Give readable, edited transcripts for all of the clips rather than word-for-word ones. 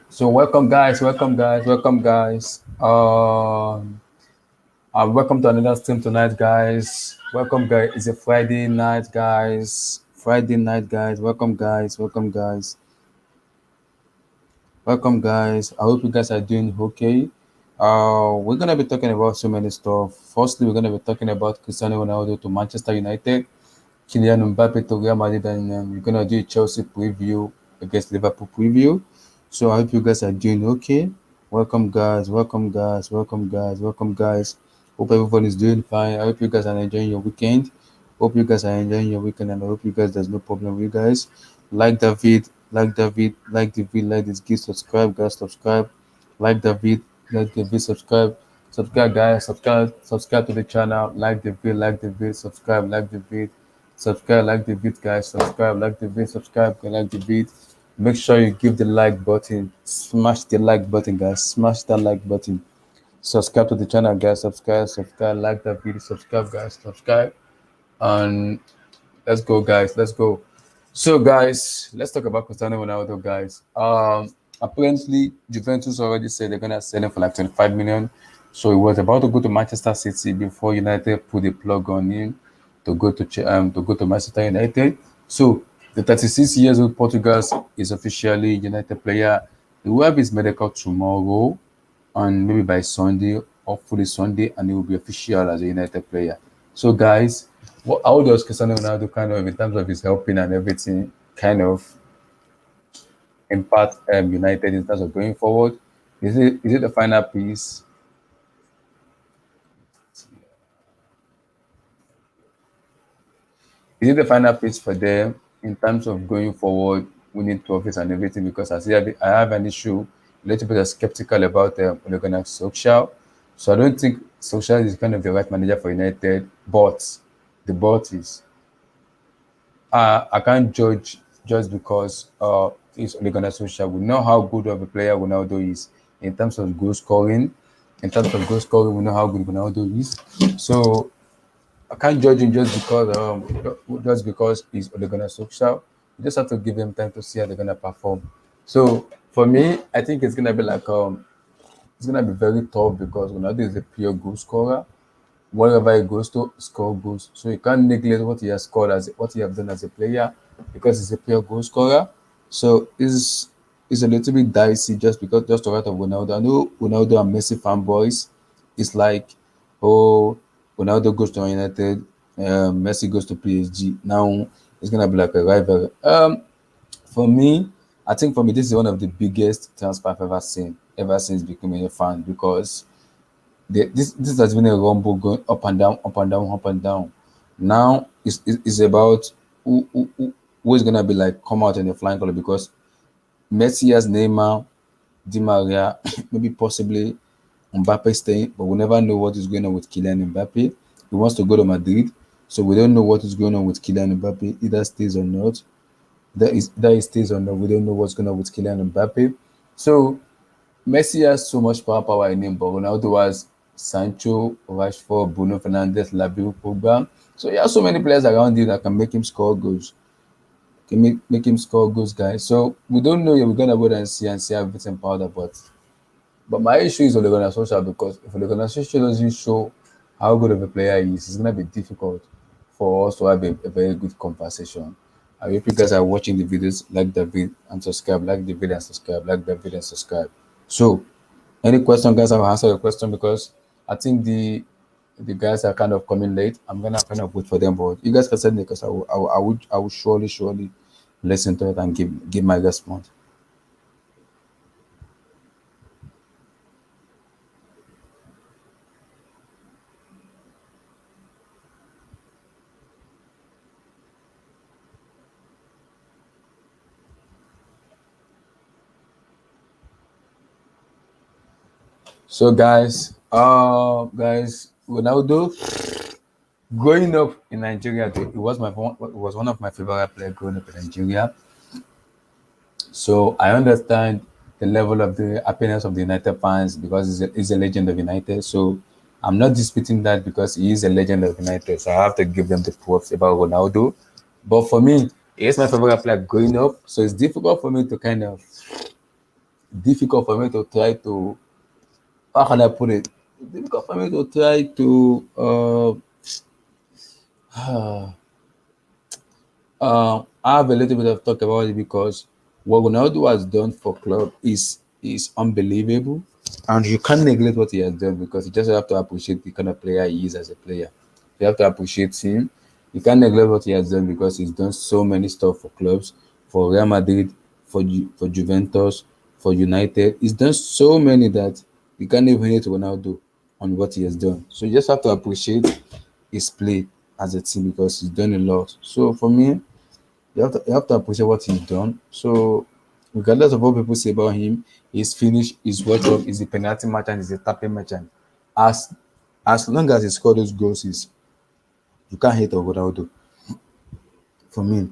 So welcome guys. Welcome to another stream tonight, guys. Welcome, guys. It's a Friday night, guys. Friday night, guys. Welcome, guys. I hope you guys are doing okay. We're gonna be talking about so many stuff. Firstly, we're gonna be talking about Cristiano Ronaldo to Manchester United, Kylian Mbappe to Real Madrid, and we're gonna do a Chelsea preview against Liverpool preview. So I hope you guys are doing okay. Welcome, guys. Welcome, guys. Welcome, guys. Welcome, guys. Hope everyone is doing fine. I hope you guys are enjoying your weekend. Hope you guys are enjoying your weekend, and I hope you guys there's no problem with you guys. Like this, give subscribe, guys. Like the vid, subscribe, guys. Subscribe to the channel. Like the vid, subscribe, like the vid. Subscribe, like the vid, guys. Subscribe, like the vid, subscribe, like the vid. Make sure you give the like button. Smash the like button, guys. Smash that like button. Subscribe to the channel, guys. Subscribe, like that video. Subscribe, guys. Subscribe. And let's go, guys. Let's go. So, guys, let's talk about Cristiano Ronaldo, guys. Apparently, Juventus already said they're gonna sell him for like 25 million. So he was about to go to Manchester City before United put the plug on him to go to Manchester United. So the 36 years old Portugal is officially United player. He will have his medical tomorrow, and maybe by Sunday, hopefully Sunday, and he will be official as a United player. So, guys, how does Cristiano Ronaldo kind of, in terms of his helping and everything, kind of impact United in terms of going forward? Is it the final piece? Is it the final piece for them in terms of going forward, winning trophies and everything? Because I have an issue, a little bit of skeptical about Ole Gunnar Solskjaer. So I don't think Solskjaer is kind of the right manager for United. But the but is I can't judge just because it's Ole Gunnar Solskjaer. We know how good of a player Ronaldo is in terms of goal scoring. In terms of goal scoring, we know how good Ronaldo is. So I can't judge him just because he's Ole Gunnar Solskjaer. You just have to give him time to see how they're gonna perform. So for me, I think it's gonna be very tough because Ronaldo is a pure goal scorer. Wherever he goes to, score goals. So you can't neglect what he has scored as what he have done as a player because he's a pure goal scorer. So it's a little bit dicey just to write of Ronaldo. I know Ronaldo and Messi fanboys. It's like, oh, Ronaldo goes to United, Messi goes to PSG. Now it's gonna be like a rival. For me, I think for me this is one of the biggest transfer I've ever seen ever since becoming a fan because this has been a rumble going up and down, up and down, up and down. Now it's about who is gonna be like come out in the flying color because Messi has Neymar, Di Maria, maybe possibly Mbappe staying, but we never know what is going on with Kylian Mbappe. He wants to go to Madrid, so we don't know what is going on with Kylian Mbappe, either stays or not. That he stays or not, we don't know what's going on with Kylian Mbappe. So Messi has so much power in him, but Ronaldo has Sancho, Rashford, Bruno Fernandes, Rabiot, Pogba. So he has so many players around him that can make him score goals. Can make him score goals, guys. So we don't know yet. We're gonna wait and see everything powder. But my issue is Ole Gunnar Solskjaer because if Ole Gunnar Solskjaer doesn't show how good of a player he is, it's gonna be difficult for us to have a very good conversation. I hope you guys are watching the videos, like the video and subscribe, like the video and subscribe, like the video and subscribe. So any question, guys, I will answer your question because I think the guys are kind of coming late. I'm gonna kind of wait for them, but you guys can send me because I will surely listen to it and give my response. So guys, Ronaldo growing up in Nigeria, it was one of my favorite players growing up in Nigeria. So I understand the level of the happiness of the United fans because he's a legend of United. So I'm not disputing that because he is a legend of United. So I have to give them the props about Ronaldo. But for me, he is my favorite player growing up. So it's difficult for me to kind of difficult for me to try to, how can I put it? It's difficult for me to try to I have a little bit of talk about it because what Ronaldo has done for club is unbelievable, and you can't neglect what he has done because you just have to appreciate the kind of player he is as a player. You have to appreciate him. You can't neglect what he has done because he's done so many stuff for clubs, for Real Madrid, for Juventus, for United. He's done so many that you can't even hate Ronaldo on what he has done. So you just have to appreciate his play as a team because he's done a lot. So for me, you have to appreciate what he's done. So regardless of what people say about him, he's finished, he's world cup, he's a penalty merchant, he's a tapping merchant. As as long as he scored those goals, you can't hate on Ronaldo. For me,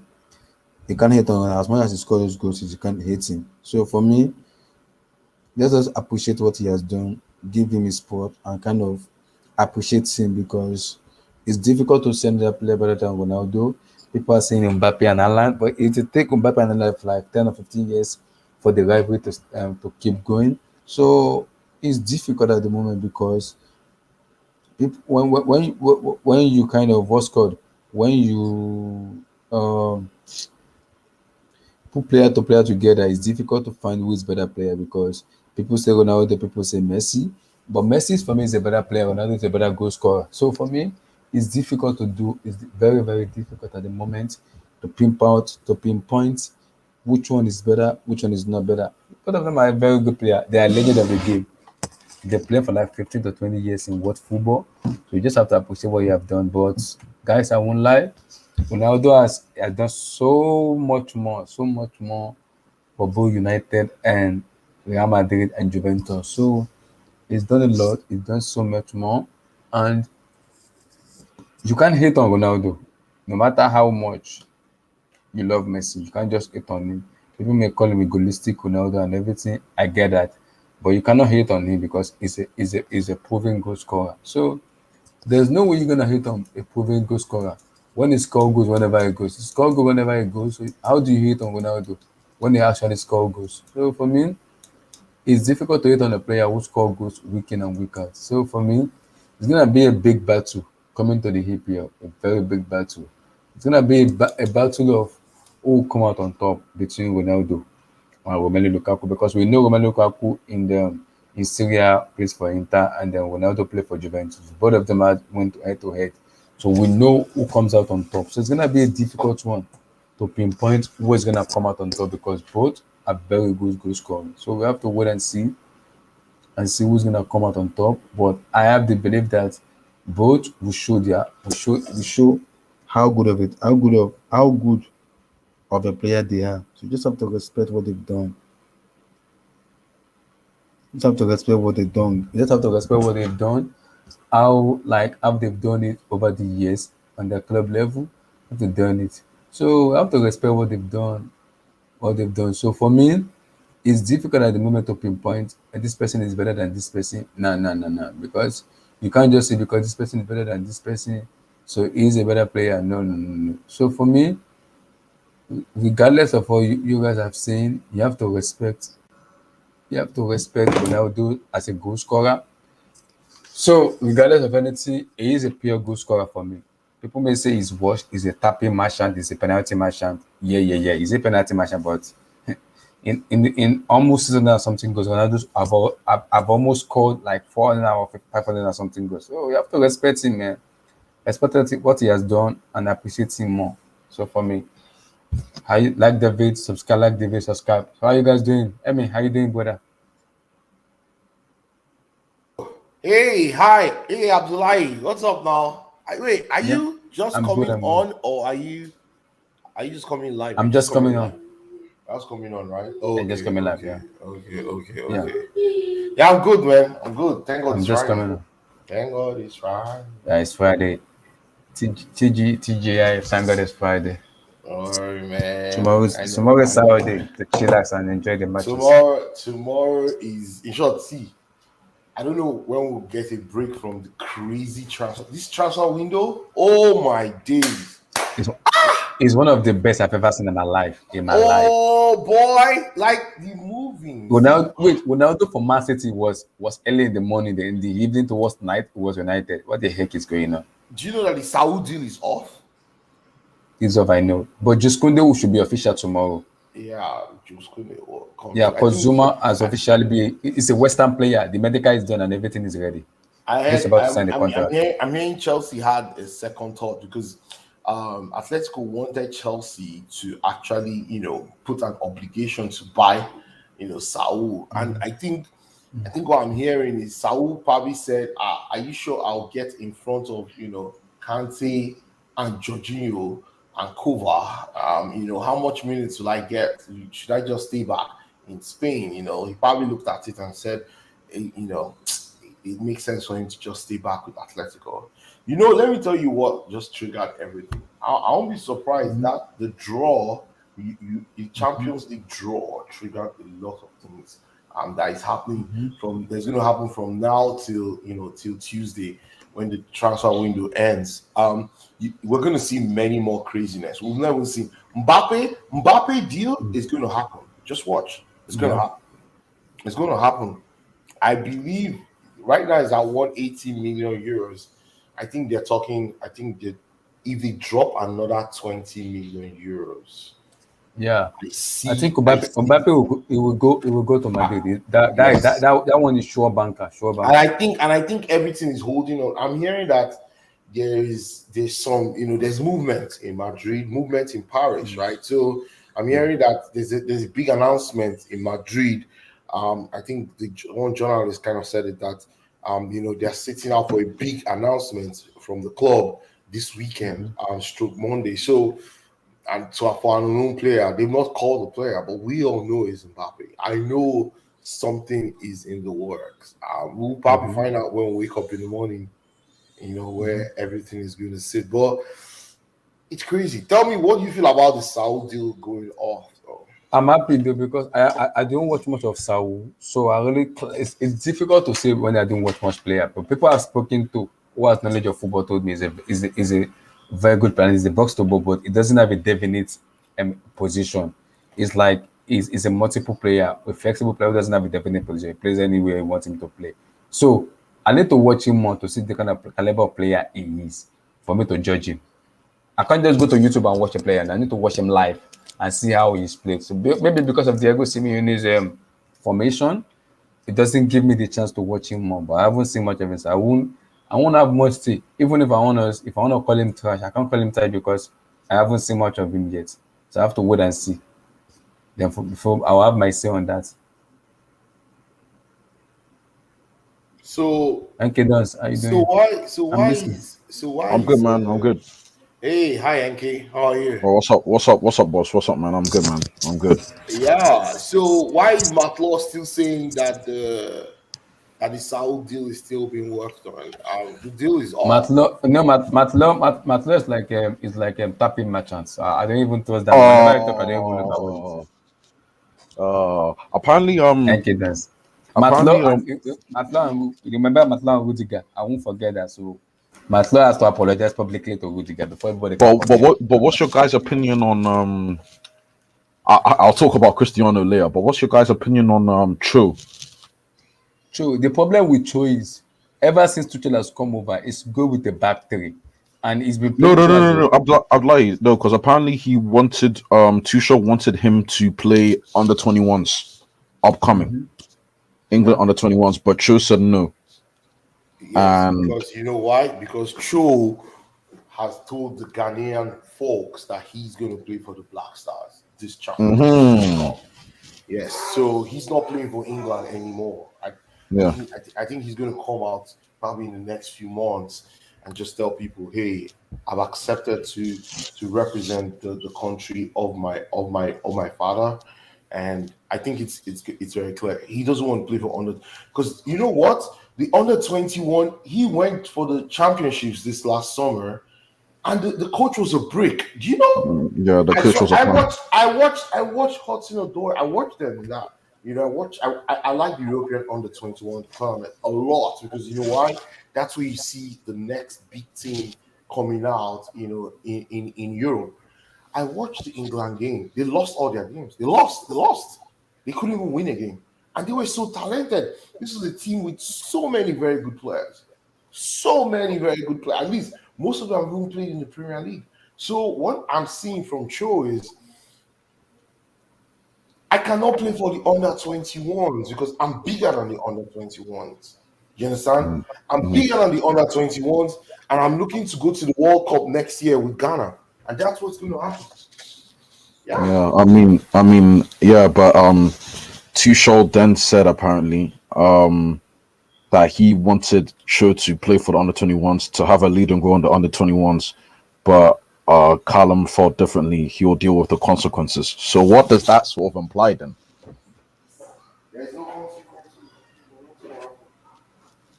you can't hate on as long as he scored those goals, you can't hate him. So for me, let us appreciate what he has done, give him his spot, and kind of appreciate him because it's difficult to send a player better than Ronaldo. People are saying Mbappe and Haaland, but it will take Mbappe and Haaland for like 10 or 15 years for the rivalry to keep going. So it's difficult at the moment because when you kind of what's called when you put player to player together, it's difficult to find who is better player because people say Ronaldo, people say Messi. But Messi for me is a better player, Ronaldo is a better goal scorer. So for me, it's difficult to do. It's very, very difficult at the moment to pinpoint which one is better, which one is not better. Both of them are a very good player. They are legend of the game. They play for like 15 to 20 years in world football. So you just have to appreciate what you have done. But guys, I won't lie. Ronaldo has done so much more for both United and Real Madrid and Juventus. So he's done a lot. He's done so much more. And you can't hate on Ronaldo. No matter how much you love Messi, you can't just hate on him. People may call him a egoistic Ronaldo and everything. I get that. But you cannot hate on him because he's a proven goal scorer. So there's no way you're gonna hate on a proven goal scorer. When he scores goals whenever he goes, he scores goals whenever he goes. So how do you hate on Ronaldo when he actually scores goals? So for me, it's difficult to hate on a player who scores goals week in and week out. So for me, it's gonna be a big battle coming to the EPL, a very big battle. It's gonna be a battle of who will come out on top between Ronaldo and Romelu Lukaku because we know Romelu Lukaku in Syria plays for Inter and then Ronaldo play for Juventus. Both of them went head to head. So we know who comes out on top. So it's gonna be a difficult one to pinpoint who is gonna come out on top because both are very good goal scorers. So we have to wait and see who's gonna come out on top. But I have the belief that both will show how good of a player they are. So you just have to respect what they've done. You just have to respect what they've done. You just have to respect what they've done, how they've done it over the years on the club level, how they've done it. So I have to respect what they've done. So for me, it's difficult at the moment to pinpoint this person is better than this person. No, no, no, no. Because you can't just say because this person is better than this person, so he's a better player. No, no, no, no. So for me, regardless of what you guys have seen, you have to respect Ronaldo as a goal scorer. So regardless of anything, he is a pure goal scorer for me. People may say he's washed, he's a tapping merchant, he's a penalty merchant. Yeah, yeah, yeah. He's a penalty merchant, but in almost 600 and something goals, Ronaldo have almost scored like 400 or 500 and something goals. So you have to respect him, man. Respect what he has done and appreciate him more. So for me, how you like David, subscribe. So how you guys doing? How you doing, brother? Hey, hi. Hey, Abdullahi. What's up now? Wait, are Yeah, you just I'm good. coming I'm good. on or are you just coming live? You're I'm just just coming coming live. on. That's coming on, right? I'm just Okay, coming live. okay, Yeah, okay, okay, yeah. okay. Yeah, I'm good, man. I'm good. Thank God I'm it's just Friday. coming on. Thank God it's Friday. Yeah, it's Friday. TGI. Thank God it's Friday. Alright, man. Tomorrow's I know. tomorrow's I know. Saturday to chillax and enjoy the matches. Tomorrow is in short. See, I don't know when we'll get a break from the crazy transfer. This transfer window. Oh my days. It's He's one of the best I've ever seen in my life. In my life. Oh boy, like the moving. See, Ronaldo for Man City was early in the morning, then in the evening towards night it was United. What the heck is going on? do you know that the Saudi deal is off? It's of I know. But Juskunde should be official tomorrow. Yeah, Jules Kunde will come Yeah, to. because Zuma has officially be it's a Western player. The medical is done and everything is ready. I Just heard. about to sign the contract. I'm hearing Chelsea had a second thought because Atletico wanted Chelsea to actually, put an obligation to buy, Saul, and I think what I'm hearing is Saul probably said, "Are you sure I'll get in front of Kante and Jorginho and Kova? How much minutes will I get? Should I just stay back in Spain?" He probably looked at it and said, it makes sense for him to just stay back with Atletico. Let me tell you what just triggered everything. I won't be surprised Mhm. that the draw, the Champions League draw, triggered a lot of things. That is happening from there's going to happen from now till till Tuesday when the transfer window ends. We're going to see many more craziness. We've never seen Mbappe deal is going to happen. Just watch. It's going to Yeah. happen. It's going to happen. I believe right now is at 180 million euros. I think they're talking. I think that if they drop another 20 million euros, Yeah. I I think see. I Mbappe see. will go to Madrid. Yes, That one is sure banker, sure and banker. I think everything is holding on. I'm hearing that there's some there's movement in Madrid, movement in Paris, right? So I'm Yeah. hearing that there's a big announcement in Madrid. I think one journalist kind of said it that they're sitting out for a big announcement from the club this weekend, stroke Monday. So and so for an unknown player, they've not called the player, but we all know it's Mbappe. I know something is in the works. We'll probably Mm-hmm. find out when we wake up in the morning, where everything is going to sit. But it's crazy. Tell me, what do you feel about the Saudi deal going off, though? I'm happy though because I don't watch much of Saul, so I really it's difficult to say when I don't watch much player. But people I've spoken to who has knowledge of football told me is a very good player. He's a box to ball, but it doesn't have a definite position. It's like he's a multiple player, a flexible player who doesn't have a definite position. He plays anywhere you want him to play. So I need to watch him more to see the kind of caliber of player he is for me to judge him. I can't just go to YouTube and watch a player. And I need to watch him live and see how he's played. So maybe because of Diego Simeone's formation, it doesn't give me the chance to watch him more. But I haven't seen much of him. So I won't have much to even if I wanna call him trash, I can't call him trash because I haven't seen much of him yet. So I have to wait and see. Then before I'll have my say on that. So, Okay, Dons, how you doing? I'm listening. so why I'm good, is man. I'm good. hey, hi Enki, how are you? Well, what's up? What's up? What's up, boss? What's up, man? I'm good, man. I'm good. Yeah. So why is Matlaw still saying that the Saudi deal is still being worked on? The deal is off. Matlo is like tapping merchants. I don't even trust that. Whenever I talk, I don't even look at what he Uh, says. apparently, Thank you, Dance. apparently, Matlo, and you remember Matlo and Rudiger? I won't forget that. So Matlo has to apologize publicly to Rudiger before everybody can forgive him. but what's your guys' opinion on I'll talk about Cristiano later, but what's your guys' opinion on True? True. The problem with Cho is ever since Tuchel has come over, it's go with the back three, and he's been No, playing no, Cho no, as no, a no. I'd lie. No, because apparently he wanted Tuchel wanted him to play under 21s upcoming England yeah. under 21s, but True said no. Yes, And because you know why? Because Cho has told the Ghanaian folks that he's going to play for the Black Stars this Champions League to mhm, come. Yes, so he's not playing for England anymore. I yeah. think I think he's going to come out probably in the next few months and just tell people, "Hey, I've accepted to represent the country of my father." And I think it's very clear he doesn't want to play for under because you know what, the under 21 he went for the championships this last summer and the coach was a brick. Do you know? Yeah, the I coach saw. was a plan. I watched Hudson Odoi. I watched them in that. I watch. I like the European under 21 tournament a lot because you know why? That's where you see the next big team coming out. In Europe. I watched the England game. They lost all their games. They lost. They lost. They couldn't even win a game. And they were so talented. This was a team with so many very good players. So many very good players. At least most of them have even played in the Premier League. So what I'm seeing from Cho is I cannot play for the under 21s because I'm bigger than the under 21s. You understand? I'm bigger than the under 21s, and I'm looking to go to the World Cup next year with Ghana. And that's what's going to happen. Yeah. Yeah, yeah, but Tuchel then said apparently that he wanted Cho to play for the under 21s to have a leading role in the under 21s, but Callum thought differently. He will deal with the consequences. So what does that sort of imply then? There's no consequences.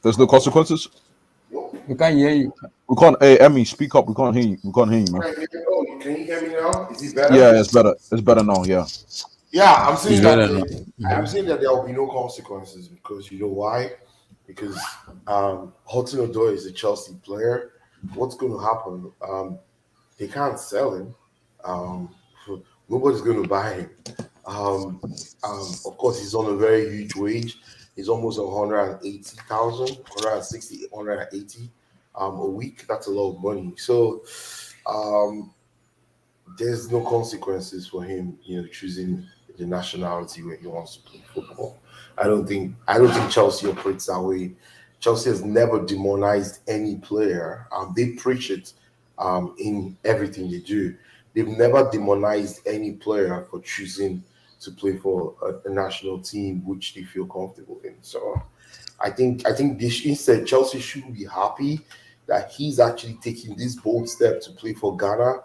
There's no consequences. We can't hear you. We can't. Hey, Emmy, speak up. We can't hear you. We can't hear you, man. Oh, can you hear me now? Is it better? Yeah, it's better. It's better now. Yeah. Yeah, I'm saying It's that better now. I'm saying that there will be no consequences because you know why? Because Hudson Odoi is a Chelsea player. What's going to happen? They can't sell him. Nobody's going to buy him. Of course, he's on a very huge wage. He's almost 180,000, 160, 180 a week. That's a lot of money. So there's no consequences for him, choosing the nationality where he wants to play football. I don't think Chelsea operates that way. Chelsea has never demonized any player. They preach it in everything they do. They've never demonized any player for choosing to play for a national team which they feel comfortable in. So I think instead Chelsea should be happy that he's actually taking this bold step to play for Ghana.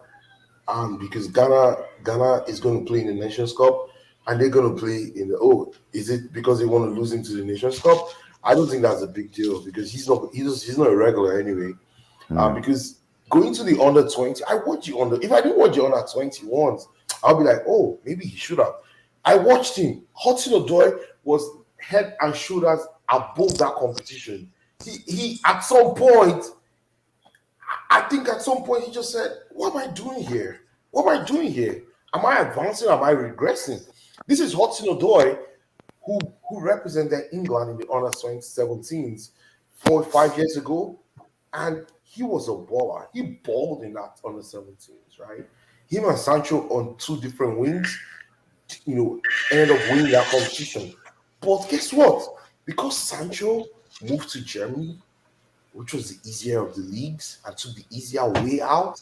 Because Ghana is going to play in the Nations Cup and they're going to play in the is it because they want to lose him to the Nations Cup? I don't think that's a big deal because he's not a regular anyway. Because going to the under 20, if I didn't watch the under 21s, I'll be like, oh, maybe he should have. I watched him. Hudson Odoi was head and shoulders above that competition. He at some point, I think at some point he just said, what am I doing here? What am I doing here? Am I advancing? Am I regressing? This is Hudson Odoi, who represented England in the under 17s 4 or 5 years ago. And he was a baller. He balled in that under 17s, right? Him and Sancho on two different wings, ended up winning that competition. But guess what? Because Sancho moved to Germany, which was the easier of the leagues and took the easier way out,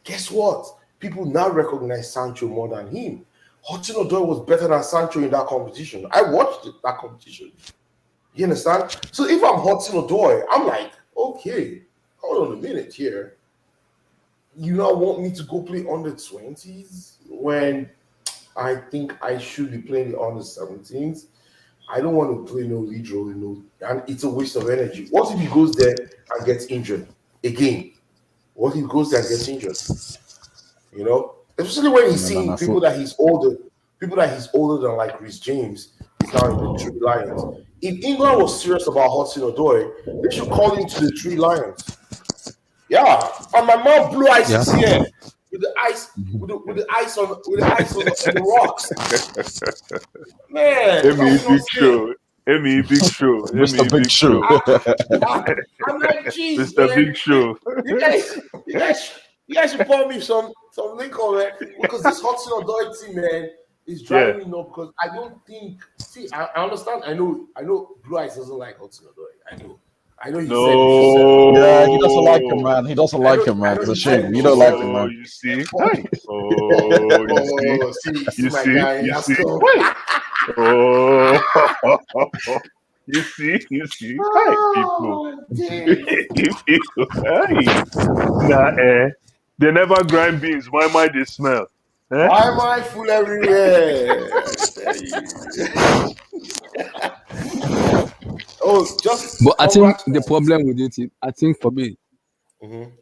guess what? People now recognize Sancho more than him. Hudson Odoi was better than Sancho in that competition. I watched that competition. You understand? So if I'm Hudson Odoi, I'm like, okay, hold on a minute here. You now want me to go play under 20s when I think I should be playing the under 17s? I don't want to play no lead role, and it's a waste of energy. What if he goes there and gets injured again? What if he goes there and gets injured? Especially when he's seeing people that he's older than like Reece James is now in the Three Lions. If England was serious about Hudson Odoi, they should call him to the Three Lions. Yeah, and my mom blew ice here with the ice, with the ice on the rocks. Man, Big Show. Mr. Big Show. I'm like, geez, Mr. man. Big Show. You guys should pour me some link on it because this Hudson Odoi team, man, is driving me nuts because I don't think. See, I understand. I know. Blue Eyes doesn't like Hudson Odoi. I know. He said. Yeah, he doesn't like him, man. He doesn't like him, man. It's a shame. You don't like him, man. You see? You see? People. They never grind beans. Why might they smell? Eh? Why am I full everywhere? But I think the problem with it, I think for me,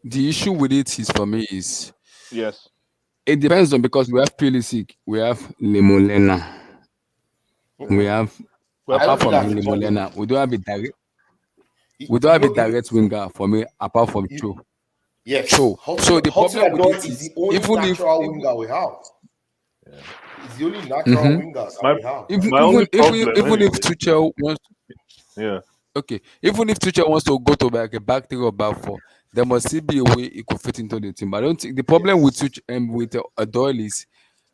the issue with it is for me is yes, it depends on because we have Pulisic, we have Lemolena, we have apart from Lemolena, we don't have a direct winger for me apart from Cho. Yes. So the problem with Odoi it is the is only even if natural winger we have. It's the only natural Mhm. winger that My we have. even my even only even problem even if anyway. Tuchel wants Yeah. okay, even if Tuchel wants to go to like a back three or back four, there must still be a way he could fit into the team. I don't think the problem with Yes. Doyle is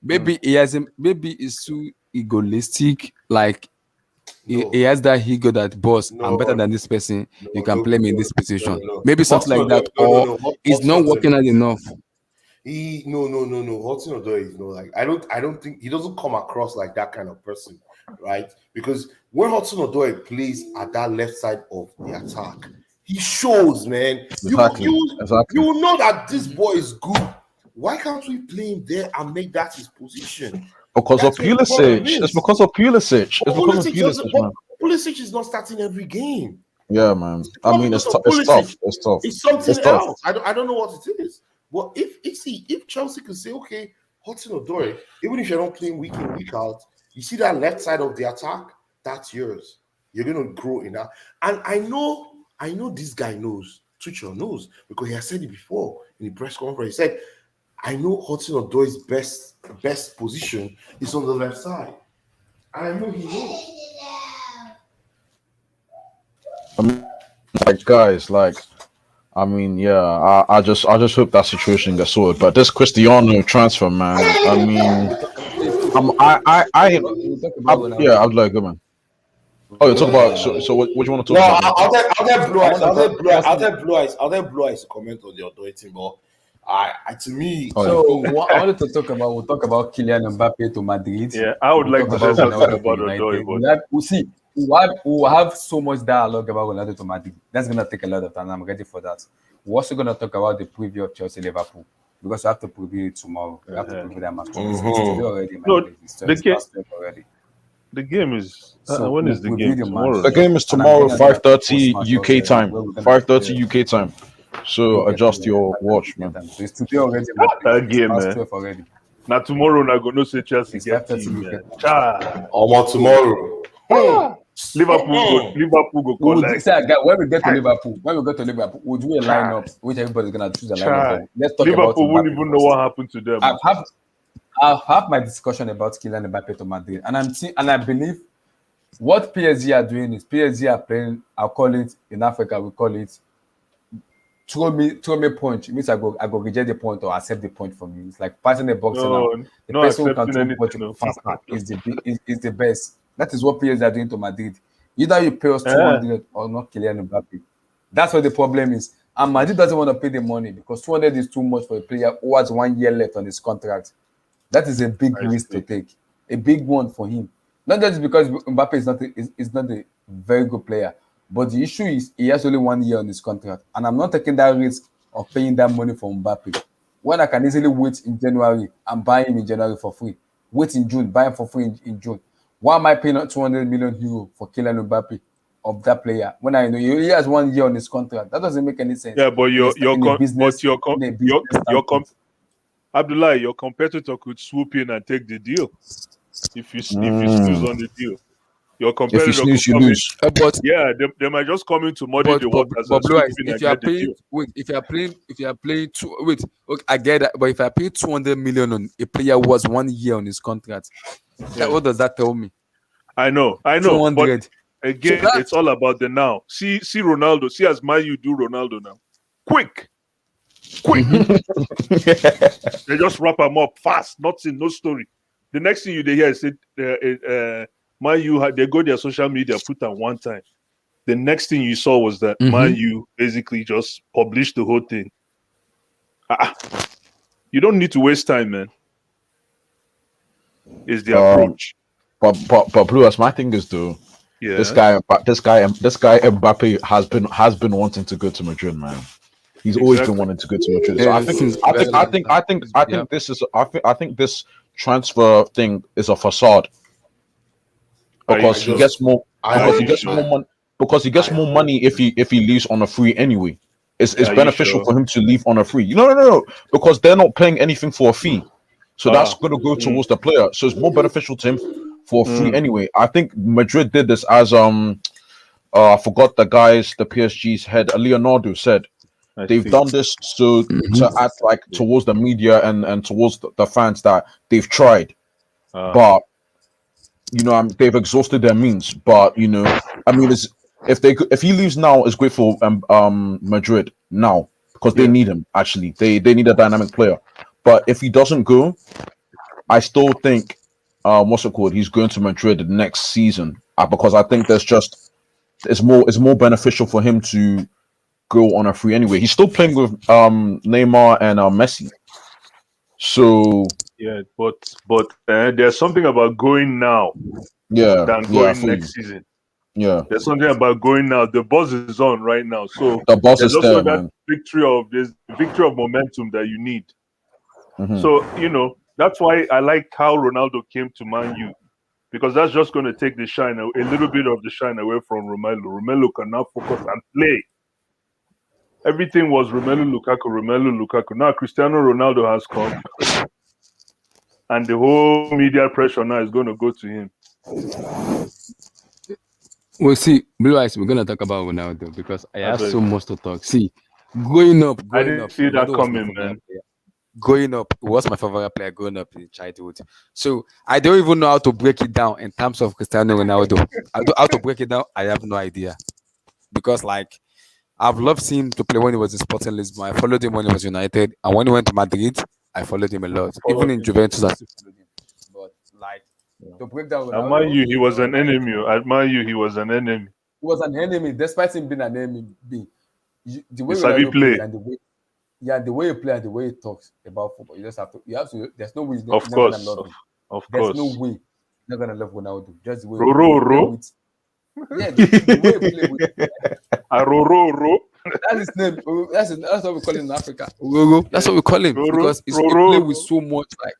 Mm. maybe he's too egoistic. Like he No. has that ego that boss, I'm better No. than this person. No. You can No. play me in No. this No. No. position. No. Maybe something Hudson like that, Odoi. No. No. or No. it's not Hudson working out enough. No. Hudson Odoi is no like I don't think he doesn't come across like that kind of person, right? Because when Hudson Odoi plays at that left side of the attack, he shows, man. Exactly. You know that this boy is good. Why can't we play him there and make that his position? Because of That's what the problem Pulisic. It's is. because of Pulisic. But It's because of Pulisic doesn't. Pulisic, But man. Pulisic is not starting every game. Yeah, man. It's I not mean, because of it's tough. Pulisic. It's tough. It's something It's tough. else. I don't know what it is. But if Chelsea could say, okay, Hudson Odoi, even if you're not playing week in, week out, you see that left side of the attack, that's yours. You're gonna grow in that. And I know this guy knows, Tuchel knows, because he has said it before in the press conference. He said, I know Hudson Odoi's best position is on the left side. And I know he knows. I mean, like guys, like I mean, yeah. I just hope that situation gets sorted. But this Cristiano transfer, man. I mean, We'll talk about yeah. Ronaldo. I'd like good man. We'll Oh, you talk talk about about Ronaldo. what do you want to No, talk about, Martin? I'll get Blue I Eyes. want to talk. I'll get Blue Eyes to comment on the Odoi thing, but I to me, Oh yeah. So what I wanted to talk about, we'll talk about Kylian Mbappe to Madrid. Yeah. I would We'll like talk to say about something Ronaldo to about Odoi, United. but We'll have so much dialogue about Ronaldo to Madrid. That's gonna take a lot of time. I'm ready for that. We're also gonna talk about the preview of Chelsea Liverpool because we have to preview it tomorrow. We have to preview that match tomorrow. So it's today already, my no, place. the It's game past 12 already. the game is So when we'll is the game? preview the match, Tomorrow The now. game is and I'm tomorrow, gonna do like a 5:30 post-match UK also time. where we're gonna 5:30 UK time. So get to adjust your watch, get man. them. So it's today already, my place. That It's game, past man. 12 already. Now tomorrow na go no say Chelsea It's get 5:30 team, UK man. time. Cha. tomorrow. Liverpool go We would collect. say when we go to Liverpool, we'll do a Cha. lineup which everybody's gonna choose a lineup. Cha. But let's talk about Liverpool won't Mbappe even know first. what happened to them. I've have I've had my discussion about Kylian Mbappe to Madrid, and I believe what PSG are doing is PSG are playing. I'll call it in Africa. We call it throw me point. It means I go reject the point or accept the point from you. It's like passing the boxer now. No, The not person who can accepting throw punch anything. No. faster is the best. That is what players are doing to Madrid. Either you pay us Eh, 200 or not Kylian Mbappe. That's what the problem is. And Madrid doesn't want to pay the money because 200 is too much for a player who has 1 year left on his contract. That is a big I risk to see. take, a big one for him. Not just because Mbappe is not a very good player, but the issue is he has only 1 year on his contract, and I'm not taking that risk of paying that money for Mbappe when I can easily wait in January and buy him in January for free. Wait in June, buy him for free in June. Why am I paying out 200 million euro for Kylian Mbappe of that player when I know he only has 1 year on his contract? That doesn't make any sense Yeah, but in a business your standpoint. Abdullah, your competitor could swoop in and take the deal if you snooze on the deal. Your If you competitor could snooze, you come in. lose. But Yeah, they might just come in to muddy the waters but and Blue swoop Eyes, in if and you are get the paying deal. wait, if you are playing two wait, okay, I get that, but if I pay 200 million on a player who has 1 year on his contract, Yeah. what does that tell me? I know, but 200. So again, that it's all about the now. See Ronaldo. See as Man you do Ronaldo now. Quick. They just wrap him up fast. Nothing, no story. The next thing you hear is Man U they go their social media, put on one time. The next thing you saw was that Man U basically just published the whole thing. You don't need to waste time, man. Is the approach. But Blue, as my thing is though, Yeah. this guy Mbappe has been wanting to go to Madrid, man. He's always been Exactly. wanting to go to Madrid. So Yeah, I this think is very long time. I Yeah. think this is I think this transfer thing is a facade because he gets more because he gets more money if he leaves on a free anyway. It's Are you beneficial sure? for him to leave on a free. No, because they're not paying anything for a fee. So that's going to go towards the player. So it's more beneficial to him for free anyway. I think Madrid did this as I forgot the PSG's head, Leonardo said. I They've see. done this so to Mhm. act like towards the media and towards the fans that they've tried, Uh, but they've exhausted their means. But I mean, it's if he leaves now, it's great for Madrid now because they yeah. need him. Actually, they need a dynamic player. But if he doesn't go, I still think what's it called? He's going to Madrid next season because I think it's more beneficial for him to go on a free anyway. He's still playing with Neymar and Messi. So Yeah, but there's something about going now than yeah, I going feel you. next season. Yeah, There's something about going now. The buzz is on right now, so the boss there's is also there, that man. victory of momentum that you need. Hmm. So that's why I like how Ronaldo came to Man U, because that's just going to take the shine a little bit of the shine away from Romelu. Romelu can now focus and play. Everything was Romelu Lukaku, Romelu Lukaku. Now Cristiano Ronaldo has come, and the whole media pressure now is going to go to him. Well, see, Blue Eyes, we're gonna talk about Ronaldo because I I have beg. so much to talk. See, growing up, I didn't see that Ronaldo was my coming, favorite man. player. Growing up, he was my favorite player growing up in childhood. So I don't even know how to break it down in terms of Cristiano Ronaldo. How to break it down, I have no idea. Because like I've loved seeing him to play when he was in Sporting Lisbon. I followed him when he was United, and when he went to Madrid, I followed him a lot. Even Followed in him. Juventus, I still followed him. But like to break down At Man Ronaldo, U, he was an like enemy. At Man U, he was an enemy. he was an enemy, despite him being an enemy. The He way sabi Ronaldo plays play, and the way he plays and the way he talks about football, you have to. There's no way of you're not gonna course, love him. of There's no course. way you're not gonna love Ronaldo. Just the way he Roro play. He play ro, with yeah, the way he play with aroro ro, that's his name. That's what we call him in Africa. Ogogo. That's what we call him roro, because he roro play with ro. so much like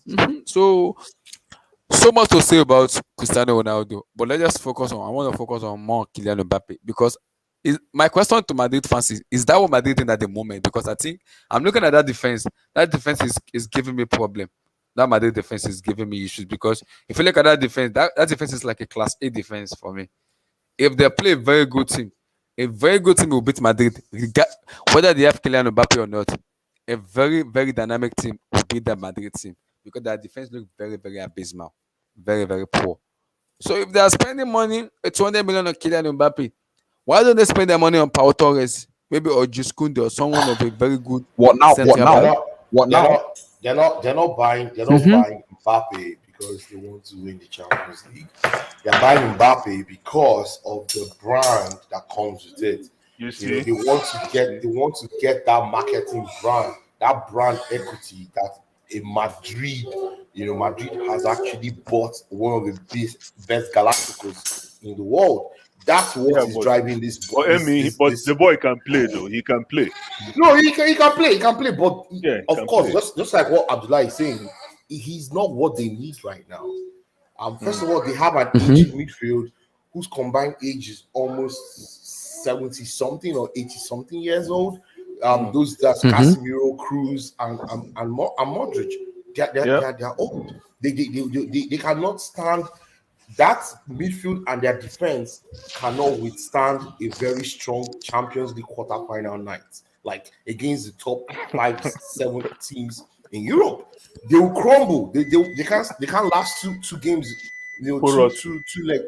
Hmm. so much to say about Cristiano Ronaldo. But let's just focus on. I want to focus on more Kylian Mbappe because my question to Madrid fans is that what Madrid think at the moment? Because I think I'm looking at that defense. That defense is giving me problem. That Madrid defense is giving me issues because if you look at that defense, that defense is like a class A defense for me. If they play a very good team will beat Madrid, whether they have Kylian Mbappe or not. A very, very dynamic team will beat the Madrid team because their defense looks very, very abysmal, very, very poor. So if they are spending money, 200 million on Kylian Mbappe, why don't they spend their money on Pau Torres, maybe or Juskunde or someone of a very good What now? What central They're back? now? not. What They're now? not. They're not Mm-hmm. buying Mbappe because they want to win the Champions League. They're buying Mbappe because of the brand that comes with it. You You know, see, they want to get. They want to get that marketing brand, that brand equity that in Madrid. Madrid has actually bought one of the best Galacticos in the world. That's what yeah, is but driving this. Emmy, but the boy can play though. He can play. No, he can play, but Yeah, he of can course, play. just like what Abdullah is saying, he's not what they need right now. First of all, they have an aging Mm-hmm. midfield whose combined age is almost 70 something or 80 something years old. That's Mm-hmm. Casemiro, Cruz, and Modric. Yeah, They're old. They cannot stand that midfield, and their defense cannot withstand a very strong Champions League quarterfinal night, like against the top 5, 7 teams in Europe. They will crumble. They can't last two games. Two porous. two two leg.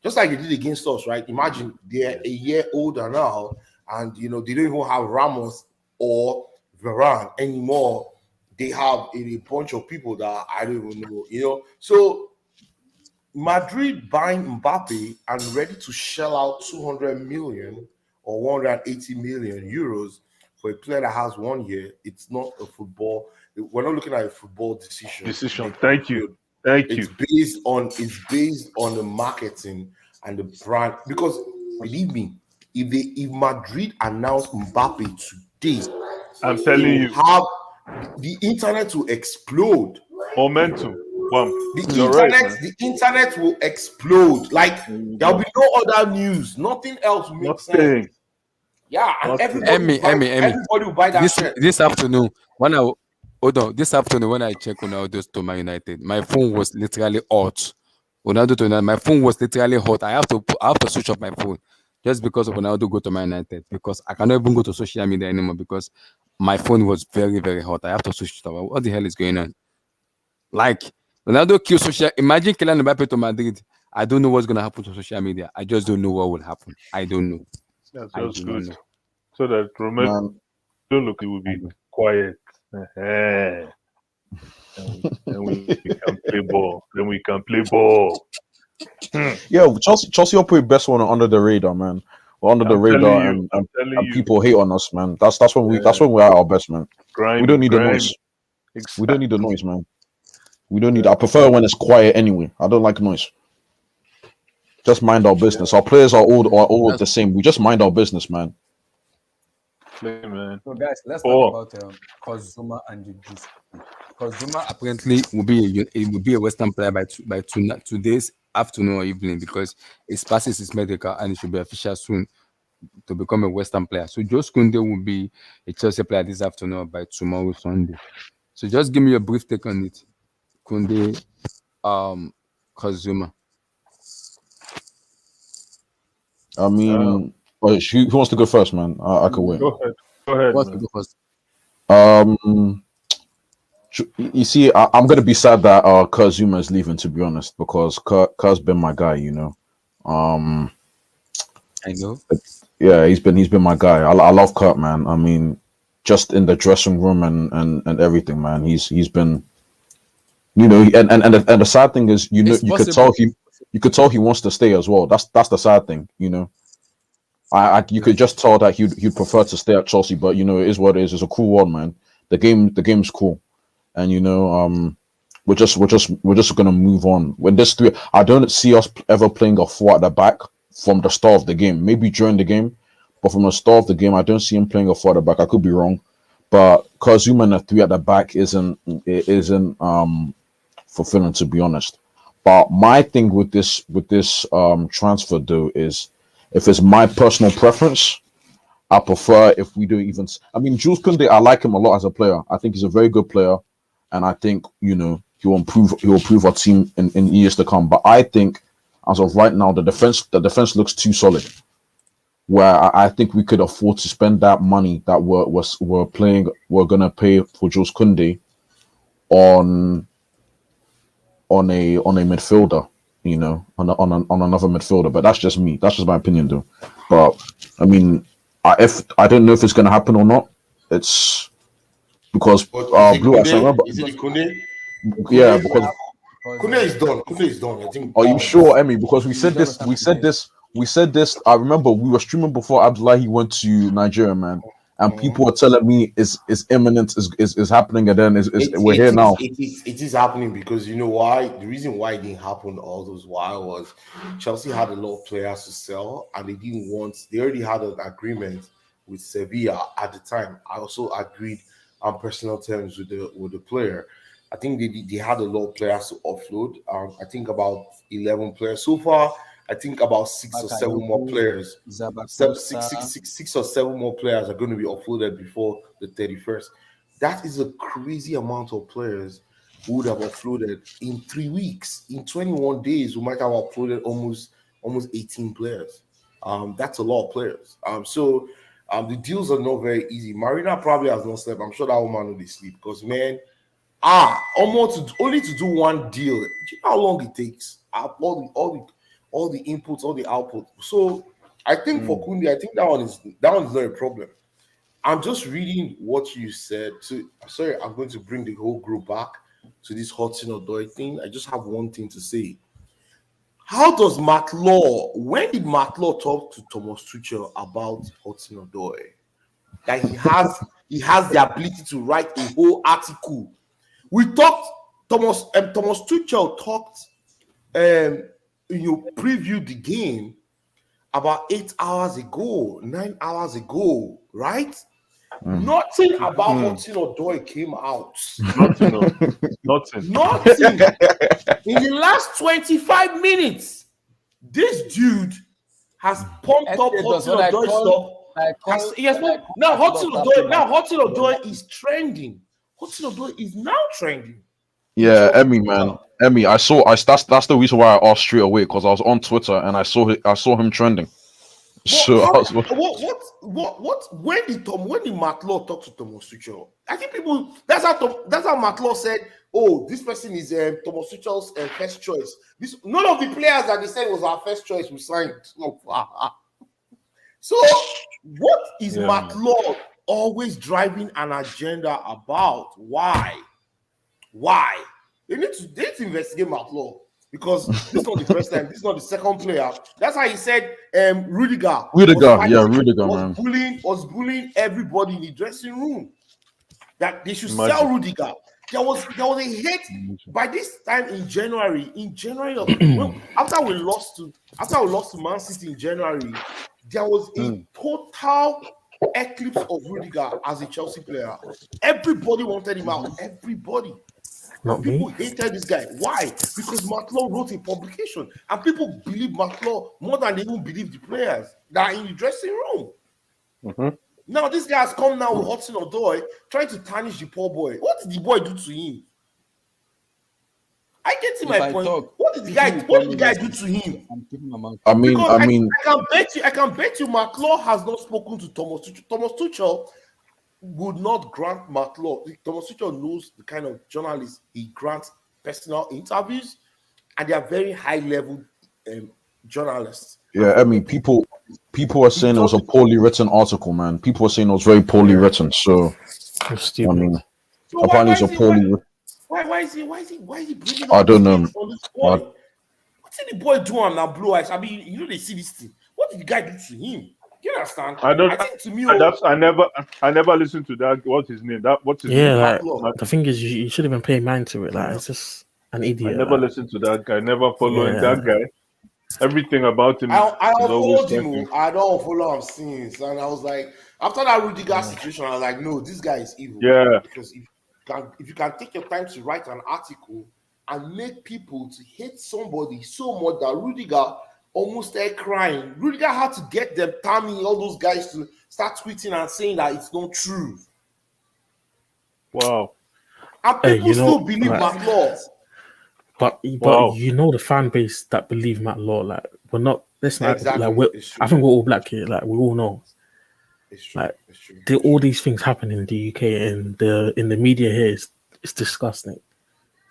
Just like they did against us, right? Imagine they're a year older now, and they don't even have Ramos or Varane anymore. They have a bunch of people that I don't even know. So Madrid buying Mbappe and ready to shell out 200 million or 180 million euros for a player that has 1 year. It's not a football. We're not looking at a football decision. Decision. Thank you. Thank It's you. based on the marketing and the brand. Because believe me, if Madrid announce Mbappe today, I'm they telling will you, have the internet will explode. momentum. Bam. the You're right, internet man. the internet will explode. Like there'll be no other news. Nothing else will make sense. Nothing. Yeah, and Nothing. Emmy. everybody will buy that This shirt. this afternoon when I hold on this afternoon when I checked Ronaldo's to Man United, my phone was literally hot. Ronaldo to United, my phone was literally hot. I have to switch off my phone. just because of Ronaldo go to Man United, because I cannot even go to social media anymore because my phone was very, very hot. I have to switch it off. What the hell is going on? Like Ronaldo kills social. Imagine Kylian Mbappe to Madrid. I don't know what's gonna happen to social media. I just don't know what will happen. I don't know. That's I just do not good. know. So that Romelu Man, look, it will be quiet. And we can play ball. Then we can play ball. yeah, Chelsea operate best when we're under the radar, man. We're under the I'm telling radar, you. and, I'm and, telling and you. people hate on us, man. That's Yeah. when we're at our best, man. We don't Grimy, need the grimy. noise. We don't need the Exactly. noise, man. We don't need. I prefer when it's quiet anyway. I don't like noise. Just mind our business. Our players are all the same. We just mind our business, man. Play, man. So guys, let's talk Oh, about Kozuma and Juju. Kozuma apparently will be a Western player by today's afternoon or evening because it passes his medical and it should be official soon to become a Western player. So Jose Kunde will be a Chelsea player this afternoon or by tomorrow Sunday. So just give me a brief take on it, Kunde, Kozuma. I uh, mean, who wants to go first, man? I could wait. go ahead. Go ahead, What's the man. go first? Um, you see, I'm gonna be sad that Kazuma is leaving, to be honest, because Kaz been my guy, you know. Um, I know. yeah, he's been my guy. I love Kurt, man. I mean, just in the dressing room and everything, man. He's been, you know, and the sad thing is, you know, It's possible. you could tell he wants to stay as well. That's the sad thing, you know. You could just tell that he'd prefer to stay at Chelsea, but you know, it is what it is. It's a cool world, man. The game's cool, and you know, we're just gonna move on. When this three, I don't see us ever playing a four at the back from the start of the game. Maybe during the game, but from the start of the game, I don't see him playing a four at the back. I could be wrong, but Kazuma and a three at the back isn't fulfilling, to be honest. But my thing with this transfer though is, if it's my personal preference, I prefer if we do even. I mean, Jules Koundé, I like him a lot as a player. I think he's a very good player, and I think, you know, he will improve our team in years to come. But I think as of right now, the defense looks too solid. Where I think we could afford to spend that money that we're gonna pay for Jules Koundé on on a midfielder, you know, on another midfielder. But that's just me. That's just my opinion, though. But I mean, if I don't know if it's gonna happen or not. It's because But is it Blue Eyes. I Kune? remember, Is it Kune? yeah. Kune? Because Kune is done. Kune is done. I think are you that sure, was. Emmy? Because we said this. We said this. We said this. I remember we were streaming before Abdullahi went to Nigeria, man, and Mhm. people were telling me is imminent, is happening, and then is It, we're it here is now. it is it is happening because you know why? The reason why it didn't happen all those while was Chelsea had a lot of players to sell and they didn't want. They already had an agreement with Sevilla at the time. I also agreed on personal terms with the player. I think they had a lot of players to offload. I think about 11 players so far. I think about 6 or 7 more Bakayoko, players. Zabakosa. 6 or 7 more players are going to be offloaded before the 31st. That is a crazy amount of players who would have offloaded in 3 weeks. In 21 days, we might have offloaded almost 18 players. That's a lot of players. The deals are not very easy. Marina probably has not slept. I'm sure that woman will sleep because man, only to do one deal. Do you know how long it takes? All the inputs, all the output. So I think for Kundi, I think that one is not a problem. I'm just reading what you said. So sorry, I'm going to bring the whole group back to this Hudson Odoi thing. I just have one thing to say. How does Matt Law? When did Matt Law talk to Thomas Tuchel about Hudson Odoi? That he has the ability to write a whole article. We talked. Thomas Tuchel talked. Previewed the game about 8 hours ago, 9 hours ago, right? Nothing about Hudson Odoi came out. Nothing. No. Nothing. Nothing. In the last 25 minutes, this dude has pumped up Hudson Odoi stuff. Hudson Odoi is trending. Hudson Odoi is now trending. Yeah, Emmy, man, Emmy. That's the reason why I asked straight away, because I was on Twitter and I saw him trending. So I was when the Matlaw talked to Thomas Tuchel, I think people that's how Matlaw said, "Oh, this person is Thomas Tuchel's first choice." None of the players that they said was our first choice we signed. So what is Matlaw always driving an agenda about? Why? They need to investigate Matlaw. Because this is not the first time, this is not the second player. That's how he said Rudiger, man. was bullying everybody in the dressing room. That they should sell Rudiger. There was a hate by this time in January. After we lost to Man City in January, there was a total eclipse of Rudiger as a Chelsea player. Everybody wanted him out. Everybody. People hated this guy. Why? Because Matlaw wrote a publication, and people believe Matlaw more than they even believe the players that are in the dressing room. Mm-hmm. Now this guy has come now with Hudson-Odoi trying to tarnish the poor boy. What did the boy do to him? I get to my point. What did the guy do to him? I can bet you Matlaw has not spoken to Thomas Tuchel. Thomas Tuchel would not grant Matlaw. Thomas Tuchel knows the kind of journalists he grants personal interviews, and they are very high level journalists. Yeah, I mean, people are saying it was a poorly written article, man. People are saying it was very poorly written. So, I mean, so apparently it's a poorly written. Why is he bringing up I don't know. What did the boy do on that blue eyes? I mean, they see this thing. What did the guy do to him? You understand? I think to me, I never listened to that. What's his name? What's his name? Like, the thing is, you should even pay mind to it. Like, it's just an idiot. I never listened to that guy. Never following that guy. Everything about him. I unfollowed him. I don't follow him since, and I was like, after that Rudiger situation, I was like, no, this guy is evil. Yeah. Because if you can take your time to write an article and make people to hate somebody so much that Rudiger almost started crying. Rudiger had to get them, Tammy, all those guys to start tweeting and saying that it's not true. Wow. And people still believe Matlaw. But you know the fan base that believe Matlaw, like we're not. Listen, exactly. I think we're all black here. Like we all know. It's true. Like all these things happen in the UK and in the media here. It's disgusting.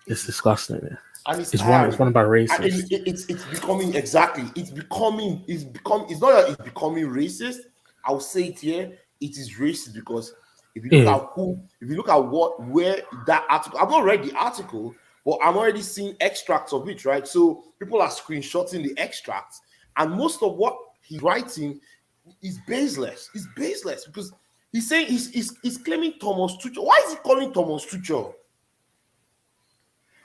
It's disgusting. Yeah. And it's run by racists. It's becoming exactly. It's not that it's becoming racist. I'll say it here. It is racist because if you look at where that article. I've not read the article, but I'm already seeing extracts of it. Right, so people are screenshotting the extracts, and most of what he's writing is baseless. It's baseless because he's saying he's claiming Thomas Tuchel. Why is he calling Thomas Tuchel?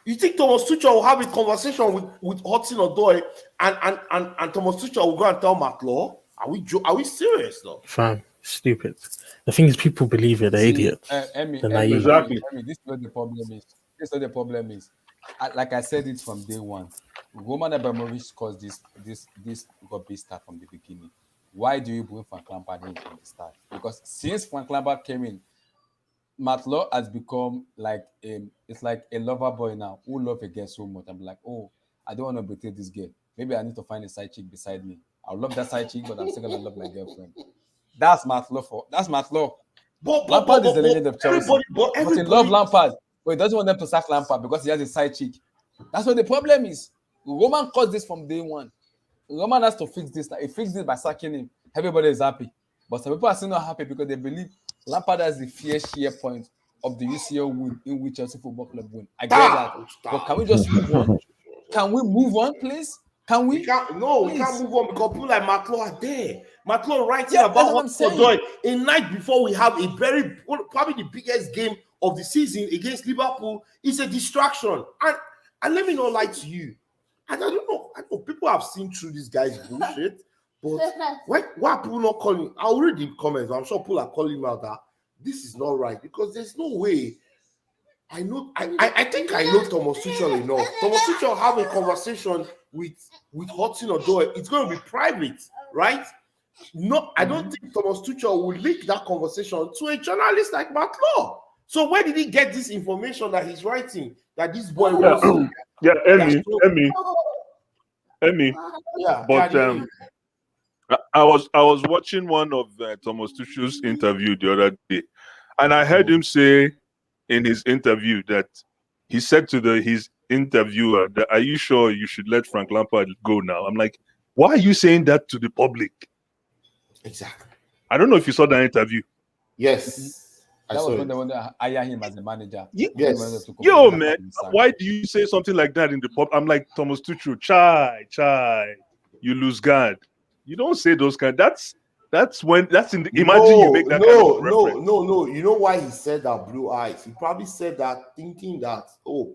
You think Thomas Tuchel will have a conversation with Hudson-Odoi and Thomas Tuchel will go and tell Matlaw? Are we serious though? Fam, stupid. The thing is, people believe it. They're idiots. Exactly. This is what the problem is. Like I said it from day one. Roman Abramovich caused this rubbish start from the beginning. Why do you bring Frank Lampard in from the start? Because since Frank Lampard came in, Matlaw has become like it's like a lover boy now who love a girl so much. I'm like, oh, I don't want to betray this girl. Maybe I need to find a side chick beside me. I love that side chick, but I'm still gonna love my girlfriend. That's Matlaw. Lampard is the legend of Chelsea. But he loves Lampard, but he doesn't want them to sack Lampard because he has a side chick. That's what the problem is. Roman caused this from day one. Roman has to fix this. He fixed it by sacking him. Everybody is happy. But some people are still not happy because they believe Lampard has the fair share point of the UCL win in which Chelsea Football Club win. I get that. But can we just move on? Can we move on, please? Can we? We can't move on because people like Matlaw are there. Matlaw writing about what we're doing a night before we have probably the biggest game of the season against Liverpool. It's a distraction. And let me not lie to you. I don't know. People have seen through this guy's bullshit. But why are people not calling? I'll read the comments. I'm sure people are calling me out that this is not right because there's no way. I think I know Thomas Tuchel enough. Thomas Tuchel have a conversation with Hudson-Odoi. It's going to be private, right? No, I don't think Thomas Tuchel will leak that conversation to a journalist like Matlaw. So where did he get this information that he's writing that this boy was? Emmy. Yeah, but I was watching one of Thomas Tuchel's interview the other day, and I heard him say in his interview that he said to his interviewer that, "Are you sure you should let Frank Lampard go now?" I'm like, why are you saying that to the public? Exactly. I don't know if you saw that interview. Yes. I That saw was when it. they wanted to hire him as a manager. Yes. When they wanted to come Yo, back man, and sack. why do you say something like that in the pub? I'm like, Thomas Tuchel, chai, you lose guard. You don't say those kind. That's when that's in the. Imagine you make that kind of reference. No. You know why he said that, Blue Eyes? He probably said that thinking that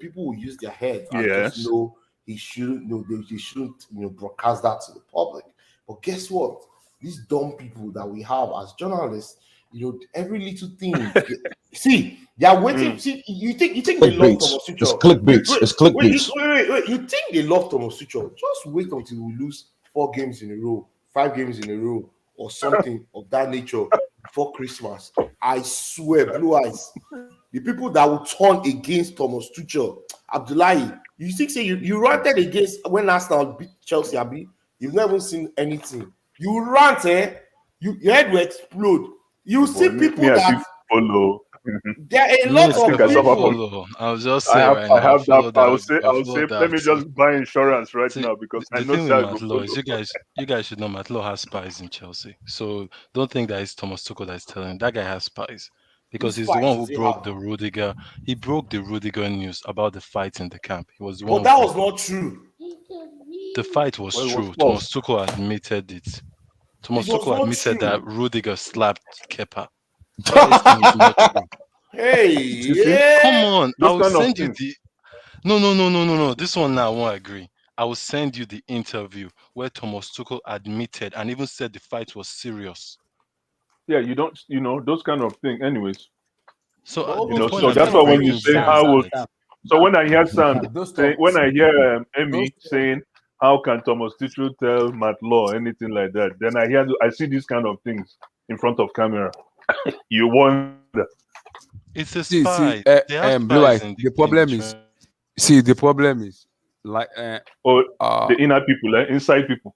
people will use their head and just Yes. know he shouldn't. They shouldn't broadcast that to the public. But guess what? These dumb people that we have as journalists, every little thing. See, they are waiting. See, you think they love Clickbait. Thomas It's Tuchel? clickbait. It's clickbait. Wait. You think they love Thomas Tuchel? Just wait until we lose 4 games in a row, 5 games in a row, or something of that nature before Christmas. I swear, Blue Eyes, the people that will turn against Thomas Tuchel, Abdullahi, you think you ranted against when Arsenal beat Chelsea, Abi? You've never seen anything. You rant, your head will explode. You see people that follow. there are a lot of people. Follow. I'll just say right I now. have Follow that. I will that. say. Let me just buy insurance right See, now because I the know thing with that Matt will Law is follow. you guys should know Matt Law has spies in Chelsea. So don't think that it's Thomas Tuchel that is telling. That guy has spies. Because he's the one who broke the Rudiger. He broke the Rudiger news about the fight in the camp. He was the one. But that was not true. The fight was Well, it was true. false. Thomas Tuchel admitted it. Thomas It was Tuchel not admitted true. that Rudiger slapped Kepa. You guys think it's not true? Hey, see? Come on, I Those will kind of send you things. the. No. This one now I won't agree. I will send you the interview where Thomas Tuchel admitted and even said the fight was serious. Yeah, you don't. Those kind of things. Anyways, So Well, the point so I'm that's trying to why bring when you things say here is how would. that So when I hear Sam Those saying, talks. when I hear Emmy Those- saying, "How can Thomas Tuchel tell Matt Law anything like that?" Then I see these kind of things in front of camera. You wonder. it's a See, spy. They have Blue spies eyes. in The the problem is, see, the problem is like Or uh the inner people, inside people.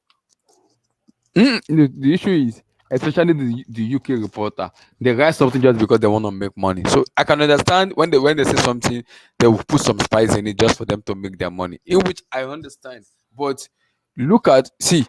the issue is, especially the UK reporter, they write something just because they want to make money. So I can understand when they say something, they will put some spice in it just for them to make their money, in which I understand. But see,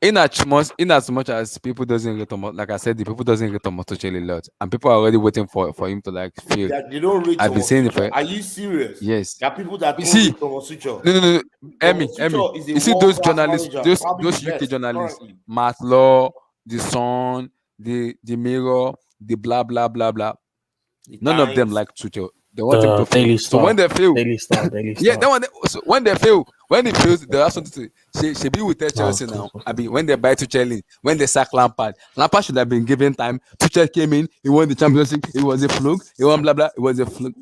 in as much as people doesn't rate Tomo, like I said, the people doesn't rate Tomo Tuchel a lot, and people are already waiting for him to like fail. that they don't rate I've been Thomas saying it Tuchel. for Are you serious? yes. There are people that You don't see, rate Thomas Tuchel. no, Emmy, Thomas Tuchel is a you see those world-class journalists, manager, probably those the UK best journalists, currently. Matt Law, the Sun, the Mirror, the blah blah blah blah. The None of them Times. like Tuchel. They want him The to fail. Daily So when Star, they fail, Daily Star, Daily yeah, Star. that one. So when they fail, when he fails, they have something to. She be with Chelsea of now. course. I mean, when they buy Tuchel, when they sack Lampard should have been given time. Tuchel came in, he won the championship. It was a fluke. He won blah blah. It was a fluke.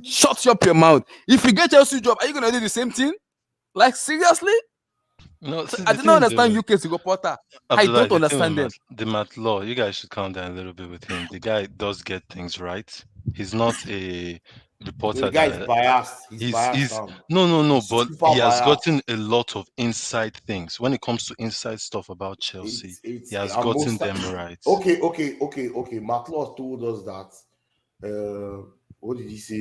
Shut up your mouth. If you get Chelsea job, are you gonna do the same thing? Like seriously? no. See, I the did not thing understand though, UK's reporter. I Abdullah, don't the thing with understand them. The Matt Law, you guys should calm down a little bit with him. The guy does get things right. He's not a reporter The guy is that biased. He's biased. he's no, He's but super he has biased. gotten a lot of inside things when it comes to inside stuff about Chelsea. He has gotten them right. Okay. McLaw told us that. What did he say?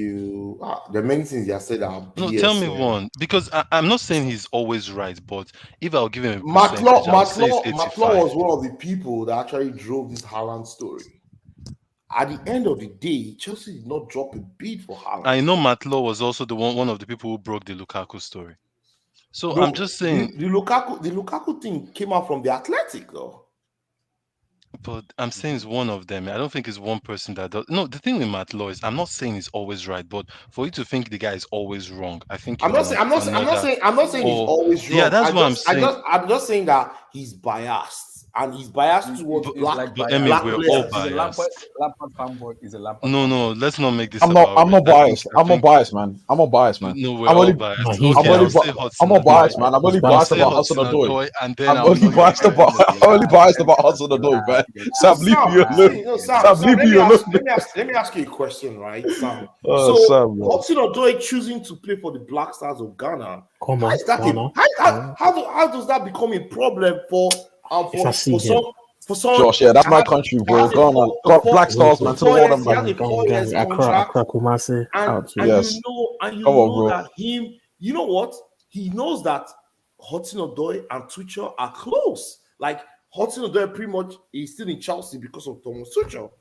There are many things he has said that are No, BS. tell me one because I'm not saying he's always right, but if I'll give him a percentage, I'll say it's McLaw 85. was one of the people that actually drove this Haaland story. At the end of the day, Chelsea did not drop a bid for Haaland. I know Matt Law was also one of the people who broke the Lukaku story. So No, I'm just saying, the Lukaku thing came out from the Athletic, though. but I'm saying it's one of them. I don't think it's one person that does. No, the thing with Matt Law is I'm not saying he's always right, but for you to think the guy is always wrong, I think I'm not saying he's always wrong. Yeah, that's what I'm saying. I'm just saying that he's biased, and he's biased towards black we're all players. biased. Lampard fanboy is a Lampard. No, let's not make this. I'm not biased. I'm not biased, man. No, we're I'm all only- biased. No, he's Okay, biased. I'll say Hudson I'm not Odoi. biased, man. I'm only biased Say about Hudson Hudson Odoi. Odoi, and then I'm I'll only know biased you're about Hudson Odoi, man. Sam, leave me alone. Sam, leave me alone. Let me ask you a question, right, Sam? Oh, So, Sam, man. Hudson Odoi choosing to play for the Black Stars of Ghana, Come how on, is that Ghana. how does that become a problem for If I see him, for some, Josh, yeah, that's that my has country, that bro. has Go on, man. a Got Black wait, Stars, man. wait, To the world, he has man. a 4 years contract, Kumasi and out to and you. you Yes. know Come on, bro. that you know what, he knows that Hudson Odoi and Tuchel are close. Like Hudson Odoi pretty much is still in Chelsea because of Thomas Tuchel,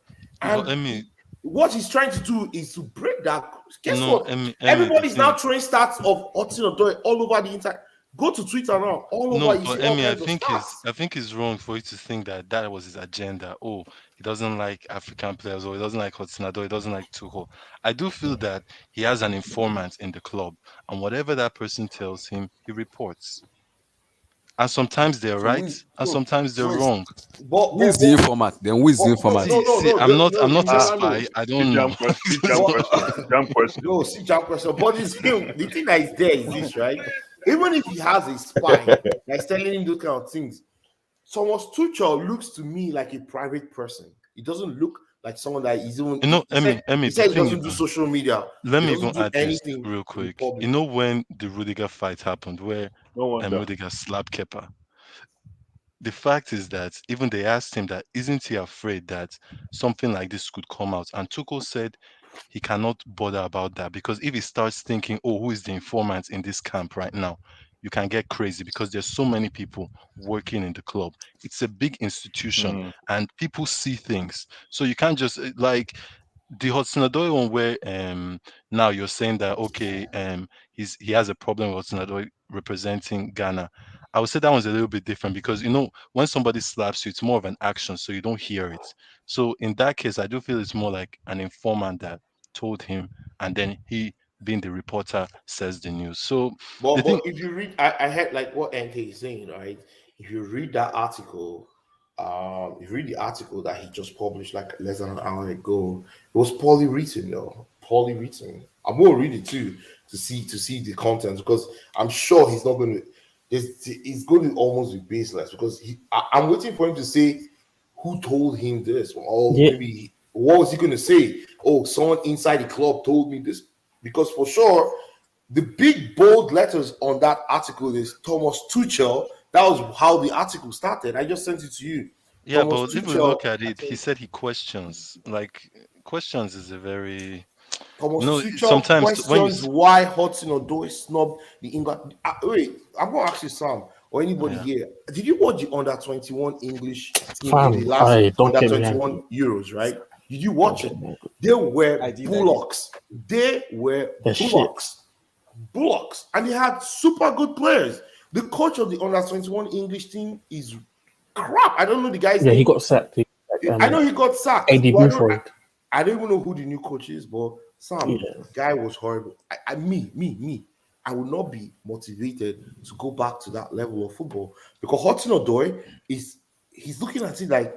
But and what he's trying to do is to break that. Guess no, what? The Everybody's now thing. throwing stats of Hudson Odoi all over the entire. Go to Twitter now. All over, No, you see but all Emmy, kinds of stats. I think it's wrong for you to think that that was his agenda. Oh, he doesn't like African players, or he doesn't like Hotsinado, he doesn't like Tuchel. I do feel that he has an informant in the club, and whatever that person tells him, he reports. And sometimes they're So right, and sometimes they're who is wrong. But Who is the informant? Then who is the no, informant? no, no, See, no, I'm you not a never know. spy. I See don't know. jam question. See jam question. See jam question. No, see, jam question. But it's him. The thing that is there is this, right? Even if he has a spy that's telling him those kind of things, Thomas Tuchel looks to me like a private person. He doesn't look like someone that is even. You know, He The said he thing doesn't do even, social media. let He me even doesn't do add this anything real in quick. You public. know when the Rudiger fight happened, where No wonder. Rudiger slapped Kepa. The fact is that even they asked him that isn't he afraid that something like this could come out, and Tuchel said he cannot bother about that because if he starts thinking, oh, who is the informant in this camp right now, you can get crazy because there's so many people working in the club. It's a big institution Mm. and people see things, so you can't just like the Hudson-Odoi one where now you're saying that okay he has a problem with Hudson-Odoi representing Ghana. I would say that one's a little bit different because you know when somebody slaps you, it's more of an action, so you don't hear it. So in that case, I do feel it's more like an informant that told him, and then he, being the reporter, says the news. So the thing, But if you read, I heard like what NK is saying, right? If you read that article, if you read the article that he just published like less than an hour ago, it was poorly written, though. Poorly written. I'm gonna read it too to see the content because I'm sure he's not gonna. He's going to almost be baseless because I'm waiting for him to say who told him this, or Yeah, maybe what was he going to say? Oh, someone inside the club told me this, because for sure the big bold letters on that article is Thomas Tuchel. That was how the article started. I just sent it to you. yeah, Thomas but if we look Tuchel. at it, he said he questions. Like questions is a very Thomas Tuchel sometimes when you questions why Hudson Odoi snubbed the England. Wait, I'm going to ask you, Sam, or anybody yeah. here. Did you watch the under 21 English team in the fam. last I don't under get me angry. 21 Euros, right? Did you watch it? Oh, They were I did. bullocks. They were They're shit. bullocks. And they had super good players. The coach of the under 21 English team is crap. I don't know the guy's Yeah, name. he got sacked. I know he got sacked. Eddie But Buford. I don't even know who the new coach is, but Sam, Yeah. the guy was horrible. Me. I would not be motivated to go back to that level of football because Hudson Odoi he's looking at it like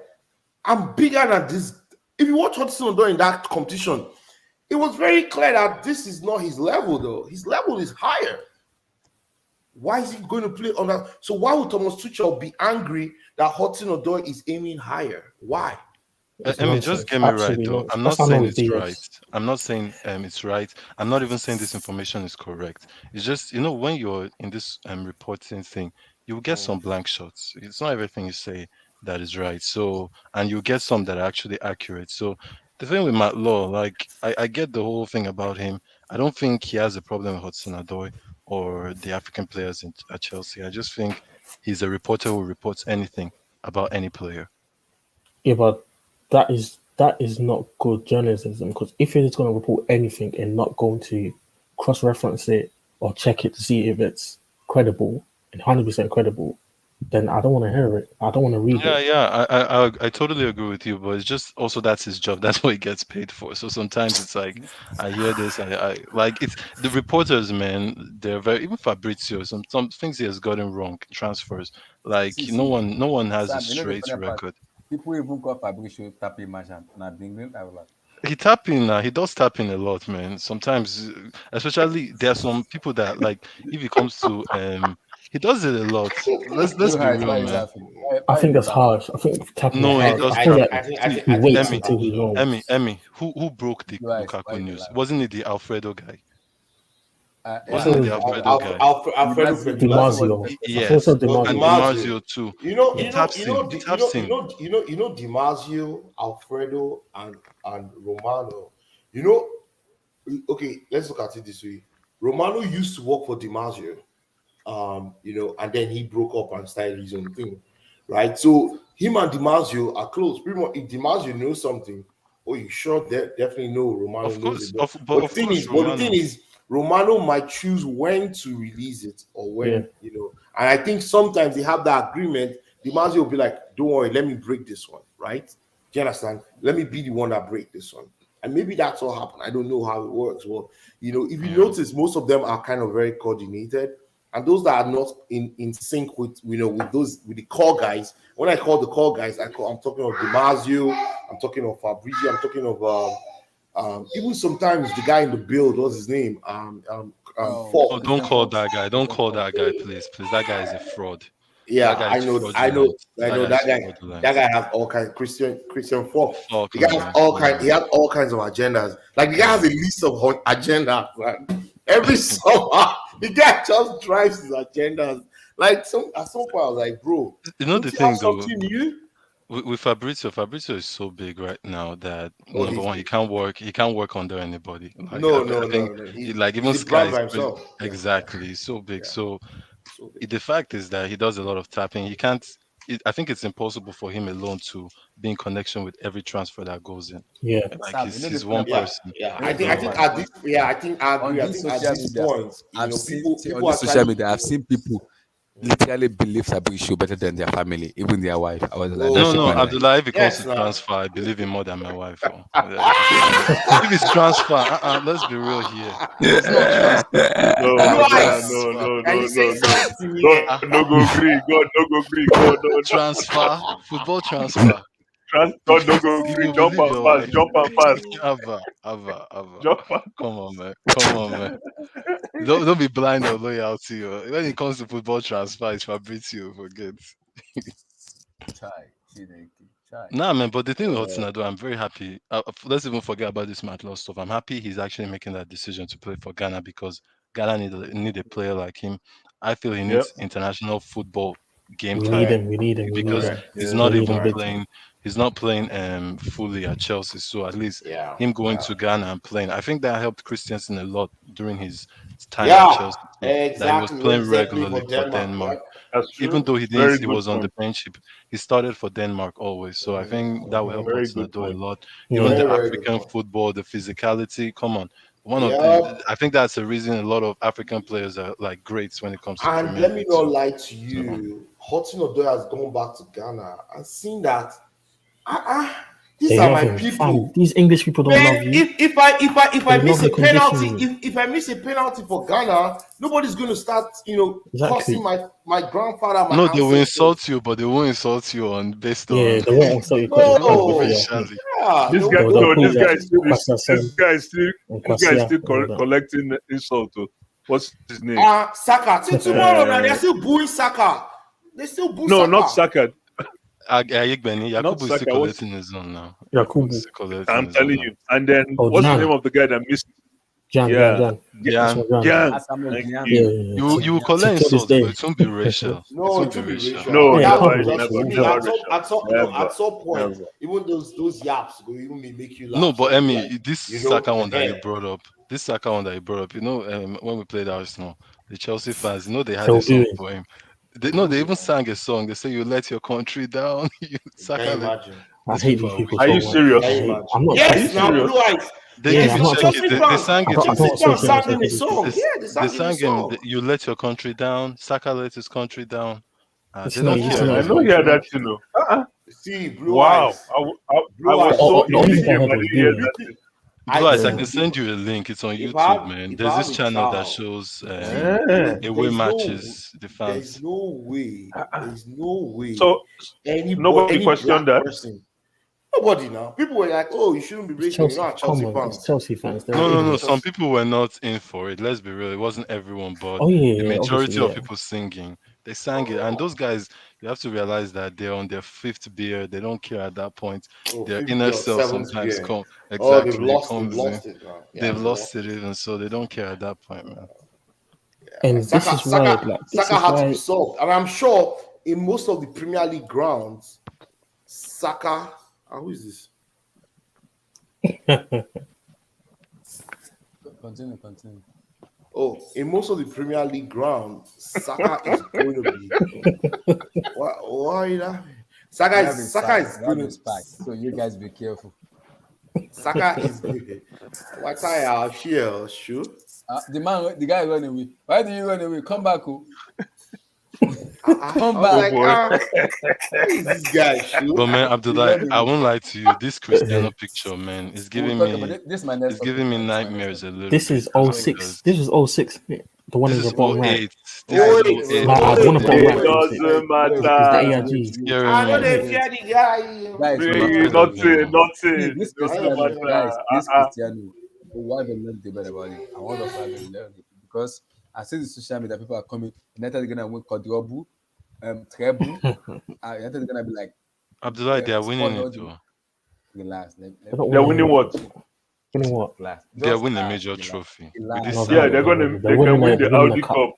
I'm bigger than this. If you watch Hudson Odoi in that competition, it was very clear that this is not his level, though. His level is higher. Why is he going to play on that? So why would Thomas Tuchel be angry that Hudson Odoi is aiming higher? Why? It's I mean, just nonsense. get me right Absolutely though. nonsense. I'm not That's how saying long it's right. BS. I'm not saying it's right. I'm not even saying this information is correct. It's just you know when you're in this reporting thing, you get some blank shots. It's not everything you say that is right. So and you get some that are actually accurate. So the thing with Matt Law, like I get the whole thing about him. I don't think he has a problem with Hudson Odoi or the African players at Chelsea. I just think he's a reporter who reports anything about any player. Yeah, but that is not good journalism because if you're just going to report anything and not going to cross-reference it or check it to see if it's credible and 100% credible, then I don't want to hear it. I don't want to read Yeah, it. yeah, I totally agree with you, but it's just also that's his job. That's what he gets paid for. So sometimes it's like I hear this, I like it's the reporters, man. They're very even Fabrizio. Some things he has gotten wrong transfers. Like See, no one has a Sam, you know the straight funny part? record. People even call Fabrizio Tapi Marchand. Now, Bingling, I was like, He tap in, he does tap in a lot, man. Sometimes, especially there are some people that like if it comes to he does it a lot. Let's you be guys, real, why are you man. laughing? I Why are think you that's laughing? harsh. I think tapping is No, he harsh. does I feel tap like in. See, he waits Emmy, until he knows. Emmy, who broke the You guys, why Lukaku are you news? laughing? Wasn't it the Alfredo guy? I Yeah. Wasn't thought it it the was Alfredo guy? Alfredo Di Marzio was the DiMarzio. Petrucci. best I thought it Yes, was assistant. No, and DiMarzio. DiMarzio. DiMarzio too. He You know, taps you him. know, He Di- you know, taps you him. know, you know, you know, DiMarzio, Alfredo, and Romano. You know, okay, let's look at it this way. Romano used to work for DiMarzio, and then he broke up and started his own thing, right? So him and DiMarzio are close. Pretty much, if DiMarzio knows something, oh, you sure definitely know Romano Of knows it. course, But but the of thing course, is, but the thing Romano. is, Romano might choose when to release it or Yeah. when. And I think sometimes they have that agreement. DiMarzio will be like, "Don't worry, let me break this one, right? Do you understand? Let me be the one that break this one." And maybe that's what happened. I don't know how it works. Well, if you Yeah. notice, most of them are kind of very coordinated, and those that are not in sync with the core guys. When I call the core guys, I'm talking of DiMarzio, I'm talking of Fabrizio, I'm talking of even sometimes the guy in the build, what's his name? Oh, Falk. don't Christian call Fox. that guy. Don't Christian call Fox. that guy, please. Please, that guy is a fraud. That Yeah, guy I is know, I know, fraudulent. I That know guy is that guy. fraudulent. That guy has all kinds. Christian Falk. Fuck, The guy has man. all Come kinds. He on. has all kinds of agendas. Like the guy has Yeah. a list of agendas. Man. Every summer, the guy just drives his agendas. Like at some point, I was like, bro, You know don't the you have thing though, something new? with Fabrizio is so big right now that Oh, number he's one, he big. can't work. He can't work under anybody. Like No, I no, think, no, no. like even He's a Sky brand is by pretty, himself. Yeah, yeah, exactly. He's so big. yeah. So So big. the fact is that he does a lot of tapping. He can't. I think it's impossible for him alone to be in connection with every transfer that goes in. Yeah. Like Sam, he's the one funny part. Yeah, person. yeah. The I funny think So part at was this. Yeah, I think I on agree. I this think at social this media, point, I've seen on people this social actually. media, I've seen people literally believe Fabrizio better than their family, even their wife. I was like, let's Oh no, check no, my no. line. Abdullah, if it comes Yes, to now. transfer, I believe him more than my wife. Oh. If it's transfer, let's be real here. If it's not transfer, No, if it's not Abdullah, Twice. no, transfer, no, Can no, you no, say no. something God here? ah, no go agree. God no go agree. God no transfer, football transfer. God no go You agree. will Jump believe and your fast. wife. Jump and fast. Ava. Jump and Come on, man. Come on, man. Don't be blind or loyalty. When it comes to football transfer, it's Fabrizio. Forget. Chai, Chineke, chai. Nah, man. But the thing with Hudson-Odoi, I'm very happy. Let's even forget about this Matt Loss stuff. I'm happy he's actually making that decision to play for Ghana because Ghana need a player like him. I feel he Yep. needs international football game We need time Correct. him. We need him. We need because him. Correct. he's We not need even him Correct. big time. playing. He's not playing fully at Chelsea. So at least Yeah. him going Yeah. to Ghana and playing, I think that helped Christensen a lot during his time at Yeah. Chelsea too. That he was Exactly. When playing he said play regularly for for Denmark. Denmark, Yep. That's even true. though he didn't. Very He good was on the point. bench. He started for Denmark always. So I think that will help Mhm. Very Hudson good Odoi a point. lot. Even Yeah. the Very, very good African point. football, the physicality. Come on, one of the. Yep. I think that's the reason a lot of African players are like greats when it comes to And Premier let me League. not So, lie to so you, Hudson Odoi has gone back to Ghana and seen that these They are love my him. Fam, people. these English people don't Man, love you. if I They miss love a the penalty, conditioning. if I miss a penalty for Ghana, nobody's gonna start, cursing Exactly. my grandfather, my no, they will ancestors. insult you, but they won't insult you on based Yeah, on they won't insult you because of who you are. No, racially. yeah, This guy, No, they'll no, call you this no. guy like is still, Kwasa this Sen guy is still, and this guy is Kwasia still and all that. collecting insult. What's his name? Saka. Till tomorrow now, they're Uh, still booing Saka. They still boo no, not Saka. Saka. Ayegbeni, Not Yakubu is still Saka. What's collecting his own now. Yakubu is Yakubu. still collecting I'm his own telling now. you. And then Oh, what's the Jan. name of the guy that missed? Jan. Yeah, That's Yeah, my Jan. Gang. Asamoah Thank Gyan. Yeah, you. yeah, yeah. you will collect Till this insults, but day. it won't be racial. It No, won't it be should be racial. racial. No, And Yeah, it that's never, can't be just racial. to never, me. never Easy. racial. At Never, some point, never. even those yaps will even make you No, laugh. but So it's Emmy, like, this you know, Saka one that you brought up, when we played Arsenal, the Chelsea fans, they had They'll a do song it. for him. They Booty, even man. sang a song. They say, "You let your country down." Can you Saka, imagine? I these hate people these are people Are wicked, so you man. much. Can you serious? imagine? I'm not Are you Yes, now trusting. serious? Blue Eyes. If Yeah, you I'm not check Chelsea it, trusting. they fans, sang it. I Chelsea don't fans associate sang myself him a with these people. song. Yeah, they They sang him a sang him. song. You let your country down. Saka let his country down. They It's don't not. It's care, I not. man. know They hear don't that, care. See, Blue Wow. Eyes. I Blue was Eyes. so The in only the thing I game. heard I was didn't hear Dewey. You that. think Blue Eyes, I see can Yeah. send you a link. It's on if I YouTube, have man. if There's I have this a channel that child, shows see, Eh. away matches, the there's fans. no way, there's no way So nobody any questioned black that. person, nobody now. People were like, oh, you shouldn't be It's racist. You're Chelsea. not Come Chelsea on. It's fans. Chelsea fans. They're No. idiots. Some people were not in for it. Let's be real. It wasn't everyone, but Oh yeah, the yeah. majority Obviously, of yeah. people singing, they sang it. And those guys, you have to realize that they're on their fifth beer. They don't care at that point. Oh, Their fifth inner or self seventh sometimes beer. come Oh, they've exactly lost comes in. it now. Yeah, They've they've lost lost it it. even, so they don't care at that point, man. And this Saka, is why, Saka, like, this Saka is had to be why. solved, and I'm sure in most of the Premier League grounds, Saka. Who is this? Continue. Oh, in most of the Premier League grounds, Saka is going to be. Why that? We have a Saka spy. is We going have a to. spy. So you guys be careful. Saka is good. What I share, sure. The guy run away. Why do you run away? Come back, oh. I Come was back. like, boy. who is this guy, sure? But man, He Abdullah, run I away. won't lie to you. This Cristiano picture, man, is We'll giving talk about me it. This is my next it's topic giving me now. This is my next nightmares topic. a little This bit is just oh So 06. because This is oh 06. The one this in the is bottom right. 08. This Oh, is wait, 08. Nah, the one in the bottom It right. wait, Is it? doesn't Is the matter. AIG? Scaring I know me. they fear the guy. guys, Bro, wait. I don't Nothing, even know. See, nothing. this It doesn't I Cristiano, fear. guys, matter. this Cristiano, we have a long debate about it. I want us to have a long debate because I see the social media people are coming. United are gonna win quadruple, treble. United are gonna be like Abdullah, they are winning scored it all the though. relax. They're not They're winning winning what? it. Winning what? Relax. They are Just winning a major relax. trophy with this No, Relax. they're Yeah, not. side. they're gonna. They're They can winning win the the they're winning the Audi cup. Cup.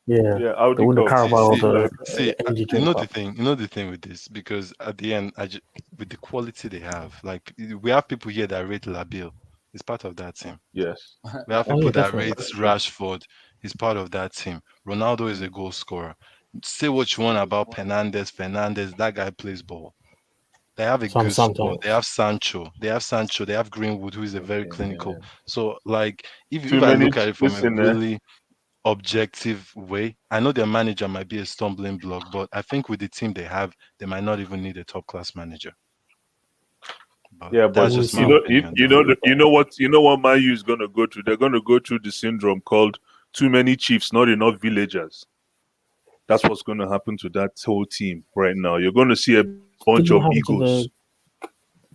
Yeah, Yeah, they Audi win the Cup. See, Carabao, see, the see. Energy You Drink know the Cup. thing. You know the thing with this because at the end, with the quality they have, like we have people here that rate Labille. It's part of that team. Yes. We have Oh yeah, people that definitely. rate Rashford. He's part of that team. Ronaldo is a goal scorer. Say what you want about Fernandez, that guy plays ball. They have a good squad. They Sometimes. have Sancho. They have Sancho. They have Greenwood, who is a very clinical. So, like, if Too I many. look at it from a Listen, really objective way, I know their manager might be a stumbling block, but I think with the team they have, they might not even need a top class manager. But yeah, but that's We'll just you my see. know, opinion, you though. know, you know what Man U is gonna go through. They're gonna go through the syndrome called too many chiefs, not enough villagers. That's what's going to happen to that whole team right now. You're going to see a bunch Didn't that of happen to egos.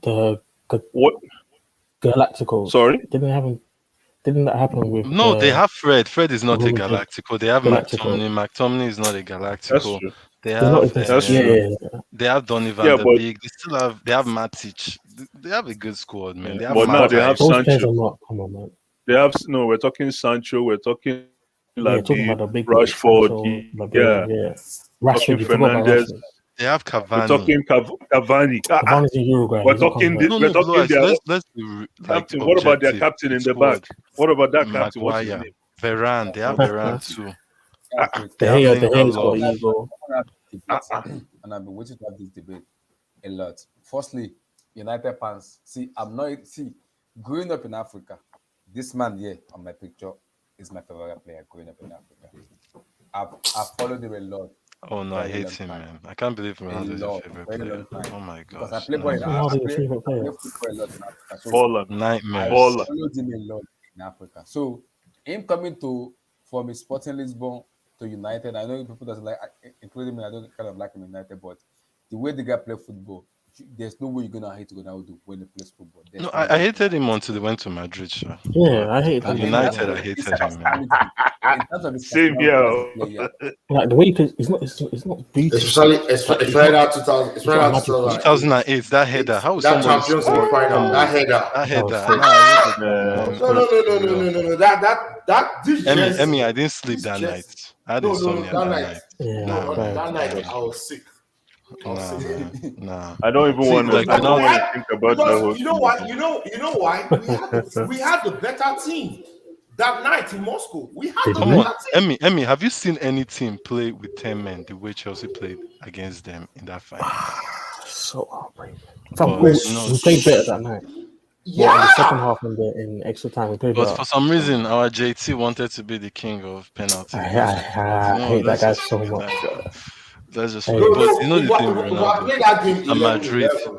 the What? Galacticos? Sorry. Didn't that happen with No, they have Fred. Fred is not a Robin Gibb Galactico. They have Galactico? McTominay. McTominay is not a That's Galactico. true. They They're not have even. That's Yeah, true. yeah, yeah. they have Donny van Yeah, der but Beek. They have Matic. They have a good squad, man. yeah, They have but now But they have Matai. those players Sancho. are not. Come on, man. They have no. We're talking Sancho. We're talking Yeah, talking Labib, about the big boys, Rashford. Sancho, Mbappe, Yeah, yeah. talking Rashford, you forgot about Fernandez. Rashford. They have We're Cavani. talking Cavani. Cavani's in Uruguay. We're He's not coming talking. back. No, We're Blue talking Eyes. their Let's be like captain. What about their objective. captain The in the back? squad. What about that captain? What's his Maguire, name? Varane. They have Guys, Varane too. guys, wait. They have De Gea's got Lindelof. ego. I want to have this debate, and I've been waiting to have this debate a lot. Firstly, United fans. See, I'm not. See, growing up in Africa, this man here on my picture is my favorite player growing up in Africa. I've followed him a lot Oh no, for I a very hate long him, time. man. I can't believe A Ronaldo is your lot, favorite very player. long time. Oh my Because I gosh, play ball What's in nightmares. Ronaldo your I favorite player? play football a lot in Africa. So Holland. I Nightmares. Holland. followed him a lot in Africa. So him coming to from his Sporting Lisbon to United, I know people doesn't like, including me. I don't kind of like him in United, but the way the guy play football, there's no way you're gonna hate Ronaldo when he plays football. No, There's no I way. hated him until he went to Madrid, sure. Yeah, But I hate at him In before terms United, that. I of his hated him, man. personality, in terms of his Same personality as a here. player, Like the way he plays, it's not beautiful. Especially It's not that 2000, it's not especially that magical. 2008. 2008, that header. How would That somebody Champions League score? final, Come that on, header. that That was header. sick. Nah, I hated that That man. was No, sick. no, no, For no, no, real. no, no, no. That this Emmy, jersey, I didn't sleep this that night. jersey. I had No, no, no. insomnia That that night, night. Yeah, Nah, no, man. that night Nah, I was sick. I was nah, sick. man. Nah. I don't even See, want to. like I don't We Ronaldo. want to had think about that because whole you know thing what? again. You know why? We had the better team that night in Moscow. We had the Did Come we? on, better team. Emmy, have you seen any team play with 10 men the way Chelsea played against them in that final? So heartbreaking. Fam, But We're we played better that night. Well, in the second yeah. half and in extra time, we played but better. for some reason our JT wanted to be the king of penalties I, against them. But I, I hate that let's guy just so forget much. that. Let's just Hey, forget. No, But no. you know the thing with If I Ronaldo, played that game at 11 Madrid, 11,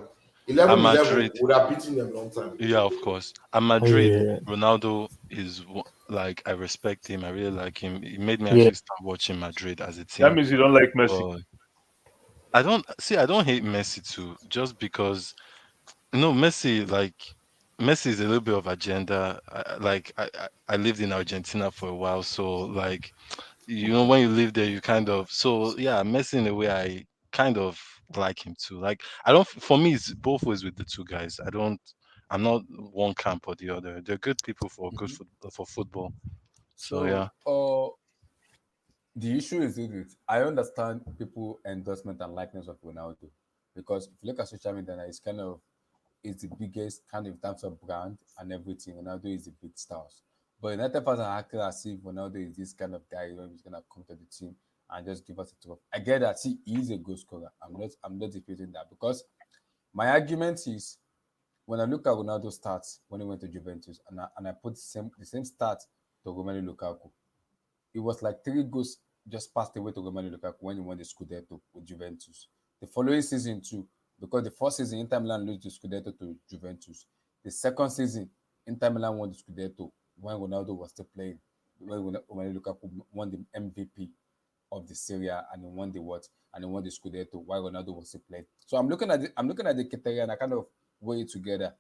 at 11 11, Madrid, would have beaten them long time. yeah, of course. At oh, Madrid, yeah, Ronaldo is like I respect him. I really like him. He made me yeah. actually start watching Madrid as a That team. means you don't like Messi. But I don't see. I don't hate Messi too, just because no, Messi is a little bit of agenda. I lived in Argentina for a while, so like when you live there, you kind of so yeah. Messi in a way, I kind of like him too. Like I don't. For me, it's both ways with the two guys. I don't. I'm not one camp or the other. They're good people for good Mhm. for football. So So, yeah. The issue is with it. I understand people endorsement and likeness of Ronaldo because if you look at social media, now, it's kind of it's the biggest kind of in terms of brand and everything. Ronaldo is the big stars, but United fans are acting as if Ronaldo is this kind of guy who's gonna come to the team and just give us a trophy. I get that. See, he is a goal scorer. I'm not disputing that because my argument is when I look at Ronaldo's stats when he went to Juventus and I put the same stats to Romelu Lukaku, it was like 3 goals just passed away to Romelu Lukaku when he won the Scudetto with Juventus. The following season too, because the first season Inter Milan lost the Scudetto to Juventus. The second season Inter Milan won the Scudetto when Ronaldo was still playing. When Romelu Lukaku won the MVP of the Serie A and he won the what and he won the Scudetto while Ronaldo was still playing. So I'm looking at the criteria and I kind of weigh it together.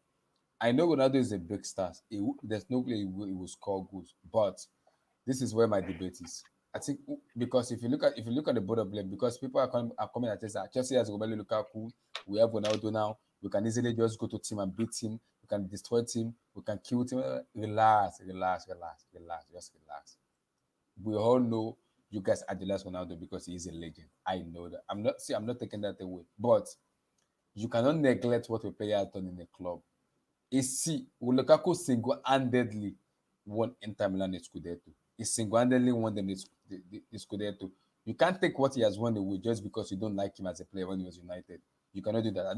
I know Ronaldo is a big star. There's no way he will score goals, but this is where my debate is. I think because if you look at the board of blame, because people are coming at us that Chelsea has Romelu Lukaku, we have Ronaldo now. We can easily just go to team and beat him. We can destroy him. We can kill him. Relax, relax, relax, relax, just relax. We all know you guys idolize Ronaldo because he is a legend. I know that. I'm not taking that away, but you cannot neglect what a player has done in the club. See, Lukaku single-handedly won Inter Milan the Scudetto. He single-handedly won them the Scudetto. You can't take what he has won away just because you don't like him as a player when he was United. You cannot do that. I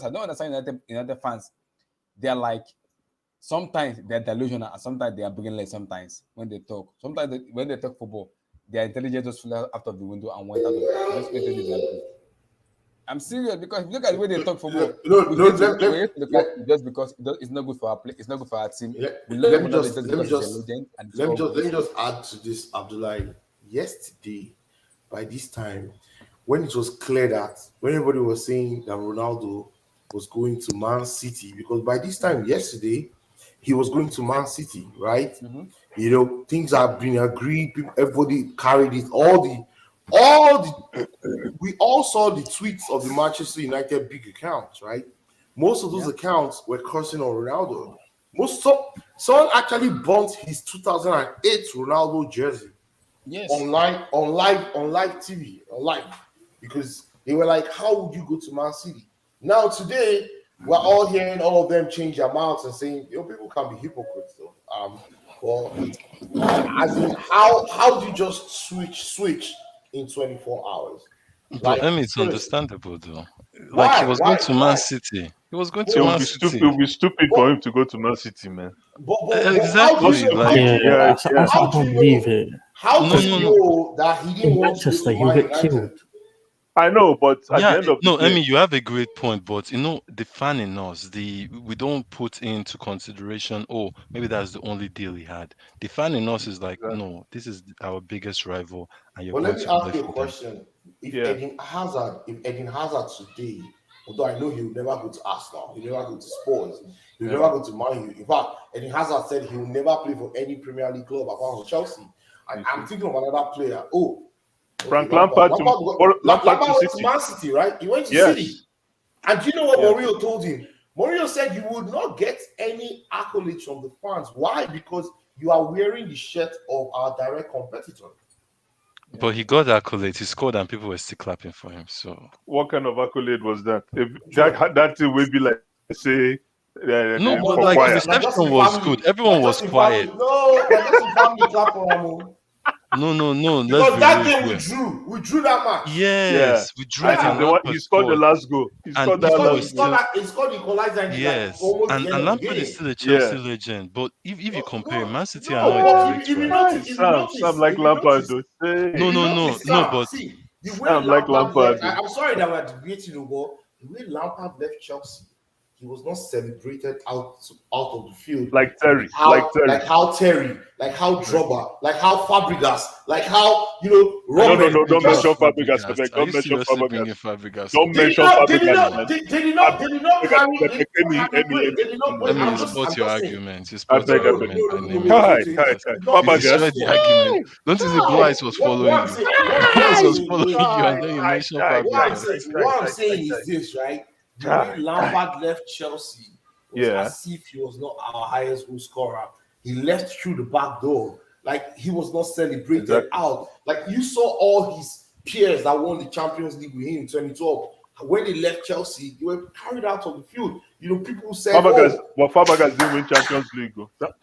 don't understand United fans. They're like sometimes they're delusional and sometimes they are brainless. Sometimes when they talk, when they talk football, their intelligence just flew out of the window and went out of just went into the abyss. I'm serious because if you look at the way they talk football, we hate to look at just because it's not good for our play, it's not good for our team. We love Ronaldo just because he's a legend and he scored let me goals. just add to this, Abdullah. Yesterday, by this time, when it was clear that when everybody was saying that Ronaldo was going to Man City, because by this time yesterday he was going to Man City, right? Things have been agreed. Everybody carried it. We all saw the tweets of the Manchester United big accounts, right? Most of those accounts were cursing on Ronaldo. Someone actually burnt his 2008 Ronaldo jersey Yes. on live TV, on live, because they were like, "How would you go to Man City?" Now today, we're all hearing all of them change their mouths and saying, people can be hypocrites, though. Well, as in, how do you just switch in 24 hours? But Like, I mean, it's seriously, understandable though. Like he why, was going why, to Man why? City. He was going But, to It would Man be stupid. City. It would be stupid for but, him to go to Man City, man. but how do Exactly. you know? Like How do Yeah, you know? Yeah, yeah. I How do don't you believe know? it. How do no, Because you no, no. know that he didn't in want to go Manchester, to he'll Man get United? killed. I know, but at the Yeah, end of the no, I day, mean you have a great point, but the fan in us, we don't put into consideration, oh, maybe that's the only deal he had. The fan in us is like, no, this is our biggest rival, and you're But let going me to play ask you a for them. question. yeah, If Eden Hazard today, although I know he will never go to Arsenal, he'll never go to Spurs, he'll Yeah. never go to Man U. In fact, Eden Hazard said he will never play for any Premier League club apart from Chelsea. And I'm thinking of another player. Oh, okay, Frank Lampard. Lampard to Lampard Lampard to went to City. Man City, right? He went to City. Yes, And do you know what yes. Mourinho told him? Mourinho said you would not get any accolades from the fans. Why? Because you are wearing the shirt of our direct competitor. But he got accolades. He scored, and people were still clapping for him. So What kind of accolade was that? If Joe, that thing would be like say no, but for like the choir. not just in reception the was family. good. Everyone Not was just in family. quiet. No, not just in family clap for Ramo. No, no, no. Let's Because be that real day here. We drew that match. Yeah, Yes, we drew and it, he's and Yeah. the one. He Lampard scored the scored, last goal. He and scored that people He were last scored goal. still. that. He scored the equalizer in like Yes, almost and the end of the Lampard is game. still a Yeah. Chelsea legend. But if you compare, No, Man City are no. now a But direct if you rival. Hi, notice, Sam like Lampard though. No, if Hey, you no, notice, no, no. Sam, But see the way Sam like Lampard Lampard left. though. I'm sorry that we're debating over the way Lampard left Chelsea. He was not celebrated out of the field Like like Terry, like how Terry. like how Terry, like how Exactly. Drogba, like how Fabregas, like how are No, you no, Robert no. Don't bringing up mention just Fabregas, Fabregas? Quebec. Are Don't you mention seriously Fabregas. bringing Fabregas Don't up? they did mention not they did Fabregas, not man. they, they did I not they did not beg, carry I they beg, did not carry the weight. They did not Let put me I'm support your just saying. argument. You I support No, your beg, I no, beg. argument no, by no, no, naming wait, Kai, wait, wait. Kai, Fabregas. Kai. No, You Fabregas. destroyed the no. argument. Don't you see No, Bryce was what following I'm you? saying, what I'm Bryce was saying, following wait, you, Kai, and then you Kai, mentioned Kai, what Kai, I'm Fabregas. saying, Kai, Kai, what I'm Kai, Kai, saying Kai. is this, right? The way Kai, Kai. Lampard left Chelsea was Yeah. as if he was not our highest goal scorer. He left through the back door. Like he was not celebrated Exactly. out. Like you saw all his peers that won the Champions League with him in 2012. When they left Chelsea, they were carried out of the field. You know, people said, Fabregas, "Oh, but Fabregas didn't win Champions League.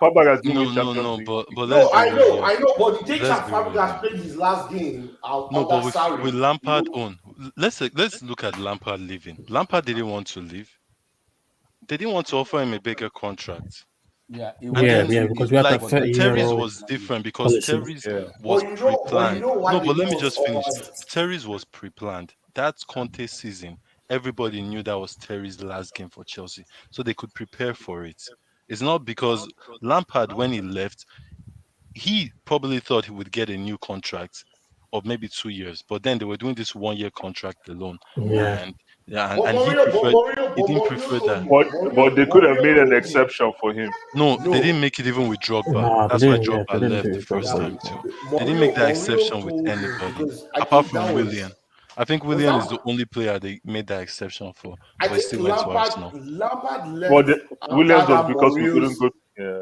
Fabregas didn't win No, no, Champions no. League. But let's no, be real here. I know, but the day Let's be real Fabregas here. played his last game No, under but with Sarri, you Lampard know, on, let's look at Lampard leaving. Lampard didn't want to leave. They didn't want to offer him a bigger contract. Yeah, he And Yeah, wanted then, to yeah, leave, because we had that like, but then he 30's year-old decided was to leave. different because policy. 30's Yeah. was but you pre-planned. know why No, they but let me just just finish. offered. 30's was pre-planned. That's Conte season. Everybody knew that was Terry's last game for Chelsea, so they could prepare for it. It's not because Lampard, when he left, he probably thought he would get a new contract of maybe 2 years, but then they were doing this 1 year contract alone, Yeah, and yeah, But and he preferred he didn't prefer that. But they could have made an Told him, exception for him. No, they no, didn't make it even with Drogba. nah, they That's why didn't. Yeah, Drogba they didn't left do the it. Don't first worry. time too. They didn't make that exception with Mourinho anybody because I apart think from that Willian. I think was Willian is the that. only player they made that exception for, I but he think still went to Arsenal. Lampard But left after Williams was that because we couldn't Mourinho's. go. Yeah.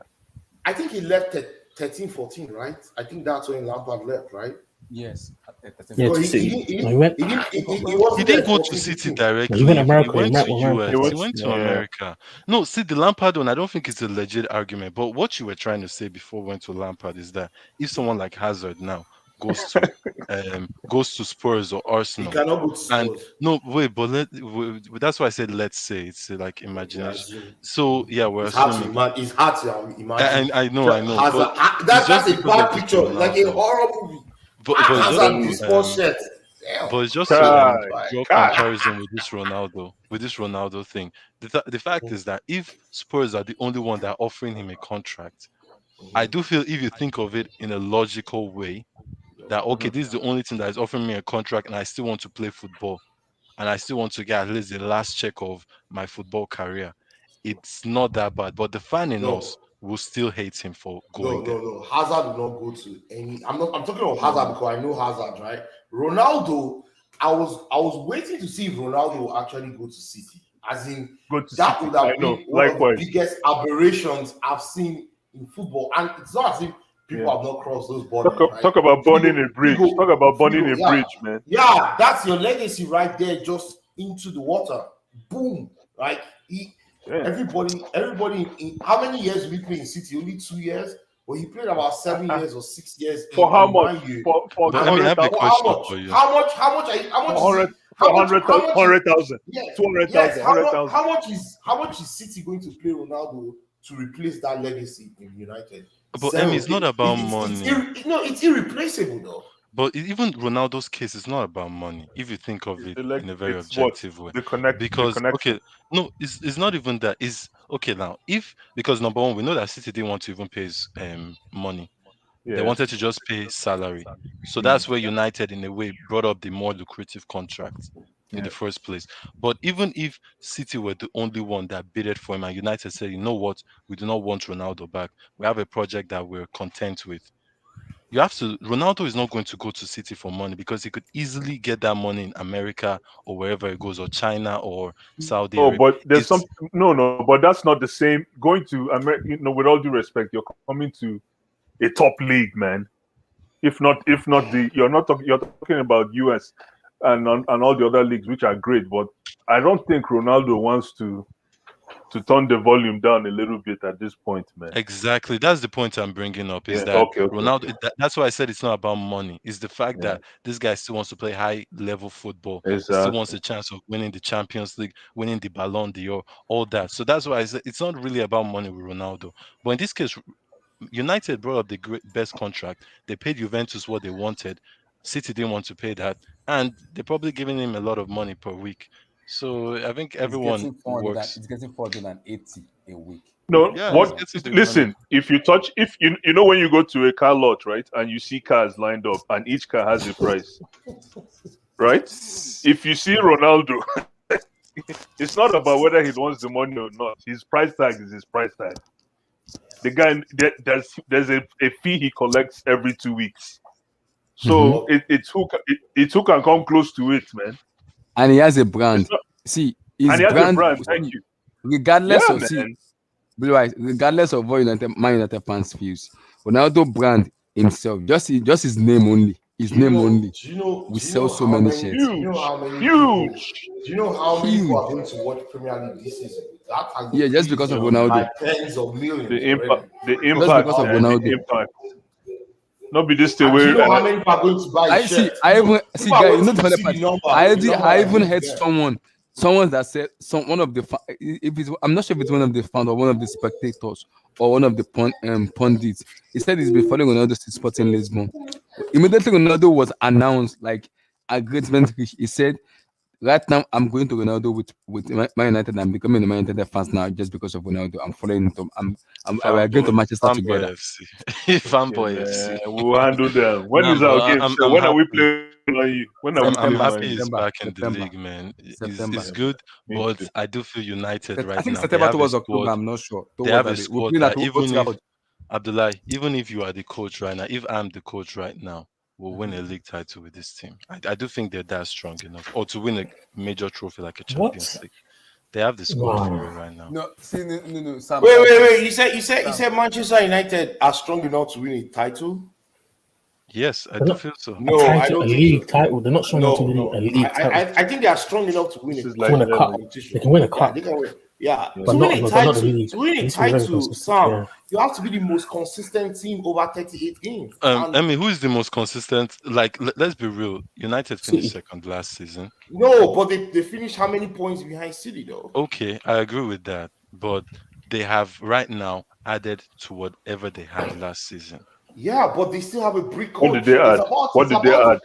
I think he left at 13, 14, right? I think that's when Lampard left, right? Yes, at Yeah, 13. Because to he, he, see. didn't- he, No, he didn't- went. he He wasn't there didn't go to 14, City 15. No, he went directly. He America. went to He US. He went. went to Yeah. America. No, see the Lampard one. I don't think it's a legit argument. But what you were trying to say before we went to Lampard is that if someone like Hazard now goes to goes to Spurs or He Arsenal, cannot go to and Spurs. no wait, but that's why I said let's say it's like Okay, imagination. assume. So yeah, we're It's hard to assuming. imagine. It's hard to imagine. I know, Hazard. but it's just That's a because of bad this picture, like a Ronaldo. horror movie. But it's just Hazard with to sports shirt. Damn. But it's just to Kai, draw Kai. comparison with this Ronaldo thing. The fact is that if Spurs are the only one that are offering him a contract, I do feel if you think of it in a logical way, that okay, this is the only thing that is offering me a contract, and I still want to play football, and I still want to get at least the last check of my football career. It's not that bad, but the fan in No. us will still hate him for No, going there. no. Hazard will not go to any. I'm talking about Hazard because I know Hazard, right? Ronaldo, I was waiting to see if Ronaldo will actually go to City. As in, Go to that City. would have I been know. one of Likewise. the biggest aberrations I've seen in football. And it's not as if people Yeah. have not crossed those borders. right? Talk about burning Figo- a bridge. Figo- Talk about burning Figo, a yeah. bridge, man. Yeah, that's your legacy right there, just into the water. Boom. Like Yeah. everybody in how many years did we play in City? Only 2 years? Well, he played about 7 years or 6 years. For how in much? Man U. For But I mean, I have a 200,000. question for you. How much is it? How much? 100,000. Yeah, 200,000. yes. 100,000. How much is City going to pay Ronaldo to replace that legacy in United? But Zero. it's not about It's money. it's irreplaceable though. But even Ronaldo's case is not about money, if you think of it in a very It's what? objective way. The connection. Because okay, no, it's not even that. It's okay now. Because number one, we know that City didn't want to even pay his money. They Yeah. wanted to just pay salary. So that's where United, in a way, brought up the more lucrative contract in the first place. But even if City were the only one that bidded for him and United said, you know what, we do not want Ronaldo back. We have a project that we're content with. Ronaldo is not going to go to City for money because he could easily get that money in America or wherever it goes, or China or Saudi Oh, Arabia. but there's some no, but that's not the same. Going to America, with all due respect, you're coming to a top league, man. If not you're talking about US and all the other leagues, which are great, but I don't think Ronaldo wants to turn the volume down a little bit at this point, man. Exactly. That's the point I'm bringing up. Is Yeah, that okay. Ronaldo? That's why I said it's not about money. It's the fact that this guy still wants to play high level football. Exactly. Still wants a chance of winning the Champions League, winning the Ballon d'Or, all that. So that's why I said it's not really about money with Ronaldo. But in this case, United brought up the best contract. They paid Juventus what they wanted. City didn't want to pay that, and they're probably giving him a lot of money per week. So I think everyone works. It's getting 480 a week. No, Yeah, what? it's getting Listen, if you when you go to a car lot, right, and you see cars lined up, and each car has a price, right? If you see Ronaldo, it's not about whether he wants the money or not. His price tag is his price tag. The guy, there's a fee he collects every 2 weeks. So it's who can come close to it, man. And he has a brand. His and he has brand, a brand. Thank you. regardless Yeah, of man. regardless of what Man United fans feels, Ronaldo brand himself. Just his name only. His name only. We Do you sell know so how many many? shirts. Do you know how many people? Huge. Do you know how many people Huge. are going to watch Premier League this season? That has Yeah, just increased because of by Ronaldo. tens of millions The already. impact. The Just impact, because of man. The Ronaldo. impact. Not be this thing And do you where know how many people are going to buy I see. shirts? I even see, People are guy. You know waiting the to funny see part. the number. I The already, number I that's even going to heard get. someone that said one of the if it's, I'm not sure if it's one of the fans or one of the spectators or one of the pundits. He said he's been following Ronaldo since Sporting Lisbon. Immediately Ronaldo was announced like a great man. He said, "Right now, I'm going to Ronaldo with Man United. I'm becoming a Man United fans now just because of Ronaldo. I'm following him. We're going to Manchester Fanboy together." FC. okay, Fanboy FC. man. We'll handle them. When Nah, is our but game? So I'm when are we happy. playing Man U? When are we I'm playing September, Man happy U? he's September, back in the September, league, man. September. It's good, Me but too. I do feel United right I think now. They September have a towards October. squad. I'm not sure. They Towards have a that day. We're squad playing at that Old even if Trafford. Abdullah, even if you are the coach right now, if I'm the coach right now, we'll win a league title with this team. I do think they're that strong enough, or to win a major trophy like a Champions What? League. They have the squad for it Wow. right now. No, see, no, Sam. Wait. You Sam. said Manchester United are strong enough to win a title? Yes, I They're do not feel so. a No, I title, a don't think so. league title. They're not strong enough to win a league title. I think they are strong enough to win This a is To win like a cup cup. competition. They can win a Yeah, cup, they can win. Yeah, but to win a not they're not the title, league. to win They a need to be very title, consistent. Sam, Yeah. you have to be the most consistent team over 38 games. I mean, who is the most consistent? Like, let's be real. United finished City. second last season. No, but they finished how many points behind City though? Okay, I agree with that. But they have right now added to whatever they had last season. Yeah, but they still have a brick what did coach. they add? What It's did they about add?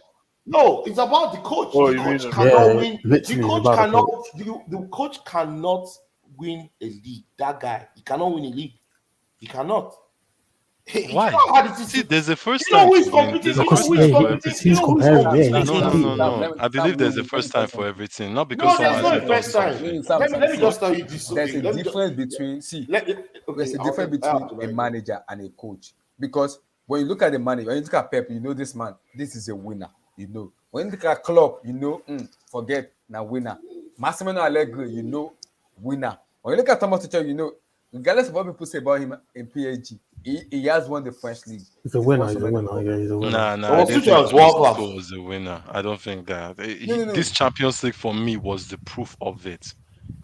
no, it's about the coach. Oh, The you mean coach cannot Yeah, win. The literally it's coach about the cannot. coach. The coach cannot win a league. That guy, he cannot win a league. He cannot. You Why? know how hard it is See, to. there's a first You know time who to is win. competing. There's a You know Because first who is time for competing. You everything. he's know who is comparing. Yeah, competing he's No, against no, him. no, competing. no. I believe No, there's a let me first tell time you for something. everything. Not because No, Sam, there's someone not has a let me lost first tell you time. something. something. Sam, Let me see, just tell you this. there's Okay, a let me just. difference between there's a Okay, difference between a right. manager and a coach. Because when you look at the manager, when you look at Pep, you know this man, this is a winner. You know. When you look at Klopp, you know, forget now winner. Massimo Allegri, you know, winner. When you look at Thomas Tuchel, you know, regardless of what people say about him in PSG, he has won the French league. He's a He's won winner. so He's a many winner. cups. Yeah, he's a winner. Nah, I Thomas didn't Tuchel think is Thomas world Tuchel class. was a winner. I don't think that. No. This Champions League for me was the proof of it.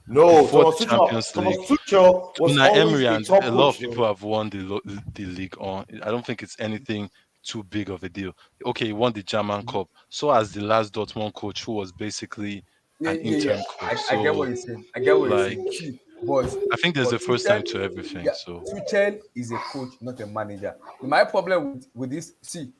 No, Before the Champions Thomas League, Tuchel was Unai always Emery a and top a lot of coach. people Though. have won the league on. I don't think it's anything too big of a deal. Okay, he won the German Cup. So as the last Dortmund coach, who was basically Yeah, an yeah, yeah. interim coach. I get So what you're saying. I get what you're like, saying. See, but I think there's a first time Tuchel, to everything. yeah, So Tuchel is a coach, not a manager. My problem with this, see,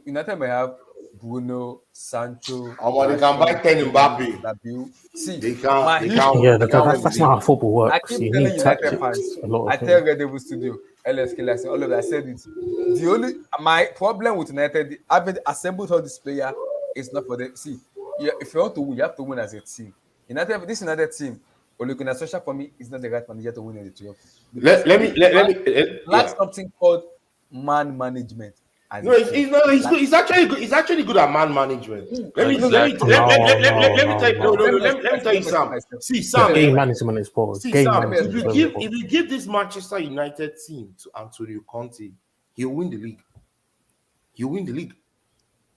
United may have Bruno, Sancho, They can buy Rashford, 10 Kane, Mbappe. Rabiot. See, They can't. my They issue. can't. Yeah, They can't win the that's not how league. football I works. keep You telling need United tactics. fans. A lot I of tell things. Red Devil Studio, LSK, like all of that. I said it. The only my problem with United, having assembled all this player, is not for them. See, if you want to win, you have to win as a team. This United team, Ole Gunnar Solskjaer for me is not the right manager to win the trophy because it lacks Yeah. something called man management as No, a team. it's not. He's good. He's actually good. He's actually good at man management. exactly. Let me tell you. No, No. let me tell you, Sam. See, Sam. Game management is poor. See, Game Sam. management is very poor. If you give this Manchester United team to Antonio Conte, he'll win the league. He'll win the league.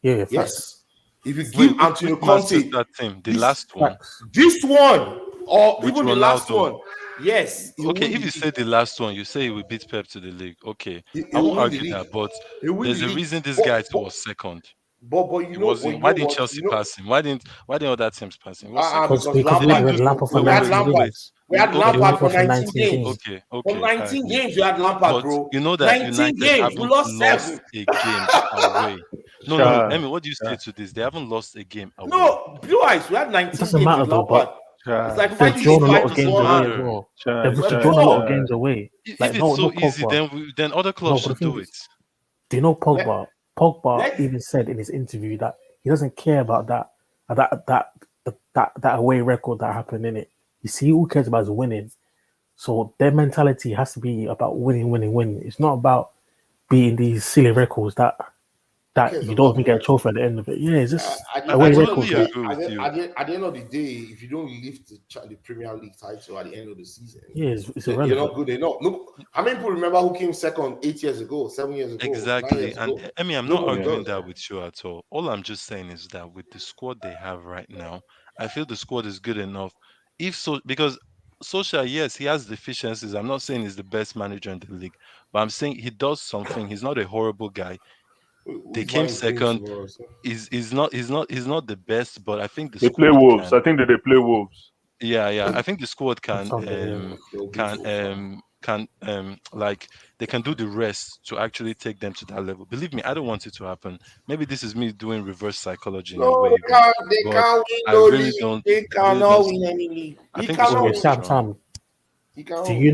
Yeah, facts. Yes. If you give Antonio Conte Manchester team, the last one, Facts. this one or with even the last Ronaldo. one, yes, he'll Okay, win if the you say league. the last one, you say he will beat Pep to the league. Okay, I He'll won't win the argue league. that, but He'll win there's the a league. reason this guy was second. But It wasn't. Why didn't Chelsea pass him? Why didn't other teams pass him? He was second. Because we Lampard. had Lampard for We had 19 Lampard. games. We had We had Lampard for Lampard for 19 19 games. games. For Okay, I 19 agree. games, we had Lampard, But bro. you know that 19 United games, we haven't lost lost 7. a game away. No. Sure. Emi, what do you say to this? They haven't lost a game away. No, Blue Eyes, we had 19 It doesn't games matter with though, Lampard. but It's like they've fighting drawn a lot fight of to games one away hand. as well. Sure, They've sure, drawn a lot of sure. games away. If Like it's so Pogba. easy, then other clubs No, but should the thing do it. is, do you know Pogba? Pogba Let- even said in his interview that he doesn't care about that away record that happened in it. You see, who cares about is winning. So their mentality has to be about winning. It's not about beating these silly records that that cares you don't about even get a trophy at the end of it. Yeah, it's Yeah, just at the, I away at the end of record. the totally day, That agree with you. at the end of the day, if you don't lift the Premier League title at the end of the season, yeah, it's you're irrelevant. not good enough. Look, how many people remember who came second 8 years ago, 7 years ago, 9 Exactly. years And ago? I mean, I'm not Nobody arguing does. that with you at all. All I'm just saying is that with the squad they have right now, I feel the squad is good enough. If so, because Social, yes, he has deficiencies. I'm not saying he's the best manager in the league, but I'm saying he does something. He's not a horrible guy. They Who's came Man U playing second. tomorrow? So? He's not the best, but I think the They play squad Wolves. can. I think that they play Wolves. Yeah. I think the squad on Sunday. Yeah. They'll beat can Wolves now. like they can do the rest to actually take them to that level. Believe me, I don't want it to happen. Maybe this is me doing reverse psychology in a No, way, but they but can't win I no really league. don't They really don't cannot see win it. any league. I He think the cannot squad Okay, win. is Sam, strong. Sam, He cannot do win. you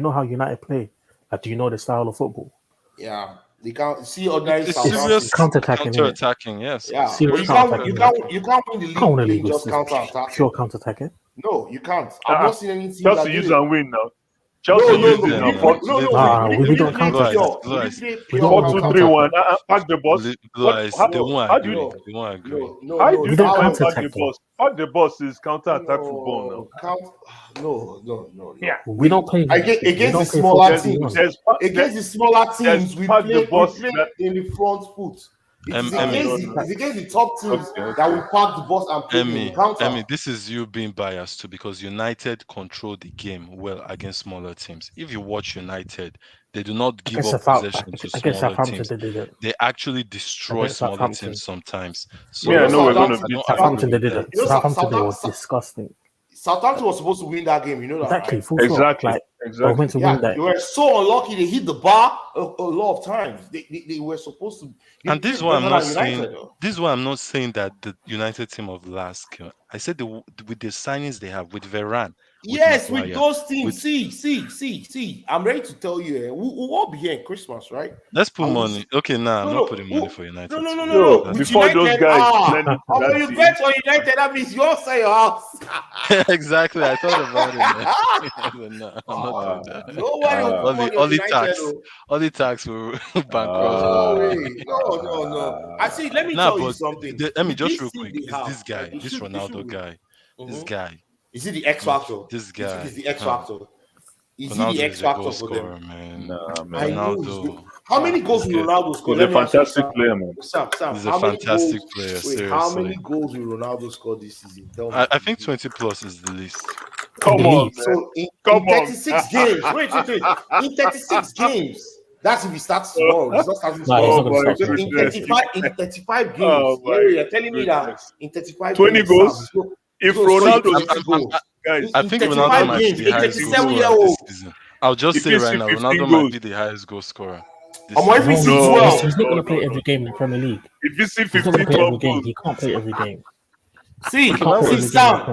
know how United play? Like, do you know the style of football? Yeah, they can't see ordinary It's Southampton. serious Counter-attacking, innit? counter-attacking, yes. Yeah, but Serious Serious counter-attacking. you can't win the I don't league want to league playing with just this counter attacking. pure counter-attacking. No, you can't. I've Uh-uh. not seen any team that Chelsea did use it. and win now. No, Chelsea no, used no. it Them now. now. No, Leave no. them. We We don't didn't play counter-attack. pure. We didn't Guys, play We pure don't 4 2 3 counter 1. counter-attack. Pack the bus. What? Guys, How, they won't how do you agree. No, They won't agree. how do no. you We don't define pack counter-attack the though. bus? Pack the bus is counter attack football now. No, count. No. Yeah. We don't play Against the we don't play smaller 4-2-3-1. teams. There's Against the smaller there's teams, we pack the play bus. That, in the front foot. It is Emmy, no, no. against the top teams that we Okay. park the bus and play in the counter. This is you being biased too because United control the game well against smaller teams. If you watch United, they do not give up possession to Against smaller Southampton, teams. they didn't. They actually destroy Against smaller Southampton. teams sometimes. Me, I But know we're going to Southampton, beat Southampton, they agree with didn't. You know, Southampton, they were Southampton- disgusting. Southampton was supposed to win that game. You know that, Exactly, right? full stop. Exactly. Like, they were Exactly. meant to Yeah, win that. they were so unlucky. They hit the bar a lot of times. They were supposed to. They And this is played why I'm better not than saying United, though. this is why I'm not saying that the United team of last. I said with the signings they have with Varane. Yes, with Maguire, those teams. with- See. I'm ready to tell you. We'll all be here in Christmas, right? Let's put I will- money. Okay, nah, I'm No, not no, putting who- money for United. No. Yo, With before those United, guys blend into when that you team. bet on United, that means you all sell your house. Exactly. I thought about it. Man. No, I'm not doing that. Nobody will put money on Only United. tax. though. Only tax will bankrupt. No way. No. I see. Let me Nah, tell you but something. I mean, With just this real team quick, they is have, this guy, it this should Ronaldo win. guy, this Mhm. guy, Is he the X factor? this You think guy. he's the X factor? Is he Ronaldo the X is a factor goal for scorer, them? man. Nah, man. I know he's good. Ronaldo. How many goals will this guy- Ronaldo score? He's a Let me ask you, fantastic Sam. player, man. Sam, He's a how many fantastic goals? player. Wait, Seriously. how many goals will Ronaldo score this season? Tell me. I think 20 plus is the least. Come the on, league. man. So in Come on. 36 games, wait. In 36 games, that's if he starts tomorrow. He's not starting No, he's tomorrow. not going to my start So tomorrow. in 35 games, Oh, my you're telling me that goodness. in 35 20 games, goals? Sam, he's If gonna score Ronaldo, 20 goals. guys, I In think 35 Ronaldo might be games, the in highest goal 37 scorer year this old. season. I'll just If say he's right now, 15 Ronaldo goals. might be the highest goal scorer this I'm season. if he sees No, 12. He's not going to play no. every game in the Premier League. if you see He's not going 15, to play 12 every game. goals, He can't play every game. See, can't play every game.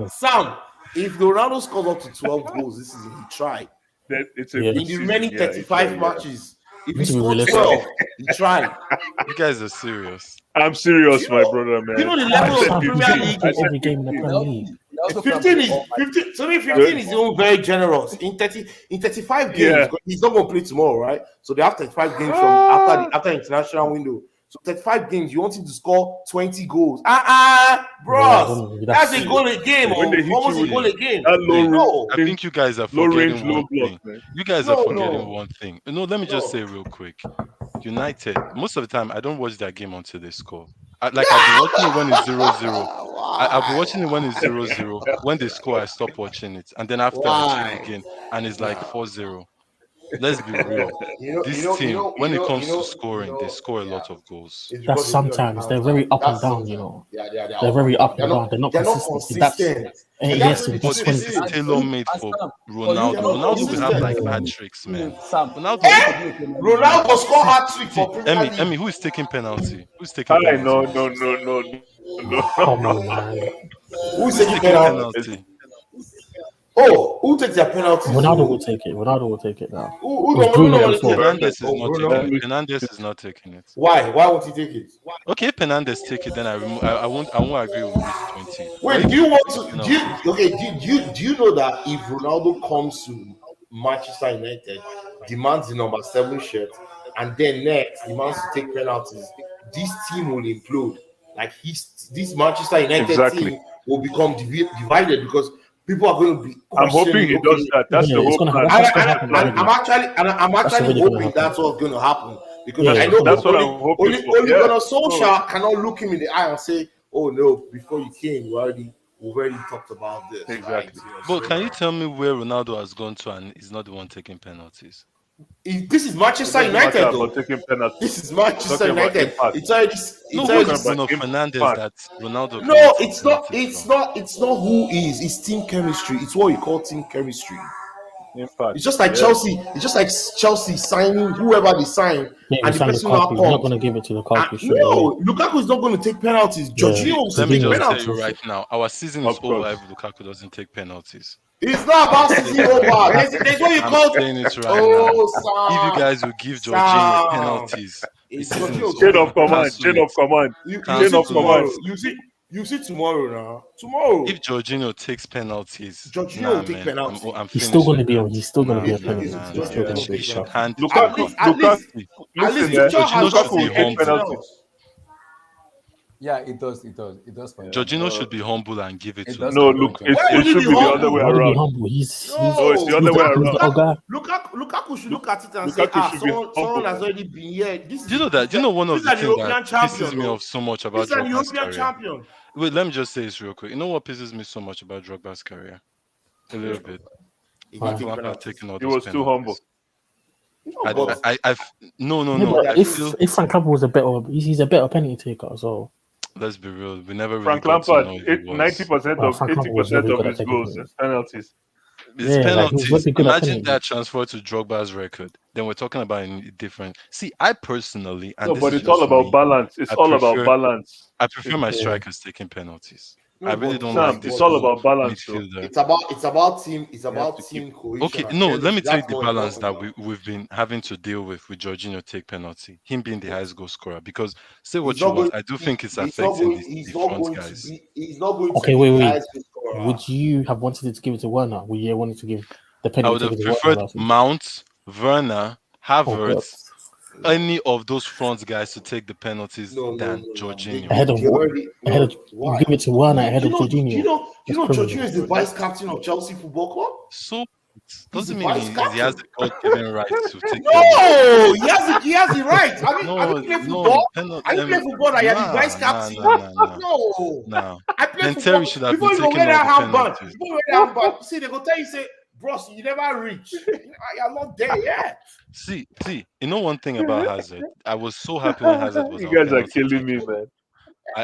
Sam, if Ronaldo scores up to 12 goals this season, he tried. then it's a Yeah. good In the season. remaining Yeah, 35 yeah. matches, if he Need to be scores realistic. 12, he tried. You guys are serious. I'm serious, You my know- brother, man. you know the I level of said Sam, the he's 15. not Premier going League. to play I said every game in the 15. Premier League. 15 is 15. To me, 15 is even very generous. In 35 games, Yeah. because he's not going to play tomorrow, right? So they have 35 games from after international window. So 35 games, you want him to score 20 goals. Bros, that's a goal a game, When they or hit almost you a goal a game. that low Hey, No, I think you guys are low range, forgetting low one block, thing. man. You guys are No, forgetting no. one thing. No, let me just No. say real quick. United, most of the time, I don't watch that game until they score. I've been watching it when it's 0-0. I've been watching it when it's 0-0. When they score, I stop watching it. And then after I check Why? again, and it's like 4-0. Let's be real. This team, when it comes to scoring, they score a lot of goals. It's That's because they do it sometimes. on They're counter. very up and That's down, sometimes. you know. Yeah, They're very up and They're down. They're not They're not consistent. That's consistent. and And yes, that's it's what But just this 20. is tailor-made for Ronaldo. they're not Ronaldo will have like consistent. hat tricks, man. Ronaldo scored hat trick for Premier League. Emmy, who is taking penalty? Who's taking Hi, penalty? no. Come on, man. Who's Who's taking taking penalty? penalty? Oh, who takes their penalties? Ronaldo will take it. Ronaldo will take it now. Who It was Bruno normally before. take Fernandes it? is Oh, not Bruno. taking it. Fernandes is not taking it. Why? Why won't he take it? Okay, if Fernandes take it, then I won't agree with this 20. Wait, do you want to? Do you know that if Ronaldo comes to Manchester United, demands the number 7 shirt, and then next demands to take penalties, this team will implode. Like this Manchester United Exactly. team will become divided because people are going to be I'm hoping questioning. he Okay, does that. That's the Yeah, it's whole gonna plan. happen. That's gonna That's happen the plan. already. I'm That's actually already gonna hoping happen. that's what's going to happen because Yeah, I it's know gonna That's what happen. I'm hoping for. only Yeah. Gunnar So, Solskjaer cannot look him in the eye and say, "Oh no, before you came, we already talked about this." Right? exactly. But So can you tell me where Ronaldo has gone to and is not the one taking penalties? this is It Manchester doesn't matter United, about though. taking penalties. This is We're Manchester talking about United. impact. No, It's We're who already. talking is about Bruno Fernandez impact. that Ronaldo No, cannot take it's not. penalties It's from? not. It's not who is. It's team chemistry. It's what we call team chemistry. Impact. It's just like Yeah. Chelsea. It's just like Chelsea signing whoever they sign, Yeah, we and the signed person now Lukaku. He's not comes. gonna give it to Lukaku straight away. No, Lukaku is not going to take penalties. Yeah, Jorginho See, will let still me take Jorginho. just tell you penalties. right now, our season is Of over if course. Lukaku doesn't take penalties. It's not I'm about saying season it right over. now. There's what you I'm call. saying it right now. If you Oh, guys will give Jorginho Sam. penalties, the It's season is Jorginho Chain over. of taking command. penalties. Cancel Chain it. of command. You see Chain of Cancel command. tomorrow. it. You see tomorrow now. Tomorrow, If Jorginho takes penalties, Jorginho nah, will take man, penalty. I'm He's still finished gonna with be that. on. He's still gonna be Nah, a nah, penalty. nah, He's nah, still Jorginho nah. gonna will be a He take should shot. penalty. hand it Lukaku. over. At least, See, at least Listen, yeah. Tuchel has Jorginho not should Lukaku be will seen take anything humble. penalties. else. Yeah, it does for him. Jorginho should be humble and give it It to does No, for Lukaku. him, look, John. Why it would he be should be the other humble? way Why would he be around. humble? No, it's the No, other way He's the around. other guy. Lukaku should look at it and say, Lukaku should be someone humble, has man. already been here. Do you know that? Do you know one of This is the an things that European pisses champion, me though. off so much This about is an Drogba's European career? champion. Wait, let me just say this real quick. You know what pisses me so much about Drogba's career? A little bit. He didn't Frank Right. take Lampard penalties. taking all He those was too humble. penalties. No, but No, no, Yeah, no. but I feel, if Frank Lampard was a better, he's a better penalty taker as well. let's be real, we never really Frank got to Lampard, know if he was. 90% of Frank Lampard was 80% very of good at his taking goals penalties. is penalties. It's Yeah, like he was penalties. very good at Imagine that penalties. transfer to Drogba's record. Then we're talking about a different. See, I personally, and No, this but is it's all just about me, balance. It's I all about prefer balance. I prefer my Yeah. strikers taking penalties. I no, really but don't Sam, like it's this but all whole about balance, though. midfielder. it's You have about to keep. team cohesion Okay, and no, let me chemistry. tell you That's the more balance important that now. we've been having to deal with Jorginho take penalty, him being the highest goal scorer. Because say He's what you not want, going. I do think it's He's not affecting going. the He's not front going to guys. be. He's not going to Okay, be the wait. highest goal scorer. Would you have wanted to give it to Werner? Would you have wanted to give the I penalty would taker have to Werner preferred last season? Mount, Werner, Oh God, Havertz, any of those front guys to take the penalties No. than They, Jorginho. they, ahead of they already ahead of no. you Why? give it to Werner ahead of Jorginho. That's Jorginho criminal. is the vice captain of Chelsea Football Club. So it He's the doesn't mean vice he has captain. the God-given right to take penalties. No, he has the right. Have you No, played no, football? Have you played football that you're the vice captain? No. nah. I play Then Terry football should have before been you go taking wear all that the handband. penalties. Before you wear that handband, see, they go tell you, say, bros, you never reach. You're not there yet. See, you know one thing about Hazard? I was so happy when Hazard was You our guys are penalty killing me, taker. man.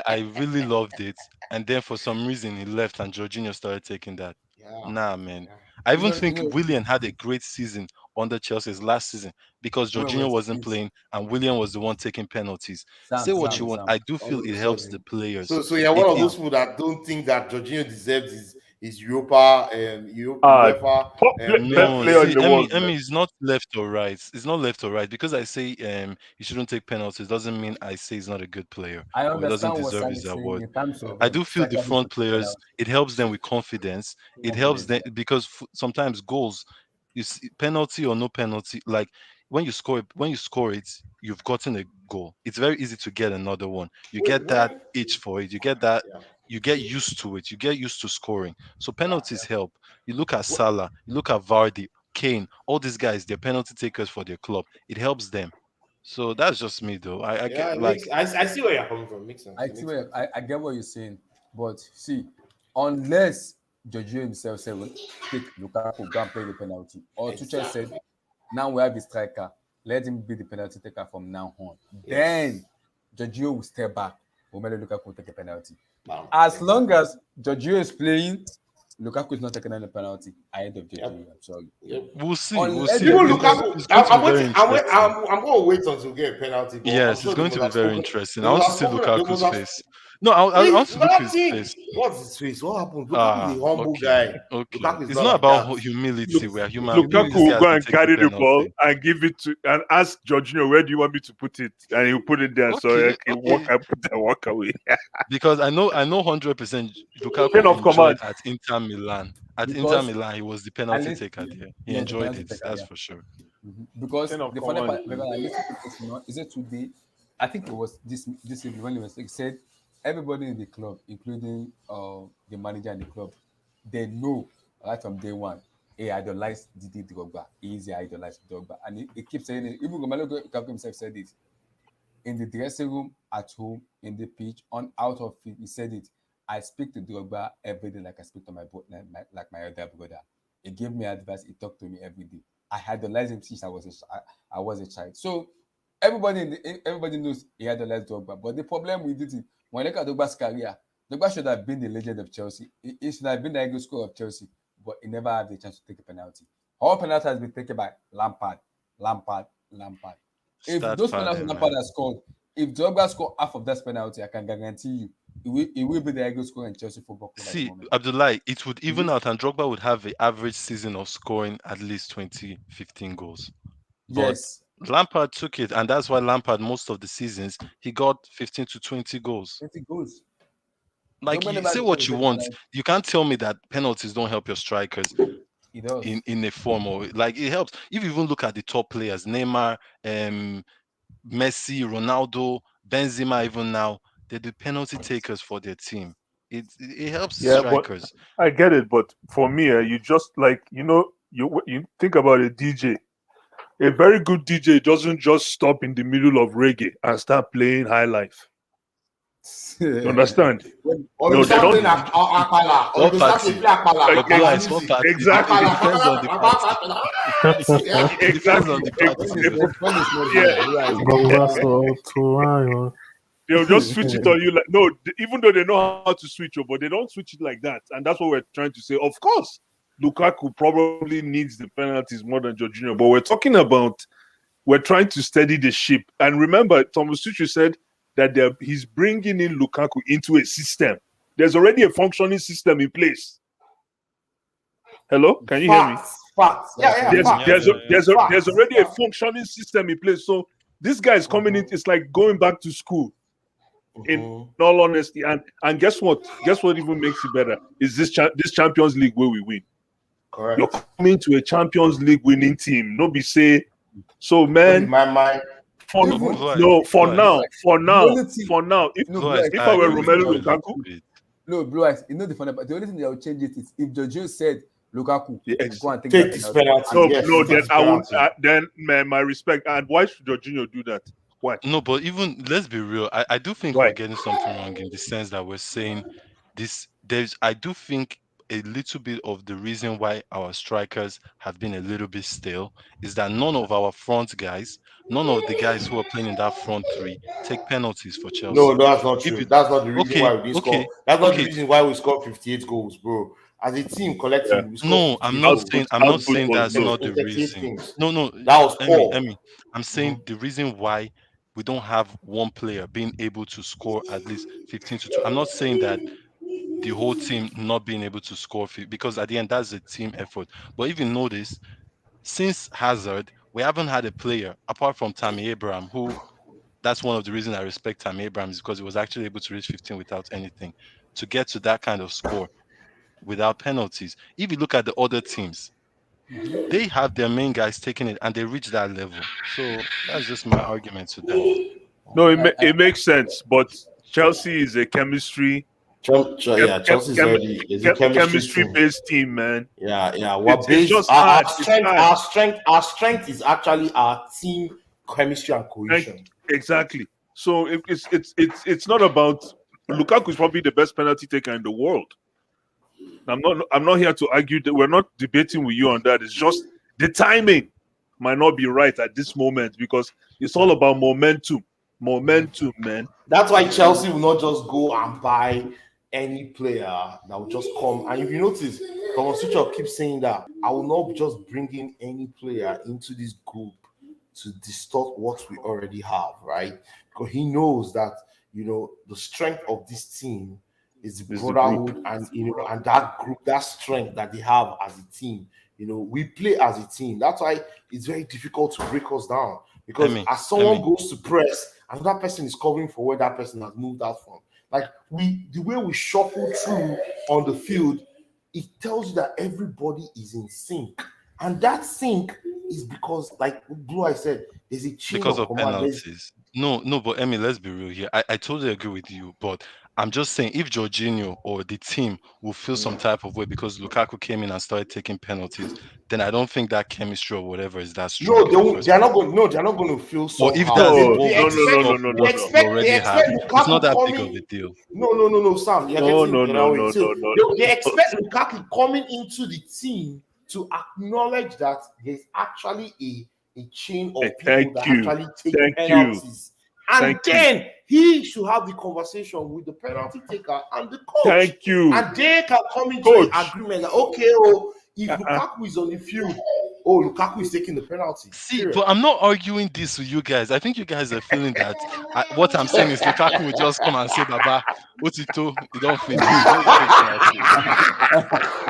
I really loved it. And then for some reason he left and Jorginho started taking that. Yeah. Nah, man. Yeah. I You even know, you think know, William had a great season under Chelsea's last season because wait, Jorginho wait, wasn't please. playing and William was the one taking penalties. Sam, Say what Sam, you want. Sam. I do feel All of it a helps the sudden. players. So you're one of It those people that don't think that Jorginho deserves his Europa UEFA No, Best player in see, the world, man. Emmy is not left or right. It's not left or right because I say he shouldn't take penalties doesn't mean I say he's not a good player I or he doesn't understand what deserve Sam his is saying award. in terms of I do feel the striker needs to front take players penalty. it helps them with confidence. It helps Confidence, them yeah. because sometimes goals, you see, penalty or no penalty, like when you score it, you've gotten a goal. It's very easy to get another one. You get that itch for it. You get that. yeah. You get used to it. You get used to scoring. So Yeah, penalties help. You look at Salah. You look at Vardy, Kane. All these guys, they're penalty takers for their club. It helps them. So that's just me, though. I yeah, get it like makes. I see where you're coming from. Makes sense. I It see makes sense. I get what you're saying, but see, unless Jorginho himself said, well, take Lukaku, go and play the penalty, or Tuchel said, now we have a striker, let him be the penalty taker from now on. Then Jorginho will step back, Romelu Lukaku will take a penalty. As long as Jorginho is playing, Lukaku is not taking any penalty ahead of Jorginho. I'm sorry. we'll see. Unless We'll see. Even Jorginho It's, Lukaku, it's going to be very I'm interesting. going to wait until we get a penalty. But I'm Yes, it's sure they going must to be have very spoken. interesting. They I want must to have see spoken. They must Lukaku's have. face. No, I want It's to look at his nothing. face. What's his face? What happened? Lukaku is a humble Okay, guy. okay. Lukaku is It's not not like about that. humility. We are human beings. Lukaku This will guy go has been and taking carry the ball penalty. and give it to and ask Jorginho, where do you want me to put it? And he'll put it there. So Okay, walk away. because I know 100% Chain Lukaku of enjoyed command. at Inter Milan. At Inter Because Milan, he was the at penalty least taker there. He yes, the enjoyed penalty it. taker, That's yeah. for sure. Because Chain of the funny command. part, because I listened to this, is it today? I think it was this evening when he was like, said everybody in the club, including the manager and the club, they know right from day one. He idolized Didi Drogba. He is idolized Drogba, and he keeps saying it. Even Romelu Lukaku himself said it in the dressing room, at home, in the pitch, on out of field. He said it. I speak to Drogba every day like I speak to like my elder brother. He gave me advice. He talked to me every day. I idolized him since I was a child. So everybody knows he idolized Drogba. But the problem with it is when you look at Drogba's career, Drogba should have been the legend of Chelsea. He should have been the ideal scorer of Chelsea, but he never had the chance to take a penalty. All penalty has been taken by Lampard, Lampard, Lampard. If Start those penalties padding, Lampard man. has scored, if Drogba score half of that penalty, I can guarantee you, he will be the ideal scorer in Chelsea Football Club at the See, moment. Abdullah, it would even Mhm. out, and Drogba would have an average season of scoring at least 20, 15 goals. But Yes, Lampard took it, and that's why Lampard, most of the seasons, he got 15 to 20 goals. 20 goals. Like, Drogba you never say had the chance what to you take a want. penalty. You can't tell me that penalties don't help your strikers He does. in a form, or like it helps. If you even look at the top players, Neymar, Messi, Ronaldo, Benzema, even now, they're the penalty takers for their team. It helps the Yeah, but strikers. I get it. But for me, you just like you think about a DJ. A very good DJ doesn't just stop in the middle of reggae and start playing high life. You understand? Or No, you they start don't. playing Akpala, or One you start to party. play Akpala, Abdullah Akpala is one music. party. Exactly. It Akpala, depends on the party. yeah. It depends Exactly. on the party. When it's not Yeah. there, right? Gongaso to Iron. They'll just switch it on you. Like no, even though they know how to switch it, but they don't switch it like that. And that's what we're trying to say. Of course, Lukaku probably needs the penalties more than Jorginho, but we're trying to steady the ship. And remember, Thomas Tuchel said that he's bringing in Lukaku into a system. There's already a functioning system in place. Hello, can you hear me? Facts. Yeah, There's- facts. There's already a functioning system in place. So this guy is coming in. It's like going back to school. In all honesty, and guess what? Guess what even makes it better is this Champions League where we win. Correct. You're coming to a Champions League winning team. No be say so, In man. my mind, For No, Even- Blue no, Eyes, for Blue Eyes. now, for The now, only thing- for now. If No, Blue Blue Eyes, Eyes, if I I were agree with you Romelu a little Lukaku, bit. no, Blue Eyes, the funny part. The only thing that will change it is if Jorginho said Lukaku Yeah, go and take take that this penalty. penalty. no, Yes, no, take then this I would. penalty. Then man, my respect. And why should Jorginho do that? Why? No, but even let's be real. I do think Why? we're getting something wrong in the sense that we're saying this. I do think a little bit of the reason why our strikers have been a little bit stale is that none of our front guys, none of the guys who are playing in that front three take penalties for No, Chelsea. that's not If true. you That's not the reason okay, why we didn't okay, score. That's not the okay. reason why we scored 58 goals, bro. As a team Yeah. collectively, we scored No, I'm 58 not goals. saying Output was that's low. not the In 38 reason. games. No, no, That was Emmy, poor. I'm saying the reason why we don't have one player being able to score at least 15 to 2. I'm not saying that the whole team not being able to score because at the end that's a team effort. But if you notice, since Hazard, we haven't had a player apart from Tammy Abraham, who that's one of the reasons I respect Tammy Abraham is because he was actually able to reach 15 without anything to get to that kind of score without penalties. If you look at the other teams, they have their main guys taking it and they reach that level. So that's just my argument to that. No, it makes sense. But Chelsea is a chemistry, Chelsea's already is a chemistry team. based team, man. Yeah. We're It's based. just Our hard. It's strength, hard. our strength is actually our team chemistry and cohesion. Exactly. So it's not about Lukaku is probably the best penalty taker in the world. I'm not here to argue that we're not debating with you on that. It's just the timing might not be right at this moment because it's all about momentum. Momentum, man. That's why Chelsea will not just go and buy any player that will just come. And if you notice, Thomas Tuchel keeps saying that I will not just bring in any player into this group to distort what we already have, right? Because he knows that the strength of this team is the Is the brotherhood and and that group, that strength that they have as a team. We play as a team. That's why it's very difficult to break us down. Because as someone goes to press, another person is covering for where that person has moved out from. Like the way we shuffle through on the field, it tells you that everybody is in sync. And that sync is because, like Blue Eye said, there's a chain Because of of command. penalties. No, but Emmy, let's be real here. I totally agree with you, but I'm just saying if Jorginho or the team will feel some type of way because Lukaku came in and started taking penalties, then I don't think that chemistry or whatever is that strong No, in they the won't, first they're place. not going. No, they're not going to feel Or if somehow. that's They, the No, what they we no, no, no, expect. base no, off no, no, They what no. we expect. They already have, expect it's Lukaku not that big of coming. a deal. No, Sam. You're No, getting no, it no, away. no, So no, no, they no. expect Lukaku coming into the team to acknowledge that there's actually a chain of people Thank that you. actually take Thank you. penalties, and Thank you. then he should have the conversation with the penalty taker and the coach, Thank you. and they can come into an Coach. agreement that okay, oh, if Uh-uh. Lukaku is on the field, oh, Lukaku is taking the penalty. See, Period. but I'm not arguing this with you guys. I think you guys are feeling that what I'm saying is Lukaku will just come and say, Baba, Otito, you don't finish. Don't you take penalties.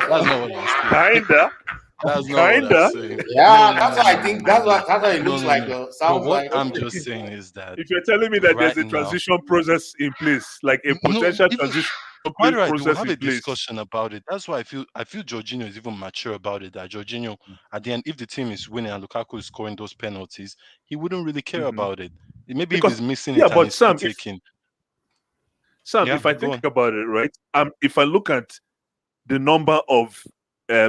That's not what I'm saying. Kinda. That's not what I'm Kinda. saying. No, Yeah, no, that's no, what I no, no, think. no, no. That's what it No, looks no, like. no. But Sounds what like. I'm just saying is that If you're telling me that there's right a now, transition process in place, like a no, potential even transition quite right. They will process have in a place. discussion about it. That's why I feel Jorginho is even mature about it. That Jorginho, at the end, if the team is winning and Lukaku is scoring those penalties, he wouldn't really care Mhm. about it. Maybe if Because he's missing yeah, it and but he's still Sam, taking. Yeah, if I go think on. about it, right, if I look at the number of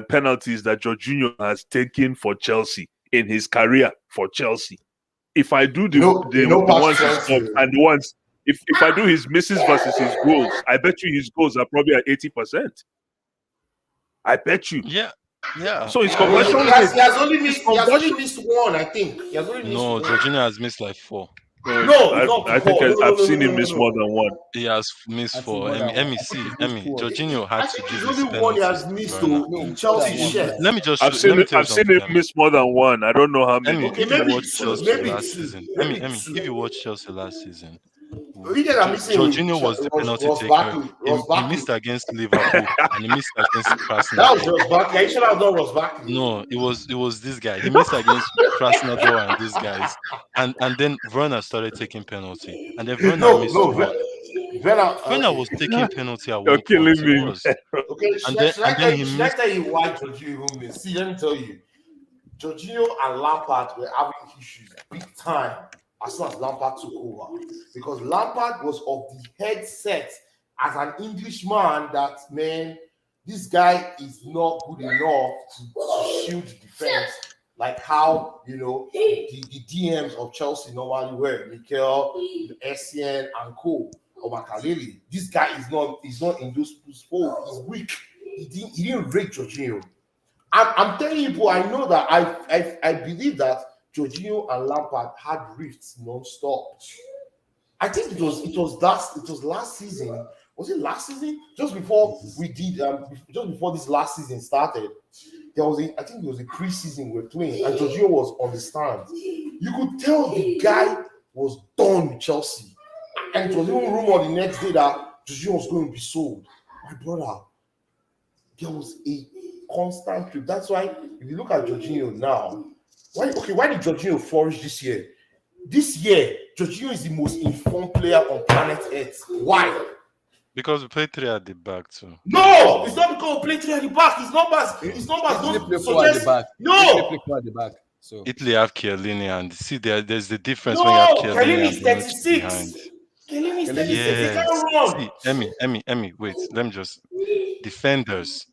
penalties that Jorginho has taken for Chelsea in his career for Chelsea, if I do the Past ones he Chelsea. scores and the ones if I do his misses versus his goals, I bet you his goals are probably at 80%. I bet you. Yeah, yeah. So his I conversion mean, rate, He his has only conversion. missed one, I think. He has only missed no, one. Jorginho has missed like 4. No, it's not I think four. No, no, I've no, no, seen no, him no, miss more no. than one. He has missed I think 4. more than one. Emmy, I think see, it's just Emmy, two or three. Jorginho had I to think give it's his only one he penalties has to missed Werner. No, in more than Chelsea one. See, shirt. let me just I've show, let seen me it, tell you I've seen something, him Emmy. miss more than one. I don't know how Emmy, many. Okay, if you maybe watch two, Chelsea maybe last two, season, Emmy, maybe Emmy, if you two. watch Chelsea last season, You guys are missing with Jorginho was the penalty Ross taker. Barkley. He, Ross he Barkley. missed against Liverpool and he missed against That was Krasnodar. Ross Barkley. I should have done Ross Barkley. No, it was this guy. He missed against Krasnodar and these guys, and then Werner started taking penalty, and then Werner No, missed no, one. Vera. Werner Okay, was taking penalty at You're one point. killing He me, was, man. okay. and then and then he Should I missed. tell you why Jorginho even missed? See, let me tell you. Jorginho and Lampard were having issues big time as soon as Lampard took over, because Lampard was of the headset as an Englishman that, man, this guy is not good enough to shield defense like how the DMs of Chelsea normally were, Mikel, Essien, and Co. or Makaleli. This guy is not in those fold. He's weak. He didn't rate Jorginho. I'm telling you, bro, I know that I believe that Jorginho and Lampard had rifts non-stop. I think it was last season. Was it last season? Just before we did just before this last season started, I think it was a preseason we were playing, and Jorginho was on the stand. You could tell the guy was done with Chelsea. And it was even rumored the next day that Jorginho was going to be sold. My brother, there was a constant trip. That's why if you look at Jorginho now, why did Jorginho flourish this year? This year, Jorginho is the most informed player on planet Earth. Why? Because we played 3 at the back too. No, it's not because we play three at the back. His numbers Italy play don't four at the suggest. back. Italy No, play four at the back. So Italy have Chiellini, and see there's the difference when you have no, Chiellini Kelly and is Bonucci 36. behind. Kelly is Keleni 36. He Yes. can't run. See, Emmy, wait. Let me just defenders.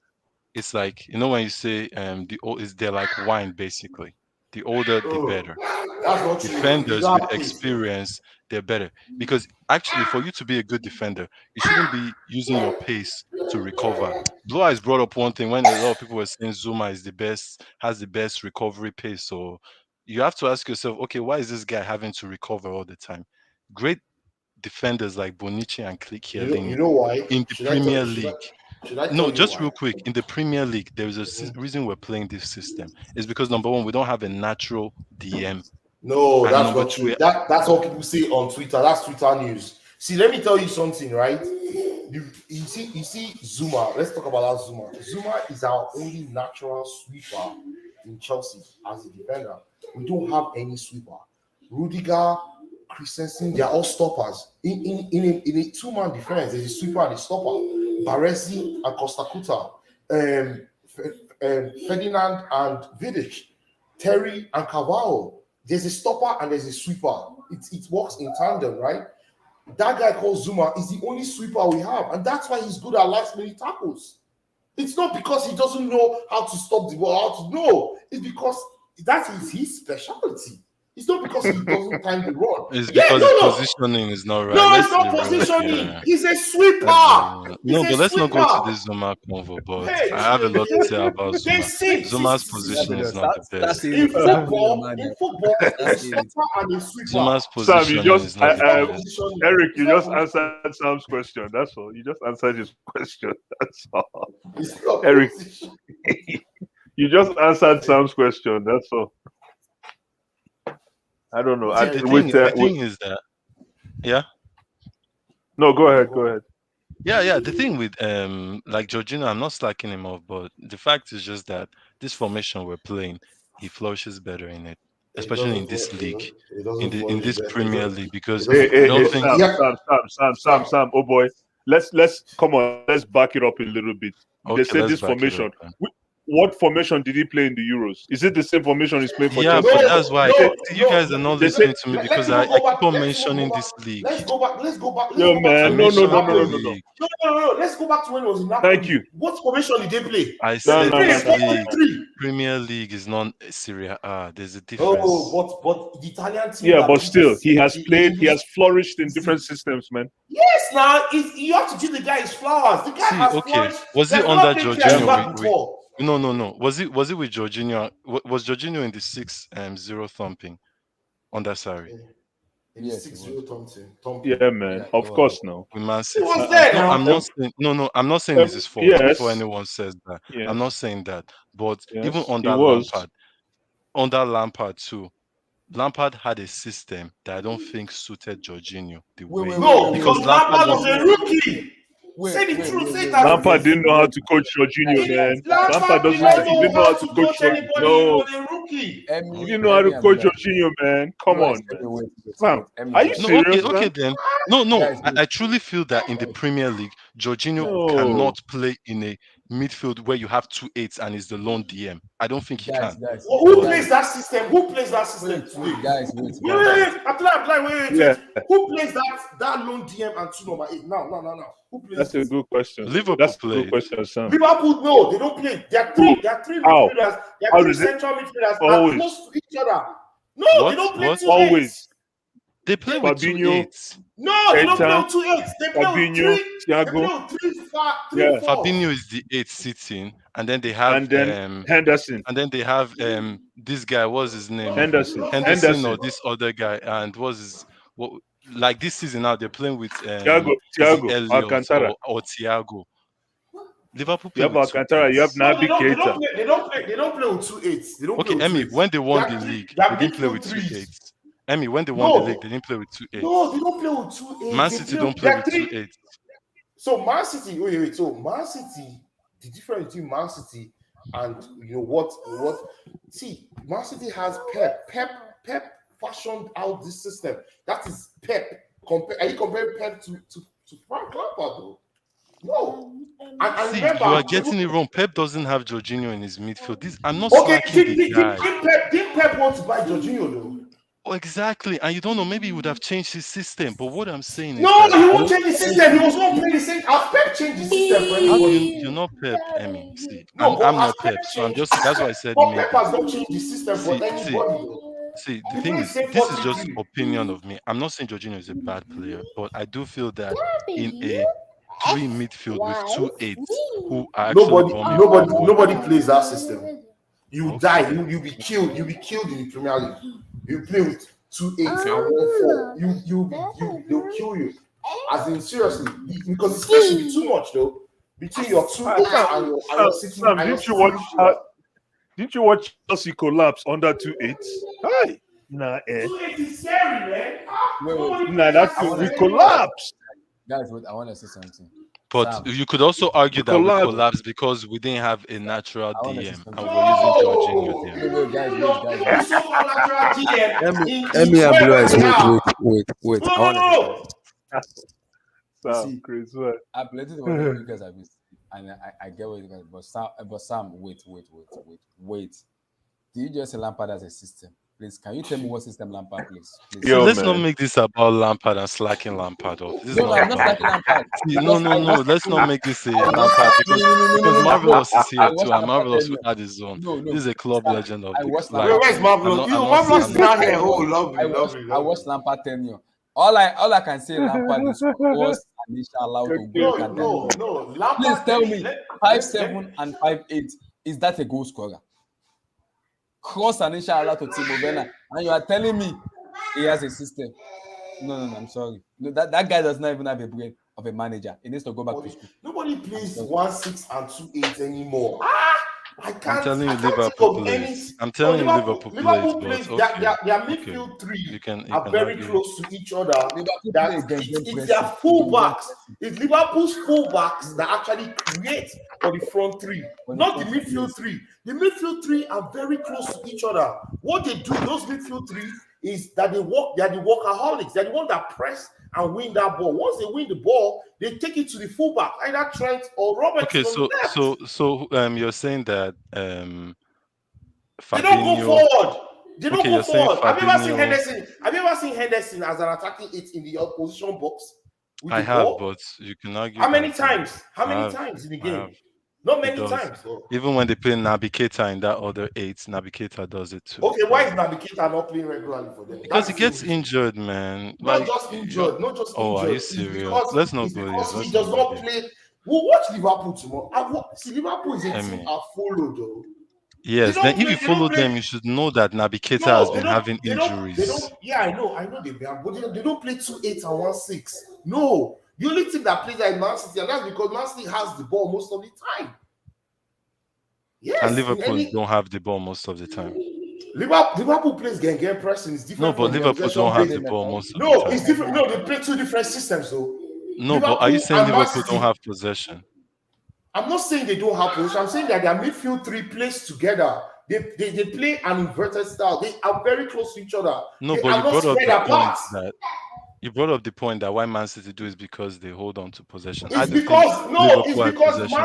It's like when you say they're like wine basically. The older the Oh, better. that's not true. You Defenders don't with have taste. experience, they're better. Because actually, for you to be a good defender, you shouldn't be using your pace to recover. Blue Eyes brought up one thing when a lot of people were saying Zuma is the best, has the best recovery pace. So you have to ask yourself, okay, why is this guy having to recover all the time? Great defenders like Bonici and You Chiellini know why? in the Should I tell Premier you? League. Should I No, tell you just why? real quick. In the Premier League, there is a reason we're playing this system. It's because number one, we don't have a natural DM, No, and that's number not two, true. That's what people say on Twitter. That's Twitter news. See, let me tell you something, right? You see Zuma. Let's talk about that Zuma. Zuma is our only natural sweeper in Chelsea as a defender. We don't have any sweeper. Rudiger, Christensen, they're all stoppers. In a two-man defense, there's a sweeper and a stopper. Baresi and Costa Cuta, Ferdinand and Vidic, Terry and Carvalho. There's a stopper and there's a sweeper it works in tandem, right? That guy called Zuma is the only sweeper we have, and that's why he's good at last minute tackles. It's not because he doesn't know how to stop the ball, no. It's because that is his specialty. It's not because he doesn't time the run. It's Yeah, because his no. positioning is not right. No, it's Let's not be real positioning. here. He's a sweeper. He's No, a but let's not go to sweeper. this Zuma convo. But Hey, I have a lot to say about they Zuma. see, Zuma's Yeah, position but is not the start best. saying in it. Start saying it, football, man. a Start saying it. stopper and a sweeper. Zuma's Sam, you positioning just is not the best. Positioning. Eric, It's you not just positioning. answered Sam's question. That's all. You just answered his question. That's all. It's not Eric, positioning. you just answered Sam's question. That's all. I don't know. See, the With thing is that, yeah. no, go ahead. Go ahead. Yeah. The thing with like Jorginho, I'm not slacking him off, but the fact is just that this formation we're playing, he flourishes better in it, It especially in doesn't. this league, It doesn't in flourish this better. Premier League, because Hey, I hey, don't hey, think Yeah. Sam. Oh boy, let's come on. Let's back it up a little bit. They okay, said let's this back it up formation. then. What formation did he play in the Euros? Is it the same formation he's playing for Yeah, Chelsea but now? that's why No, see, you no. guys are not They say, listening to me Let's because even I go back. keep on Let's even go mentioning back. this league. Let's go back. Let's go back. Let's yo, go back to I man, when he was in mentioned the Napoli. league. No. Let's go back to when he was in Thank Napoli. you. What formation did they play? I No, said no, no, this no. league, 4-3-3. Premier League is not Serie A. There's a difference. Oh, but the Italian team Yeah, that but beat still, he has the played. He English. has flourished in different systems, man. Yes, now you have to give the guy his flowers. The guy See, has okay, flourished. was He it has under never played PSG Jorginho? back before. No. Was it with Jorginho? Was Jorginho in the 6-0 thumping under Sarri In the Yes, it 6-0 was. thumping. Yeah, man. Yeah, it Of was. course, no. with Man He City? was there No, now. I'm not saying no. I'm not saying it's his fault. Before Yes, anyone says that, I'm not yes, saying that. But even yes. He was. Under Lampard too, Lampard had a system that I don't think suited Jorginho the Wait, way, wait, No, wait, wait, because because wait, Lampard Lampard wait, was was a wait, rookie. wait, Say the wait, truth. wait, Say it wait, as wait, it Lampard wait, is. didn't know how wait. to coach Jorginho, Guys, man. guys, Lampard Lampard did doesn't. not guys, He didn't know know how how to to coach coach Jorginho. anybody. He No, was a rookie. he Emmy, didn't know how to Emmy, and coach Blue. Jorginho, man. Come Guys, on, man. Emmy, wait, wait, Sam, wait. Emmy, are you guys, no serious, okay man? then. No. guys, I wait. truly feel that in the Premier League, Jorginho No. cannot play in a midfield where you have 2 8s and is the lone DM. I don't think he Guys, can. guys, Who guys, plays that system? Who plays that system wait, today? guys, wait, Wait, guys, wait. Yeah, Who plays that lone DM and 2 number 8? Now. Who plays that's a it? good question. Liverpool That's a good played. question, Sam. Liverpool, no, they don't play. There are Who? three. There are three How? midfielders. There are How three does it central midfielders are always? close to each other. No, they What? don't play What? 2 8. Always. They play with two Fabinho, eights. No, they don't play Eta, with 2 8. They play with Fabinho, three. They Thiago, play with three, five, three, yeah, four. Fabinho is the eight sitting, and then and then Henderson, this guy, what's his name? Henderson, Henderson or Henderson, this other guy, and what like this season now they're playing with is it Thiago, Elliot Alcantara. or Thiago? Liverpool You play have with two Alcantara. You have eights. No, they Naby don't. They don't Keita. play. They don't play. They don't play with 2 8s. They don't play Okay, with two Emmy, eights. when they They won are the three. league, They are they didn't play midfield with two threes. eights. Emmy, when they won the league, No, they didn't play with two no, eights. they don't play with 2 8s. Man They City play. don't They play are with two three. eights. So Man City, wait. So Man City, the difference between Man City and what? See, Man City has Pep. Pep fashioned out this system. That is Pep. Are you comparing Pep to Frank Lampard though? No. And See, you are remember, getting it wrong. Pep doesn't have Jorginho in his midfield. I'm not okay, slacking the guy. did Pep want to buy Jorginho though? Oh, exactly. And you don't know, maybe he would have changed his system. But what I'm saying is No, that he won't change the system. He was not playing the same. Has Pep changed the system for how do anybody? you're not Pep, Emmy? See, No, but I'm has not Pep Pep. So I'm changed? just that's why I said But Pep maybe. has not changed the system for See, see, anybody though. see, the He thing plays is, same this is 4 just 3 opinion of me. I'm not saying Jorginho is a bad player, but I do feel that in a three midfield with two eights who are actually bombing forward. Nobody plays that system. You die. Okay. You be killed. You be killed in the Premier League. You play with 2 8s and 1 4. They'll kill you. As in seriously, because the space should be too much though between your 2 8s and your sitting Sam, and your didn't you watch? sitting. Didn't you watch Chelsea collapse under 2 8s? Hi, nah, 2 8 is scary, man. Wait. nah, that's I wanna we say, collapsed. guys, wait. I want to say something. But Sam, you could also argue We that we collapsed. collapsed because we didn't have a natural I want to say DM and something. we're using Jorginho No! there. Wait, guys, wait. You so-called natural GM Emmy in and Blue where eyes. we Wait, are. wait. I want to say something. You Sam, see, crazy. What? I plenty of what you guys have been saying, and I get what you guys. But Sam, wait. Do you just say Lampard as a system? Please, can you tell me what system Lampard plays? Please. See, Yo, let's not man. make this about Lampard and slacking Lampard off. This is No, no, not I'm not about slacking it. Lampard See, no, because no, I no. watched Let's not no, make this I a watched Lampard no, no, no, no, no, because no, no, no. Marvelous is I here too, watched and Lampard Marvelous will tenure. add his own. No, no. This is a club Sir, legend of I the watched Wait, Lampard like. where's tenure. Marvelous? I'm You, not Marvelous saying is that. not I here. Oh, watched, lovely, lovely, I lovely. watched Lampard tenure. All I can say Lampard is cross and he shall allow to go. No, You can tell me. no. Please Lampard, tell me, five let me. seven and 5'8", is that a goal scorer? Cross and he shall allow to Timo Werner, and you are telling me he has a system. No, I'm sorry. No, that guy does not even have a brain of a manager. He needs to go back to school. Nobody I'm plays sorry. 1-6 and 2-8 anymore. I I'm can't. telling I you, can't think Liverpool of any. plays. I'm No, telling you, Liverpool plays. Liverpool But plays. okay, Their okay, midfield three you are can very argue. close to each other. Liverpool That play against it's their pressing. fullbacks. It's Liverpool's fullbacks that actually create for the front three, For the not the front, midfield yes. three. The midfield three are very close to each other. What they do, those midfield three, is that they walk. They are the workaholics. They're the one that press and win that ball. Once they win the ball, they take it to the fullback, either Trent or Okay, Robertson on the left. you're saying that They don't go Fabinho. forward. They don't Okay, go you're saying forward. Have you ever seen Fabinho. Henderson? Have you ever seen Henderson as an attacking it in the opposition box with I the have, ball? but you can argue How many that times? How I many have, times in the I have. game? Not It many does. times. Though. Even when they play Navigator in that other eight, Navigator does it too. Okay, why is Navigator not playing regularly for them? Because That's he the same gets reason. injured, man. Not Like, just injured. Not just oh, are you injured. serious? Let's not It's go there. because he Let's does not go not there. play. We'll watch Liverpool tomorrow. See, Liverpool is a I team mean, I follow though. They yes. Then don't if play. you They don't follow play. them, you should know that Navigator has No, they been don't. having They don't. They injuries. don't. Yeah, I know they have, but they don't play 2-8 and 1-6. No, the only team that plays that is Man City, and that's because Man City has the ball most of the time. And Yes, in Liverpool any don't have the ball most of the time. Liverpool plays game pressing. It's No, different but from the Liverpool possession don't have based. the ball most of the No, it's time. different. No, they play two different systems though. No, but are you Liverpool saying and Man Liverpool don't City. have possession? I'm not saying they don't have position. I'm saying that their midfield three plays together. They play an inverted style. They are very close to each other. No, They but are you not brought up spread the point apart. that why Man City do is because they hold on to possession. I It's do think it's Liverpool had because possession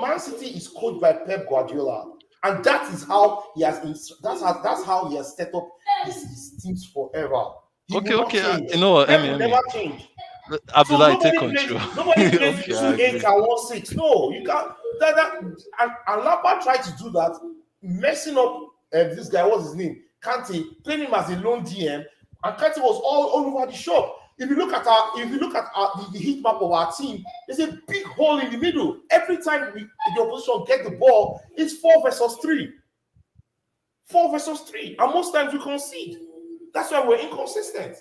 Man City is coached by Pep Guardiola, and that is how he has that's how he has set up his teams forever. He will not Okay. change. You know what, Pep will Emmy. never change. So Abdullah, take control. nobody plays Okay, I 2-8 agree. and 1-6. No, you can't. And Lampard tried to do that, messing up this guy. What's his name? Kante, playing him as a lone DM, and Kante was all over the shop. If you look at the heat map of our team, there's a big hole in the middle. Every time the opposition get the ball, it's 4 versus 3. 4 versus 3. And most times we concede. That's why we're inconsistent.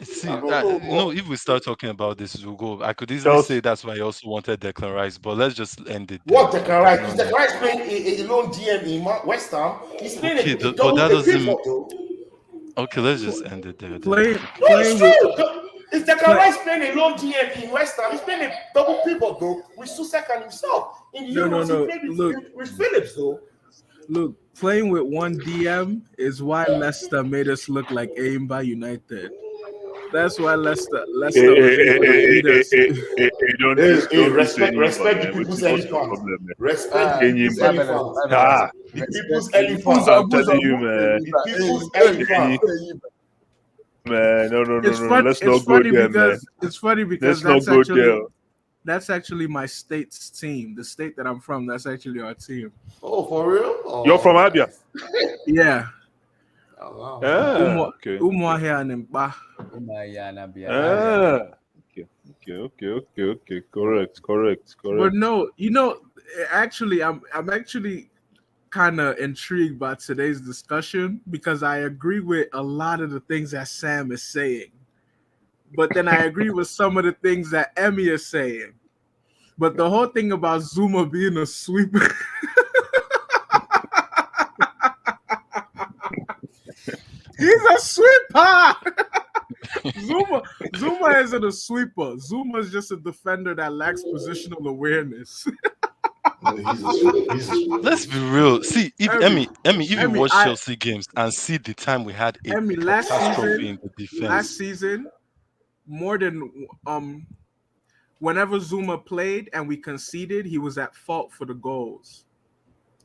See, I don't know, you know, if we start talking about this, we'll go. I could easily Chelsea. say that's why I also wanted Declan Rice, but let's just end it there. What Declan Rice? Is Declan Rice playing a lone DM in West Ham? He's playing Okay, a but double that doesn't. pivot though. Okay, let's just end it there. Then. Playing No, it's playing with true. Is Declan Rice playing a lone DM in West Ham? He's playing a double pivot though with Susek and himself. In the Euros, he played with Phillips though. look, playing with one DM is why Leicester made us look like Aimba United. That's why Leicester was able to beat us. Don't Respect the man. people's What's the elephant. problem, man? Respect the people's Enyimba. elephant. Ah, The people's Respect. elephant. I'm telling you, man. The people's elephant. Man, no. Let's not It's go funny there, man. because Let's not go there. that's actually my state's team. The state that I'm from, that's actually our team. Oh, for real? Oh, You're from Abia. Yeah. Oh, wow. Ah, okay. Umwahia and Mba. Okay. Correct. But no, actually, I'm actually kind of intrigued by today's discussion because I agree with a lot of the things that Sam is saying, but then I agree with some of the things that Emmy is saying. But the whole thing about Zuma being a sweeper, he's a sweeper. Zuma isn't a sweeper. Zuma is just a defender that lacks positional awareness. Let's be real. See, if Emmy, if you watch I- Chelsea games and see the time we had a Emmy, last catastrophe in the Last defense. season, more than whenever Zuma played and we conceded, he was at fault for the goals.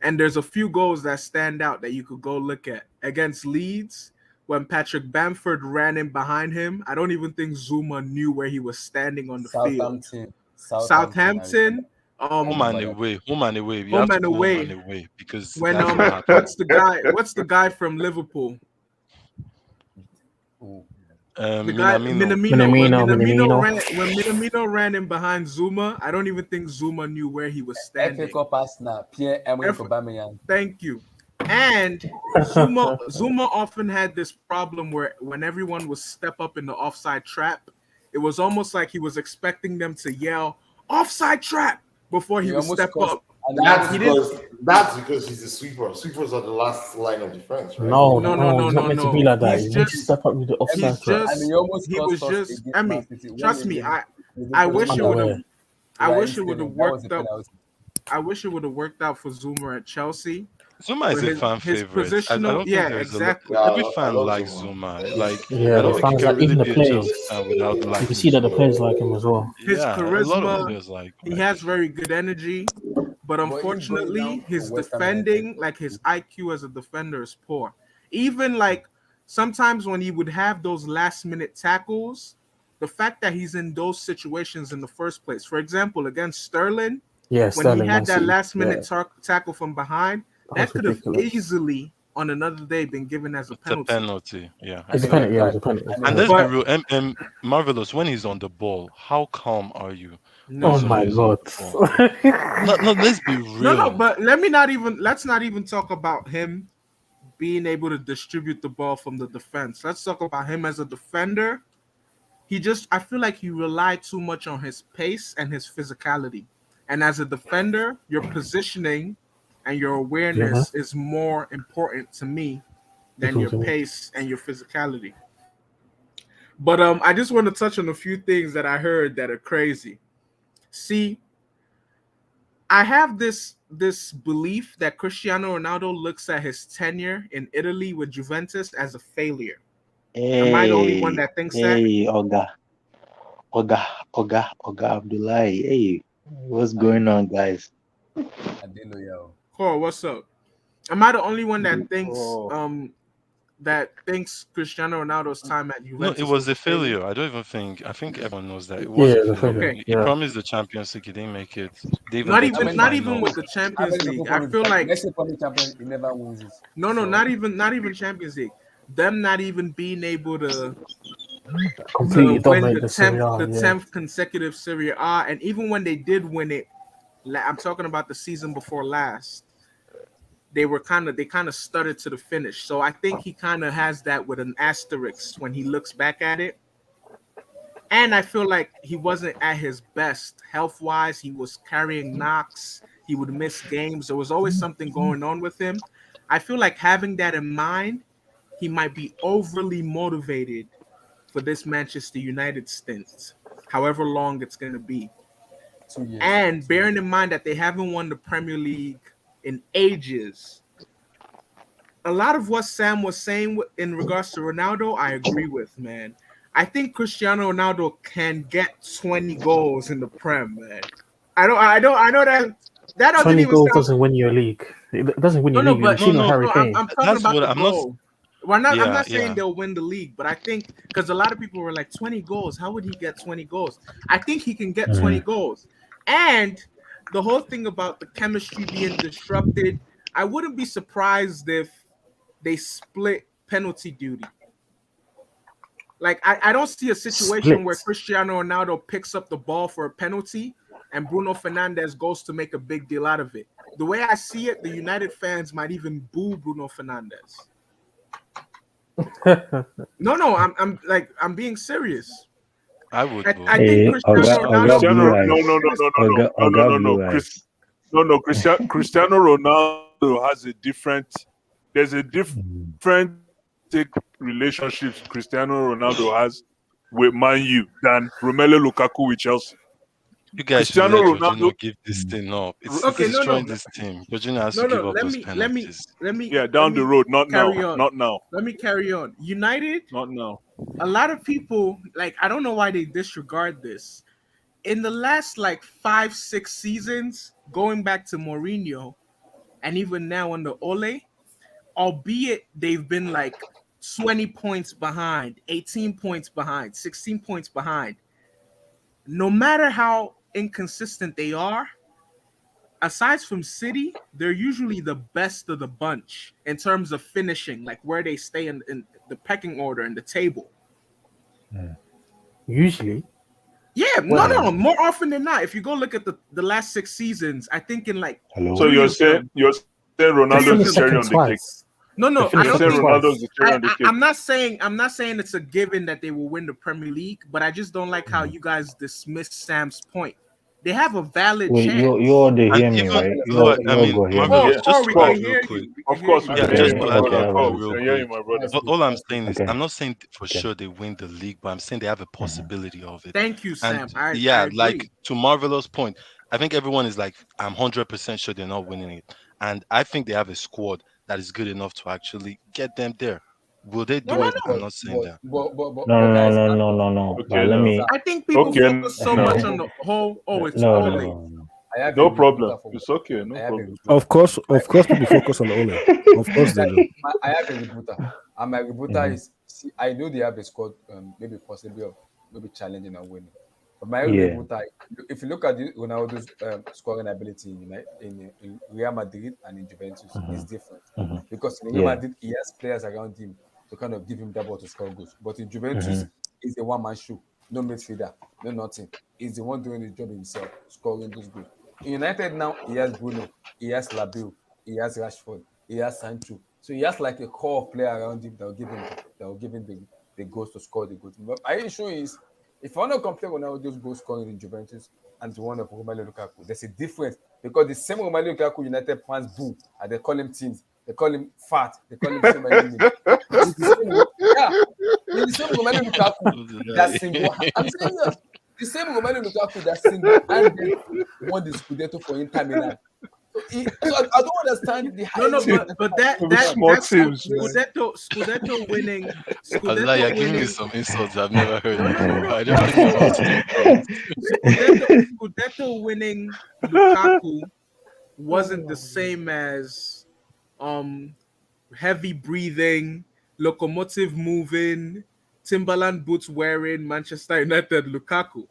And there's a few goals that stand out that you could go look at. Against Leeds, when Patrick Bamford ran in behind him, I don't even think Zuma knew where he was standing on the field. Southampton, I remember. Southampton, I Home and remember that. away, home and away. You have home to and go home and away. away because When that's what happened. what's the guy from Liverpool? Oh, The guy Minamino. Minamino. When Minamino. Minamino ran in behind Zuma, I don't even think Zuma knew where he was FA standing. Cup Arsenal, Pierre-Emerick F- Aubameyang. Thank you. And Zuma often had this problem where when everyone was step up in the offside trap, it was almost like he was expecting them to yell offside trap before he He would almost step cost, up. and he That's almost He didn't. cost. because he's a sweeper. Sweepers are the last line of defense, right? No, No, no, it's not meant to be like that. He's You need to just step up with the offside he's trap. And just he almost he cost was us just against I Man mean, City when trust we me, did I the wish it would have Unaware. I yeah, wish it would have that was worked the out. penalty. I wish it would have worked out for Zuma at Chelsea. Zuma is But a his fan his favorite. I positional, don't think yeah, there's a lot. exactly. Yeah, Every I fan love likes Zuma. Zuma. He's Like, Yeah, I the don't think you fans, can like really even the be a Chelsea players, fan without you can liking see that the Zuma. players like him as well. His Yeah, a lot of charisma, players like him. he has very good energy, but But him going unfortunately, down to his West Ham United, defending, like his IQ as a defender, is poor. Even like sometimes when he would have those last minute tackles, the fact that he's in those situations in the first place. For example, against Sterling, Yeah, when he Sterling, Man had that City. last Yeah, minute tackle from behind, that that was could have ridiculous. easily on another day been given as a It's a penalty. penalty. Yeah, and It's a he penalty. went Yeah, it back, was a penalty. and he and went let's be But back. real. Marvelous when he's on the ball. How calm are you when Oh no, my somebody's on god. the ball? No, no. Let's be no. real. But let's not even talk about him being able to distribute the ball from the defense. Let's talk about him as a defender. I feel like he relied too much on his pace and his physicality. And as a defender, your positioning and your Yeah, awareness is more important to me than equal your to me. pace and your physicality. But I just want to touch on a few things that I heard that are crazy. See, I have this belief that Cristiano Ronaldo looks at his tenure in Italy with Juventus as a failure. Am I the only one Hey, that thinks that? hey, Oga Abdullahi. Hey, what's How you going doing? on, guys? I didn't know you. Cole, what's up? Am I the only one Oh, that thinks Cristiano Ronaldo's time at No, it Juventus was was a a failure? failure. I don't even think. I think everyone knows that it was Yeah, a the failure. failure. Okay. He Yeah. promised the Champions League. He didn't make it. They even Not get How to even the many? not even with finals. the How Champions many League. Liverpool I wins? feel like Next year, probably champion, he never wins it. no, So not even Champions League. Them not even being able to Completely win dominate the Serie A. the Yeah. 10th consecutive Serie A, and even when they did win it, I'm talking about the season before last. They kind of stuttered to the finish. So I think he kind of has that with an asterisk when he looks back at it. And I feel like he wasn't at his best health wise. He was carrying knocks. He would miss games. There was always something going on with him. I feel like having that in mind, he might be overly motivated for this Manchester United stint, however long it's going to be. 2 years. And bearing in mind that they haven't won the Premier League in ages, a lot of what Sam was saying in regards to Ronaldo, I agree with, man. I think Cristiano Ronaldo can get 20 goals in the Prem, man. I know that doesn't 20 even goals sound. doesn't win you a league. It doesn't win No, you a no, league. We've but No, seen on no. Harry I'm, Kane. I'm talking That's about what the I'm not. goal. I'm Yeah, not saying yeah. they'll win the league, but I think because a lot of people were like 20 goals, how would he get 20 goals? I think he can get 20 goals. And the whole thing about the chemistry being disrupted, I wouldn't be surprised if they split penalty duty. Like I don't see a situation where Split. Cristiano Ronaldo picks up the ball for a penalty and Bruno Fernandes goes to make a big deal out of it. The way I see it, the United fans might even boo Bruno Fernandes. No, I'm being serious. I would I, boo. I think hey, Cristiano Oga Ronaldo Cristiano, Blue no, Eyes. no, no, is no, no, no, no, no, Oga no, no. Blue Eyes. Cristiano Ronaldo has a different. There's a Mm. different relationships Cristiano Ronaldo has with Man U than Romelu Lukaku with Chelsea. You guys should Cristiano let Ronaldo, Jorginho give this thing up. It's okay. destroying this team. Jorginho has to No. give up Let those me let me penalties. let me yeah, let down the me road, not now, carry on. not now, Let me carry on. United, not now. a lot of people like I don't know why they disregard this. In the last like 5, 6 seasons, going back to Mourinho, and even now on the Ole, albeit they've been like 20 points behind, 18 points behind, 16 points behind. No matter how inconsistent they are, aside from City, they're usually the best of the bunch in terms of finishing, like where they stay in the pecking order in the table. Usually, Yeah, no, more often than not. If you go look at the last 6 seasons, I think in like Hello. So you're saying they Ronaldo's finished the cherry second on the cake. twice. no, They I finished You're don't saying second think Ronaldo's twice. the cherry on the cake. I'm not saying it's a given that they will win the Premier League, but I just don't like how you guys dismiss Sam's point. They have a valid Wait, chance. you all they And hear me, even right? Lord, You I all mean, go hear me. Marvelous, Yeah. just We to can add Well, real hear quick. you. We of can hear course you. we Yeah, can just hear you, to my add Okay, brother. real Of quick, Alan. course, we real can hear you, quick. my brother. All I'm saying is, Okay. I'm not saying for Okay. sure they win the league, but I'm saying they have a possibility of it. Thank you, And Sam. I yeah, like agree. to Marvelous point, I think everyone is like, I'm 100% sure they're not winning it. And I think they have a squad that is good enough to actually get them there. Will they No, do no, it? I'm no. not saying that. No, Guys, no. But Okay, let now. me. I think people Okay, focus so much now. on the whole. Oh, it's No, Ole. no. I have a No problem. rebuttal for It's okay. I No have a problem. rebuttal. Of course, people focus on the Ole. Of course they Guys, do. I have a rebuttal, and my rebuttal is: see, I know they have a squad, maybe possibly of maybe challenging and winning. But my Yeah. rebuttal, if you look at Ronaldo's scoring ability in Real Madrid and in Juventus, is different because in Real Yeah. Madrid he has players around him to kind of give him that ball to score goals. But in Juventus, he's a one-man show, no midfielder, no nothing. He's the one doing the job himself, scoring those goals. In United now, he has Bruno, he has Labille, he has Rashford, he has Sancho. So he has like a core of player around him that will give him the goals to score the goals. But my issue is if I want to compare Ronaldo's goal scoring in Juventus and the one of Romelu Lukaku, there's a difference because the same Romelu Lukaku United fans boo and they call him teams, they call him fat, they call him so many names. It's the same, yeah, it's the same Romelu Lukaku that single. I'm serious. The same Romelu Lukaku that single-handed won the Scudetto for Inter Milan. So I don't understand the high No, but Small that's teams, man. Scudetto winning. Allah, you're Scudetto giving me winning. some insults I've never heard No, no, no, before. no. I don't know what to do. Scudetto winning Lukaku wasn't the same as heavy breathing, locomotive moving, Timberland boots wearing Manchester United Lukaku.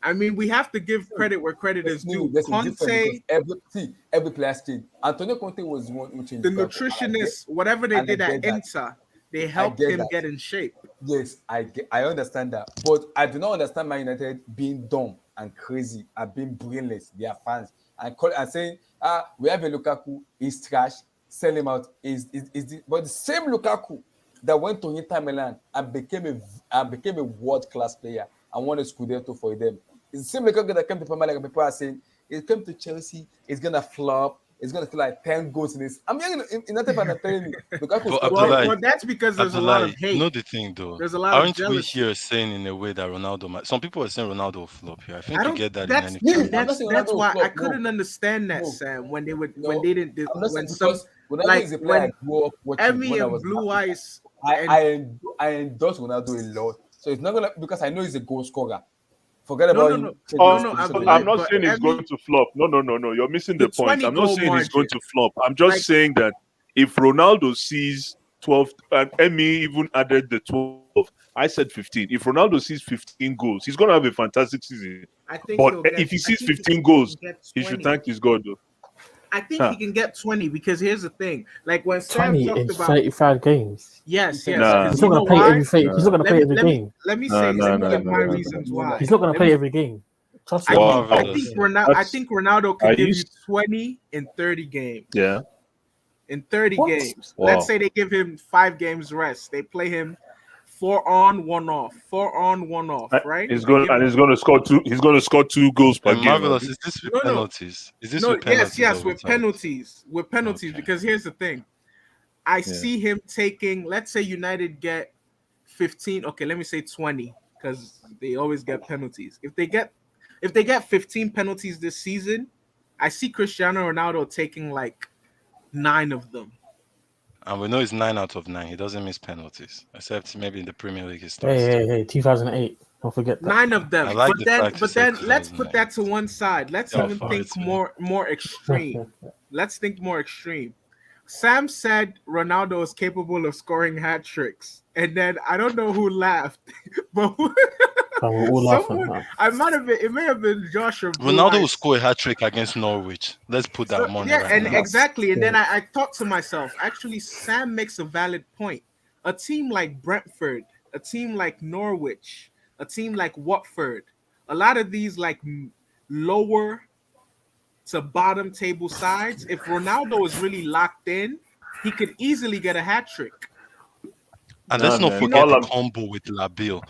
I mean, we have to give credit where credit is due. There's a difference Conte, because every player changed. Antonio Conte was the one who changed the Lukaku, nutritionist, whatever they and I did at get that. Inter, they I helped get him that. get in shape. Yes, I understand that, but I do not understand Man United being dumb and crazy and being brainless. Their fans and saying, we have a Lukaku, he's trash, sell him out. But the same Lukaku that went to Inter Milan and became a world class player and won a Scudetto for them. It's the same Lukaku that came to Premier League and people are saying it came to Chelsea, it's gonna flop. It's gonna feel like 10 goals in this. I'm hearing United fans are telling me Lukaku But scored 10 Abdullah, goals. Well, that's because there's a lot of Abdullah, hate. you know the thing though. There's a lot of Aren't we jealousy. here saying in a way that Ronaldo might? Some people are saying Ronaldo will flop here. I think I you don't. get that in That's any Me, Premier I'm not League. saying that's Ronaldo will why I flop. couldn't understand that, No, Sam, when no. they didn't I'm not when saying some because Ronaldo like is a player I when grew up watching Emmy when I and was in Blue Africa. Eyes and I endorse Ronaldo a lot. So it's not gonna because I know he's a goal scorer. Forget no, about no, him no, changing his no. position in I'm the not But saying he's going Emmy, to flop. No. You're missing the the point. 20 I'm not goal saying he's going margin, to flop. I'm just like saying that if Ronaldo sees 12, and Emmy even added the 12, I said 15. If Ronaldo sees 15 goals, he's going to have a fantastic season. I think But he'll get. if he I sees think 15 he goals, can get he should 20. thank his God, though. I think Huh. he can get 20 because here's the thing. Like when Sam 20 talked in about 35 games. yes, Nah. because He's you not know gonna play why? every He's not gonna play every game. Let me No, say no, let me no, give no, my no, reasons no, why. He's not gonna Let play me every game. Trust I me. think Marvelous. Ronaldo could Are give you you 20 in 30 games. Yeah. In 30 What? games. Wow. Let's say they give him 5 games rest. They play him 4 on, 1 off. 4 on, 1 off, right? He's They going give him, he's going to score two. He's going to score 2 goals per And game. Marvelous, Abi. is this with no, penalties? Is this no, with penalties yes, or with without? penalties. With penalties, Okay. because here's the thing. I see him taking, let's say United get 15. Okay, let me say 20, because they always get penalties. If they get 15 penalties this season, I see Cristiano Ronaldo taking like 9 of them. And we know it's 9 out of 9. He doesn't miss penalties, except maybe in the Premier League he starts. Hey, 2008. Don't forget that. 9 of them. I like but the then fact you but said then let's put 2009. that to one side. Let's Yeah, even for think it, man. more extreme. let's think more extreme. Sam said Ronaldo is capable of scoring hat tricks, and then I don't know who laughed, but But we're all laughing. someone, Huh? I might have been, it may have been Josh or Blue Ronaldo will Eyes. score a hat trick against Norwich. Let's put that money Yeah, right and now. exactly. And then I thought to myself, actually, Sam makes a valid point. A team like Brentford, a team like Norwich, a team like Watford, a lot of these like lower to bottom table sides, if Ronaldo is really locked in, he could easily get a hat trick. And let's not man. forget the All combo with Labille.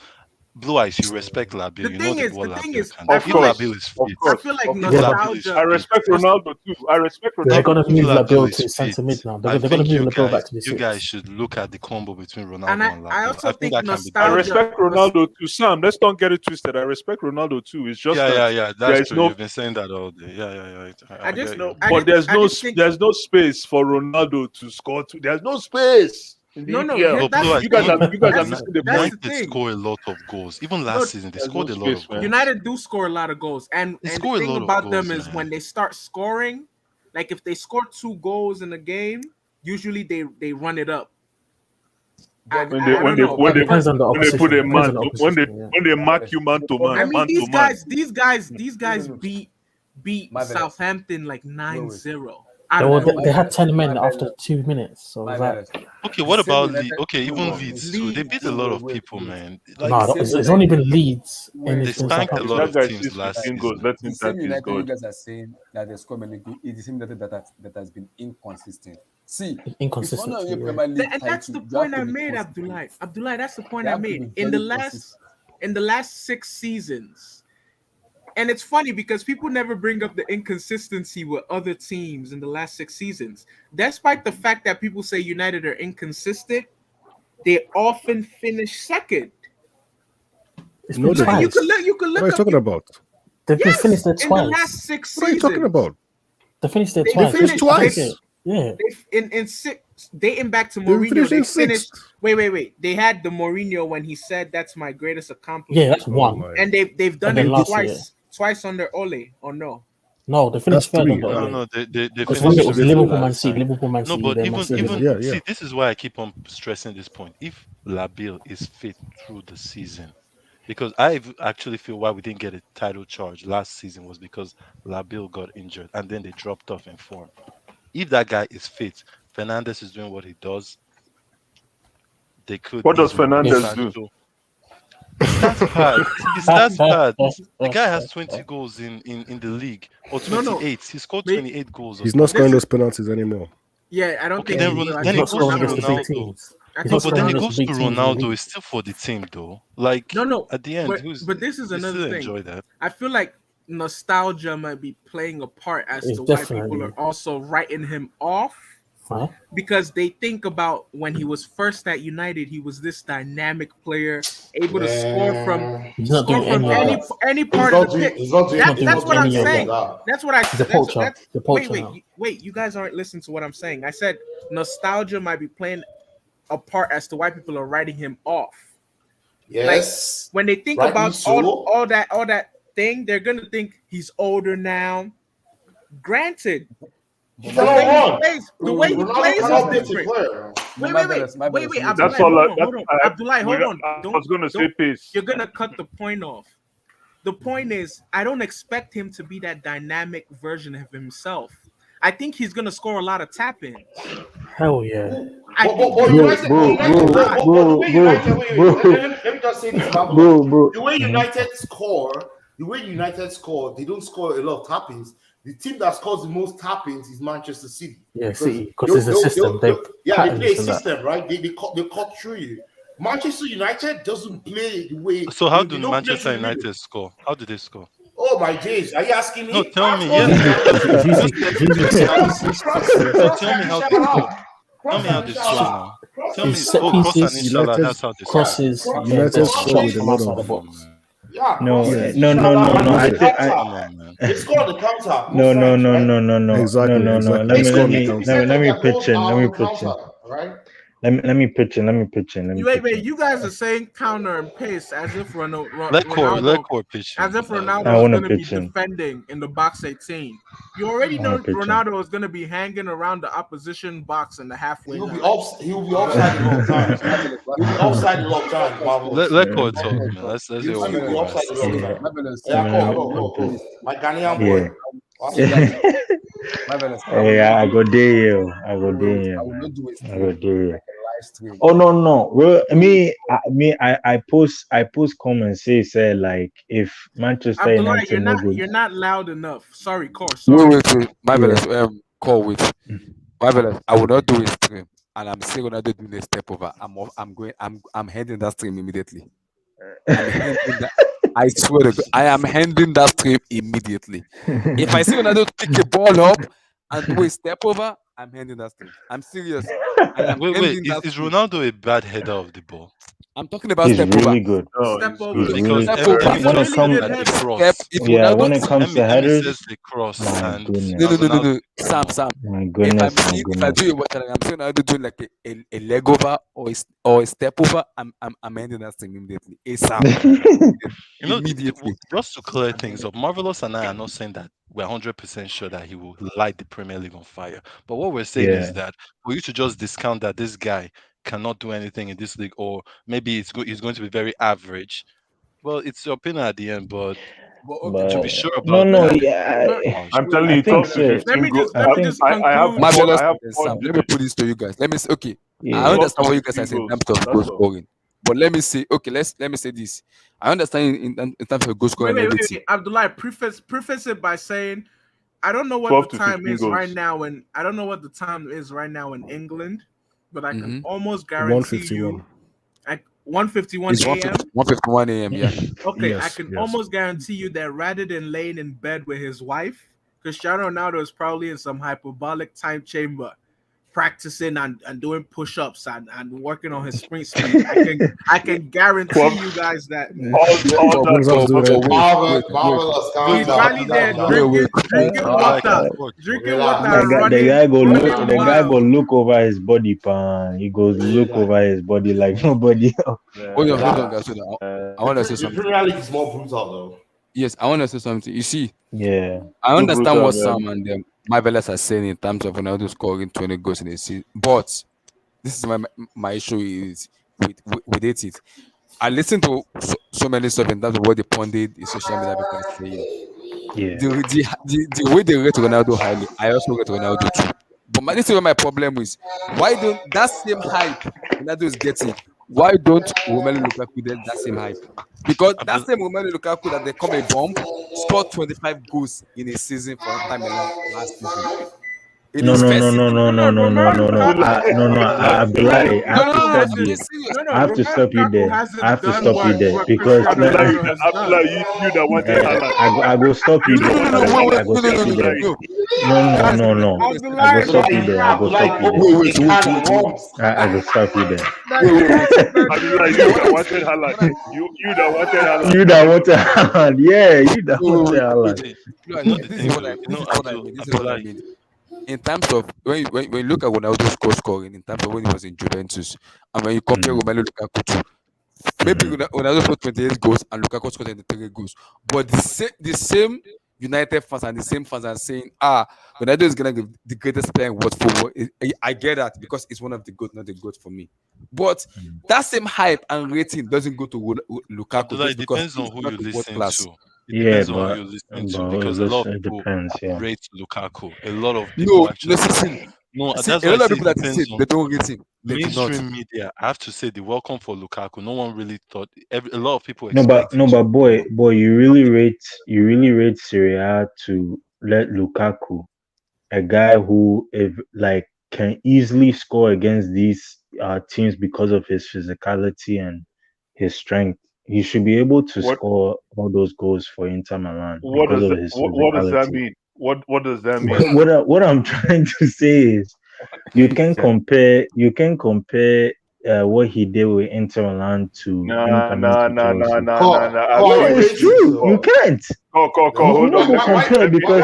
Blue Eyes, you respect Labille. The You thing know is, what the thing Labille is, can I do. Of If feel like Labille is of fit, I course, feel like of if course. Labille is nostalgia. I fit, respect Ronaldo too. I respect They're Ronaldo gonna too. move Labille Labille to is centre mid fit. now. I They're gonna think move Labille back to the you guys six. should look at the combo between And Ronaldo and I Labille. I also think think that can be I done. nostalgia. respect Ronaldo too. Sam, let's not get it twisted. I respect Ronaldo too. It's just that Yeah. there That's is true. no You've been saying that all day. Yeah. I I just get you. no, I but just I just think there's no space for Ronaldo to score. There's no space in the no, EPL. But that's Blue the Eyes, thing. You guys are That's missing the that's point. the United thing. score a lot of goals. Even No, last season, they There's no scored a lot space, of man. goals. United do score a lot of goals, They and the score a thing lot of about them goals, is man. when they start scoring, like if they score 2 goals in a game, usually they run it up. When I don't know. It depends on the when they put opposition. a Depends on man the to opposition. Yeah. when they mark you man The to problem I man, mean man to man. these guys Even looks beat marvelous. Southampton like Wait. 9-0 out of They nowhere. had 10 men after Marvelous. 2 minutes. So it was like, Marvelous. Okay, The what same about United. Okay, No, even no, no. Leeds too. They Leeds. beat a Wait, lot wait, of wait, people, wait. man. The Like no, same it's not United. even Leeds Wait. in they spanked a Southampton. lot That of guy teams sees last 15 goals. season. Let The him type same his United you God. guys are saying that they score many goals is the same United that has been inconsistent. See, if you want to Inconsistency. win Yeah. Premier League And that's title, the you have point to I be made, consistent. Abdullah, that's the point You I have to be made. very consistent. In the last 6 seasons, and it's funny because people never bring up the inconsistency with other teams in the last 6 seasons. Despite the fact that people say United are inconsistent, they often finish second. It's No, been they don't. You twice. could What are look you up. talking about? They've been Yes, finished there in the last twice. 6 What are you talking seasons, about? They finished there They twice. finished twice? Yeah. in six, dating back to They Mourinho, finished they in finished. sixth. Wait. They had the Mourinho when he said that's my greatest Yeah, accomplishment, that's Oh one. my! and they've done And then it last year. twice under Ole, or no? No, they That's finished third three. on the No, Ole. they Because when finished it was third Liverpool, Man last City, time. Liverpool, Man No, City, but then Man City. even Yeah. see, this is why I keep on stressing this point. If Labille is fit through the season, because I actually feel why we didn't get a title charge last season was because Labille got injured and then they dropped off in form. If that guy is fit, Fernandez is doing what he does, they could What does easily win. Fernandez Yes. do? He starts bad. He starts bad. The guy has 20 goals in the league, or No, 28. He scored Wait. 28 goals. Or He's not something. scoring those penalties anymore. Yeah, I don't Okay, think then he will. I then He's he think not goes to scoring against the big Ronaldo. teams. I He's No, not think but then scoring he Ronaldo. against goes the to big teams in the Ronaldo. league. It's still for the team, though. Like No. at the end, But this is you another still thing. enjoy that. I feel like nostalgia might be playing a part as It's to why definitely. people are also writing him off, Huh? because they think about when he was first at United, he was this dynamic player, able to score from He's not doing any of that. any part of the pitch. He's not That's doing what I'm any of saying. that. That's what I. He's a poacher. He's a poacher now. Wait. You guys aren't listening to what I'm saying. I said nostalgia might be playing a part as to why people are writing him off. Yes. When they think Rightly about so. all that thing, they're gonna think he's older now. Granted, the way he plays is different. Wait, That's Abdullah, all. hold on. Abdullah, hold on. I was going to say pace. You're gonna cut the point off. The point is, I don't expect him to be that dynamic version of himself. I think he's gonna score a lot of tap-ins. Hell yeah. Let me just say this about the way United score, they don't score a lot of tap-ins. The team that scores the most tap-ins is Manchester City. Yeah, City, because it's a system. They play a system, right? They cut through you. Manchester United doesn't play the way. So how they do don't play Manchester to the middle. United score? How do they score? Oh my days! Are you asking me? No, tell me. Ask So tell me how they score. Tell me how they score now. Tell me. Set Cross and pieces, Inshallah. That's how they score. crosses, United score with a lot outside the of. box. No. They score on the counter. No. Exactly. No. exactly. Let They score on me the counter. pitch in. Let me pitch in. Right? Let me pitch in. Let me pitch in. Let me Wait, pitch wait. in. You guys are saying counter and pace as if Let Ronaldo, Core pitch as in. if I Ronaldo is want to going to be pitch in. defending in the box 18. You already I know want to pitch in. Ronaldo is going to be hanging around the opposition box in the halfway He'll be line. He'll be offside a lot of times. He'll be offside a lot of times. Marvelous. Let Core talk, man. Let's hear what He'll be Core has offside to a lot of say. Yeah. times. Marvelous. Yeah, I go, will not do go. this. My Ghanaian Yeah. boy. What's See, it? guys, Marvelous. Yeah, I go there, yo. I go Wait, there, I will man. not do a I go stream, there. like a live stream. Oh no. Well, I post comments say like if Manchester Abdullah, United no good. you're not loud enough. Sorry, Core. Wait, Sorry. wait. Marvelous. Call with Mm. Marvelous. I will not do a stream, and I'm still gonna do a step over. I'm handing that stream immediately. I'm handing that. I swear to God, I am handing that stream immediately. If I see Ronaldo pick a ball up and do a step over, I'm handing that stream. I'm serious. I am Wait, handing is that stream. Ronaldo a bad header of the ball? I'm talking about He's step really over. good. No, Step he's over. He's good. Because really Step over. He's a when it really comes good at the header. Step. cross. If yeah, Ronaldo when it comes to Emi headers, says the cross my and no, goodness. Ronaldo. Sam. My If goodness, my if I goodness. do a watch, I'm saying I do like a leg over or a step over, I'm ending that thing immediately. ASAP. Immediately. Just to clear things up, Marvelous and I are not saying that we're 100% sure that he will light the Premier League on fire. But what we're saying Yeah. is that for you to just discount that this guy cannot do anything in this league, or maybe he's going to be very average. Well, it's your opinion at the end, but to be sure no, about that, yeah, I'm telling I you, think 12 to so. 15 goals. I think I have Marvelous. four Sam, let me put this to you guys. Let me say, okay, yeah. I 12 to understand what you guys 15 are saying in goals. terms of goal That's all. scoring. But let me say, okay, let me say this. I understand in terms of goal scoring and everything. Abdullah, preface it by saying, I don't know what 12 the to time 15 is right goals. now, and I don't know what the time is right now in England, but I can almost guarantee 151. you, at 1:51 It's a.m. 1:51 a.m. Yeah. Okay, Yes, I can yes. almost guarantee you that rather than laying in bed with his wife, Cristiano Ronaldo is probably in some hyperbolic time chamber, practicing and doing push-ups and working on his sprint speed. I can guarantee you guys that. All that. Let us do it. Marvelous. Calm He's down. probably there drinking water, Relax. and running. The guy go look. running The guy go miles. look over his body, pan. He goes look over his body like nobody else. Hold on, guys. I want to say The something. Premier League is more brutal, though. Yes, I want to say something. You see, Yeah. I understand brutal, what man. Sam and Marvelous are saying in terms of Ronaldo scoring 20 goals in a season, but this is my issue is with it. I listen to so many stuff in terms of what the pundit, the social media people are saying. Yeah. The way they rate Ronaldo highly, I also rate Ronaldo too. But this is where my problem is. Why don't that same hype Ronaldo is getting? Why don't Romelu Lukaku get that same hype? Because that same Romelu Lukaku that they come a bomb scored 25 goals in a season for Inter Milan last season. In No. his first season. Abdullah, I have to stop I'm you. being serious. I have to stop you there. I have to stop you there because Abdullah, you that wanted Haaland. I go stop you there. I go stop you there. No. I go stop you there. I go stop you there. I go stop you there. Abdullah, you that wanted Haaland. You that wanted Haaland. You that wanted Haaland. Yeah, you that wanted Haaland. This is what I mean. In terms of when you look at Ronaldo's goal scoring, in terms of when he was in Juventus, and when you compare Romelu Lukaku to maybe Ronaldo scored 28 goals and Lukaku scored 23 goals, but the same United fans and the same fans are saying, Ronaldo is gonna be the greatest player in world football. I get that because it's one of the good, not the good for me. But that same hype and rating doesn't go to Lukaku. Abdullah, it depends on who you listen to. It depends on who you're listening to because a lot of people rate Lukaku. A lot of people actually. No, that's why I say it depends on they don't rate him. Mainstream media. I have to say the welcome for Lukaku. No one really thought. A lot of people. But boy, you really rate Serie A to let Lukaku, a guy who can easily score against these teams because of his physicality and his strength. He should be able to score all those goals for Inter Milan because of his physicality. What does that mean? What does that mean? What I'm trying to say is you can compare what he did with Inter Milan to It's true. You can't. Hold on. Compare because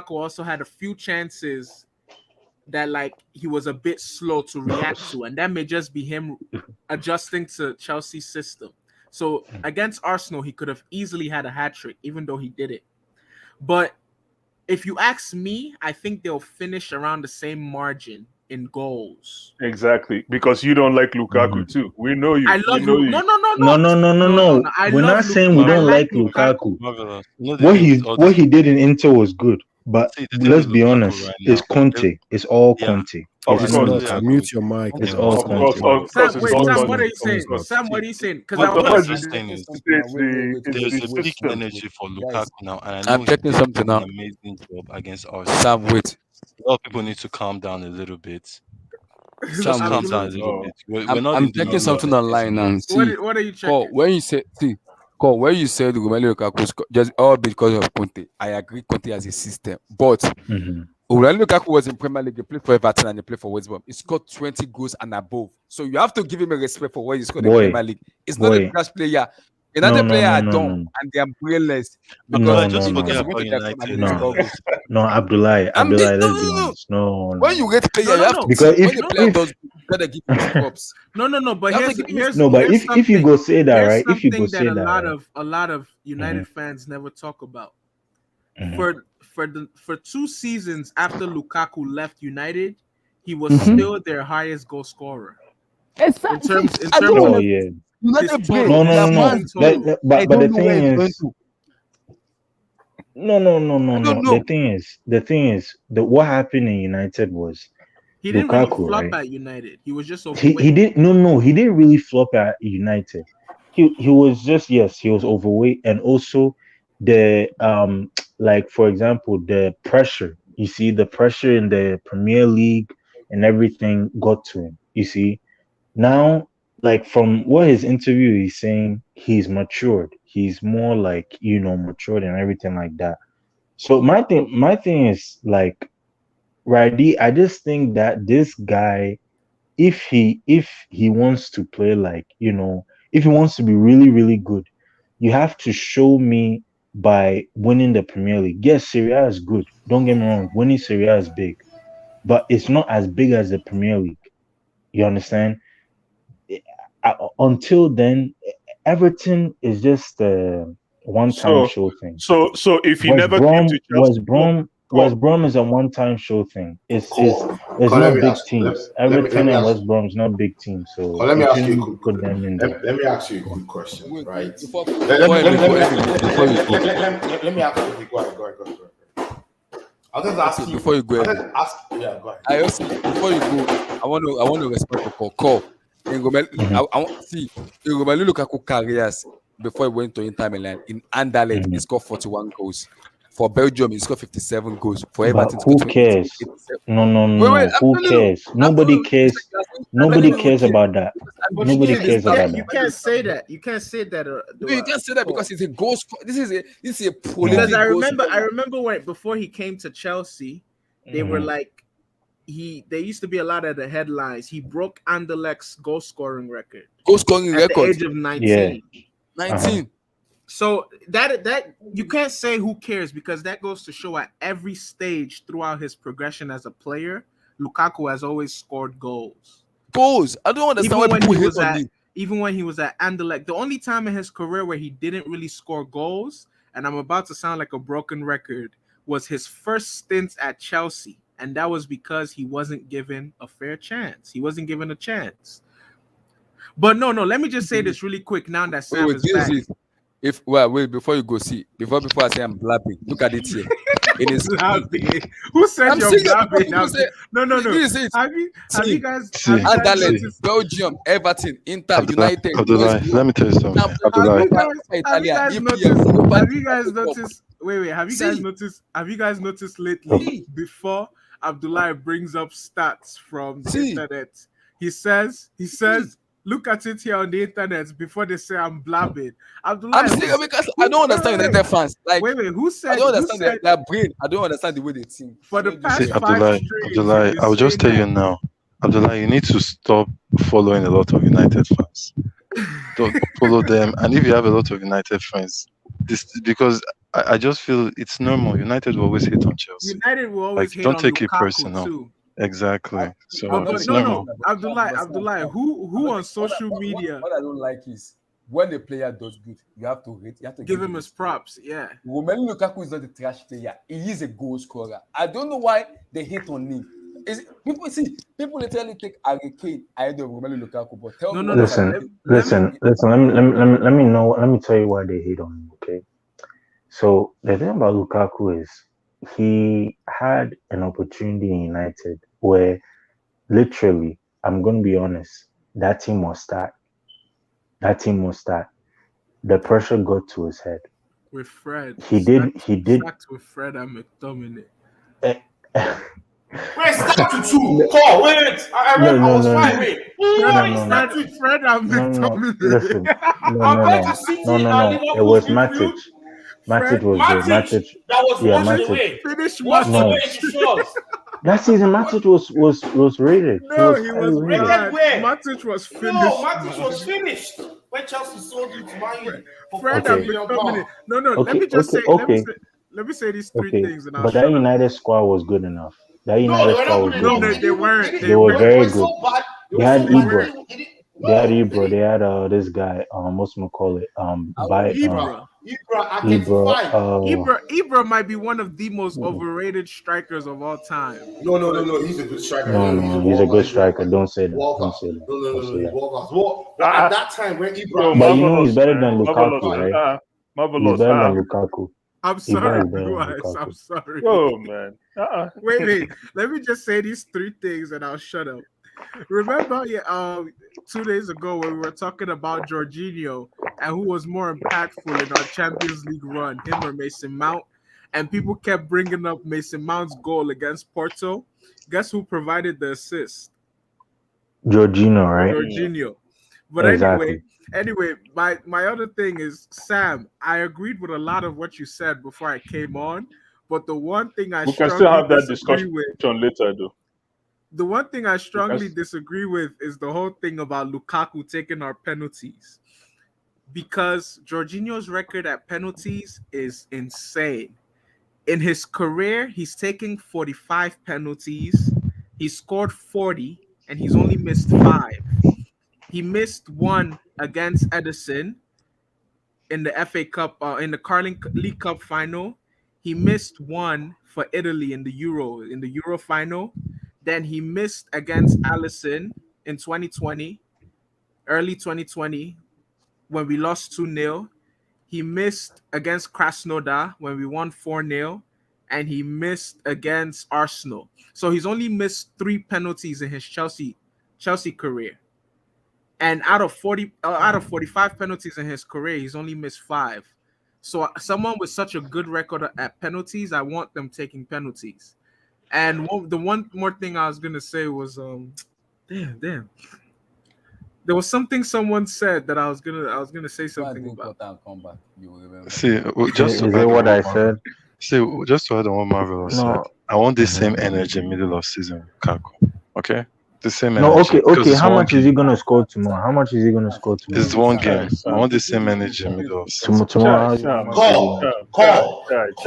Lukaku also had a few chances that like he was a bit slow to react to, and that may just be him adjusting to Chelsea's system. So against Arsenal, he could have easily had a hat trick, even though he did it. But if you ask me, I think they'll finish around the same margin in goals. Exactly, because you don't like Lukaku too. We know you. I We love know Lu- you. no no no No, no no, no, no, no no no. no. I We're love not Lu- saying we I don't like like Lukaku. Lukaku. Marvelous. You know, they do with all What this. he did in Inter was good, but See, the thing let's with be Lukaku honest, right it's now, Conte. It's all yeah, Conte. Of It's I not course, totally Enoch, Lukaku. agree. mute your mic It's now. all of course, Conte. of course, Sam, it's wait, all Noise Sam, on what the are Conte. you thumbs saying? up. Sam, what See, are you saying? Because but I What want I'm to but see just this. saying is Now, see, there's a the peak system, energy for guys. Lukaku now, and I I'm know he checking did something an now. amazing job against Arsenal. Sam, wait. A lot of people need to calm down a little bit. Just Sam, wait. calm down a Abdullah, little Oh, bit. We're I'm not I'm in the checking middle of something the season online yet. and see. what are you Call checking? when you say see. Call when you said Romelu Lukaku just all because of Conte. I agree, Conte has a system, but Hmm. Romelu Lukaku was in Premier League. He played for Everton and he played for West Brom. He scored 20 goals and above. So you have to give him a respect for what he scored in Boy, Premier League. It's not a boy. trash player. No, Another no, player no, are no, dumb no, and they are brainless because no, Abdullah, no, just because forget he no, went about to their club and he didn't United, score no, man. goals. no. Abdullah, I'm being, Abdullah. no, Let's no, be no, no. honest. No, no, When you no. rate player, No, you no, have to no, see Because when the no, player if does good, you gotta give him his props. no. But You have to give him his no, but props. if you go say that here's right, if you go something that say that right, a lot of hmm United fans never talk about. hmm For 2 seasons after Lukaku left United, he was hmm still their highest goal scorer Exactly. See, in I don't terms oh of want yeah, his United brain. total, no, no, his no, That no. man, season total. I But the don't know where thing he's going is, to. no, no, no, no, I don't no. know. The thing is, the what happened in United was He didn't really Lukaku, flop right? at United. He was just He overweight. didn't no, he didn't really flop at United. He was just, yes, he was overweight, and also the like, for example, the pressure. You see, the pressure in the Premier League and everything got to him. You see, now, like, from what his interview is saying, he's matured. He's more like, matured and everything like that. So my thing is like, Radi, I just think that this guy, if he wants to play, like, if he wants to be really really good, you have to show me by winning the Premier League. Yes, Serie A is good, don't get me wrong, winning Serie A is big, but it's not as big as the Premier League. You understand? Until then, Everton is just a one-time so show thing. so if he West never came to Brom, Chelsea, West call, Brom, call. West Brom is a one-time show thing. Call, It's let not me big ask. teams. Let Everton me and ask. West Brom is not big teams, so Let me you ask you shouldn't a really put quick. them in there. Let me ask you a quick question, Wait, right? before Let, let, before me- let, Emily, me- let, before me- Emily, let, before let, you let, go. let me ask you. Go ahead. I was just Okay, asking. before you go, I was Emily. just ask. Yeah, go ahead. I also before you go, I want to respect the call. In Romelu, Mhm, I want see in Romelu Lukaku careers before he went to Inter Milan in Anderlecht, he mhm. scored 41 goals. For Belgium, he scored 57 goals. For But Everton, he scored who 28, cares? 87. No, no, no, Wait, no. I'm Who telling you, cares? Nobody cares. I'm Nobody telling you, cares about that. But Nobody you cares can't about you that. can't say that. You can't say that. no, you can't say that because Cole. it's a goal score. This is a Because No. prolific goal I scorer. remember when before he came to Chelsea, they were Mhm, like there used to be a lot of the headlines. He broke Anderlecht's goal scoring record Goal scoring at the record age of yeah. 19. Uh-huh. 19. So that you can't say who cares, because that goes to show at every stage throughout his progression as a player, Lukaku has always scored goals. Goals. I don't understand why Even when people he hate was on at him. Anderlecht, the only time in his career where he didn't really score goals, and I'm about to sound like a broken record, was his first stint at Chelsea, and that was because he wasn't given a fair chance. He wasn't given a chance. But no, let me just say this really quick now that Sam Wait, is this back. is if well wait before you go see before I say I'm blabbing. Look at it here. In his Blabbing. Who said I'm you're serious because blabbing? people say No. this is it. Have you See, guys See, Anderlecht, see. noticed? Belgium, Everton, Inter, Abdullah, United, West Abdullah, let Brom, me tell you something. Have Abdullah, you Europa, guys have you Italia, guys EPL, noticed? Europa Have League, you guys FA Cup. noticed? Wait. See, Have you guys noticed lately? Okay. see, Before Abdullah brings up stats from the see, internet, he says, look at it here on the internet before they say I'm blabbing. I'm Abdullah, serious because I don't understand United fans. Like wait. Who I said? don't Who understand said? their brain. I don't understand the way they think. For I the don't see, past get. five Abdullah, streams, you've Abdullah, been I will just saying tell you that. now. Abdullah, you need to stop following a lot of United fans. Don't follow them. And if you have a lot of United friends, this because I just feel it's normal. United will always hate on Chelsea. United will Like, always hate don't on take it Lukaku personal. too. Exactly. I'm So not But it's taking no, it normal. personal, but Abdullah, Sam, who I'm not on taking, social media? what I don't like is when a player does good, you have to rate, you have to Give give him him his his props. Yeah. Romelu Lukaku is not a trash player. He is a goal scorer. I don't know why they hate on him. People literally take Harry Kane ahead of Romelu Lukaku, but tell No, me no, what no. does Harry Listen, Let, Kane let me. listen. Let me know. Let me tell you why they hate on him. Okay. So the thing about Lukaku is he had an opportunity in United where literally, I'm going to be honest, that team was start. That team was start. The pressure got to his head. With Fred. He did. He did. Start with Fred and McTominay. eh, Wait, start to two. Call. Wait. no, I no, was no, fine. no, Wait. Fred, no, Wait, no, start no, to Fred and no, no. Listen, McTominay. no, no, compared to no, no, City no, and no. It Liverpool's was midfield. Matic. Matic Fred, was good. Matic, Matic, that was yeah, washed Matic. away. finish Washed Matic. No, away in the shores. that season Matic was rated. He No, was he highly was rated. Rated bad. where? Matic was No, finished, Matic man. was finished when Chelsea sold him to Man Fred, U for Fred 40 and Okay, million McTominay. pounds. No, no. Let okay, me just okay, say. okay, Let me say these three okay. things, and I'll But that shut up. United squad was good enough. That No, they United were squad not was good good No, enough. enough. They they didn't. weren't. They They were They very were weren't. good. so bad. They They were had so They bad. They Ibra. weren't. didn't. They didn't. They had No, they Ibra. They didn't. had this guy. What's gonna call it? I By was Ibra. Ibra. Ibra at Ibra. 35. Ibra might be one of the most overrated strikers of all time. No. He's a good striker. No, No, he's a no, he's a world good class. He's world striker. class. Don't say that. World Don't class. say that. No, Don't say he's that. world class. Well, at that time when Yo, Ibra But was you know he's marvelous, better man. than Marvelous, Lukaku, fine. right? He's marvelous. better than Lukaku. I'm Ibra sorry, is better Blue than Eyes. I'm Lukaku. sorry. Yo, man. Wait. Let me just say these three things and I'll shut up. Remember, 2 days ago when we were talking about Jorginho and who was more impactful in our Champions League run, him or Mason Mount, and people kept bringing up Mason Mount's goal against Porto. Guess who provided the assist? Jorginho, right? Jorginho. But Exactly. anyway, my other thing is, Sam, I agreed with a lot of what you said before I came on, but the one thing I We can still strongly have that disagree discussion with later, though. the one thing I strongly Because disagree with is the whole thing about Lukaku taking our penalties. Because Jorginho's record at penalties is insane. In his career, he's taken 45 penalties. He scored 40 and he's only missed 5. He missed one against Edison in the FA Cup, in the Carling League Cup final. He missed one for Italy in the Euro final. Then he missed against Allison in 2020, early 2020, when we lost 2-0. He missed against Krasnodar when we won 4-0. And he missed against Arsenal. So he's only missed 3 penalties in his Chelsea career. And out of 45 penalties in his career, he's only missed 5. So someone with such a good record at penalties, I want them taking penalties. And the one more thing I was gonna say was, damn. There was something someone said that I was gonna say go and something drink about. water and come back. You will remember. See, just to Is it add on what what I Marvel, said? see, just to add on what Marvel said, No. I want the Mhm. same energy middle of season, Kaku. Okay, the same No. energy Okay. because Okay. it's How one much is he game. gonna score Sam, tomorrow? How much is he gonna Sam, score It's tomorrow? one Sam, game. I you want the you same you energy confuse middle of yourself. season. Tomorrow. Sam, How much is he Call. gonna? I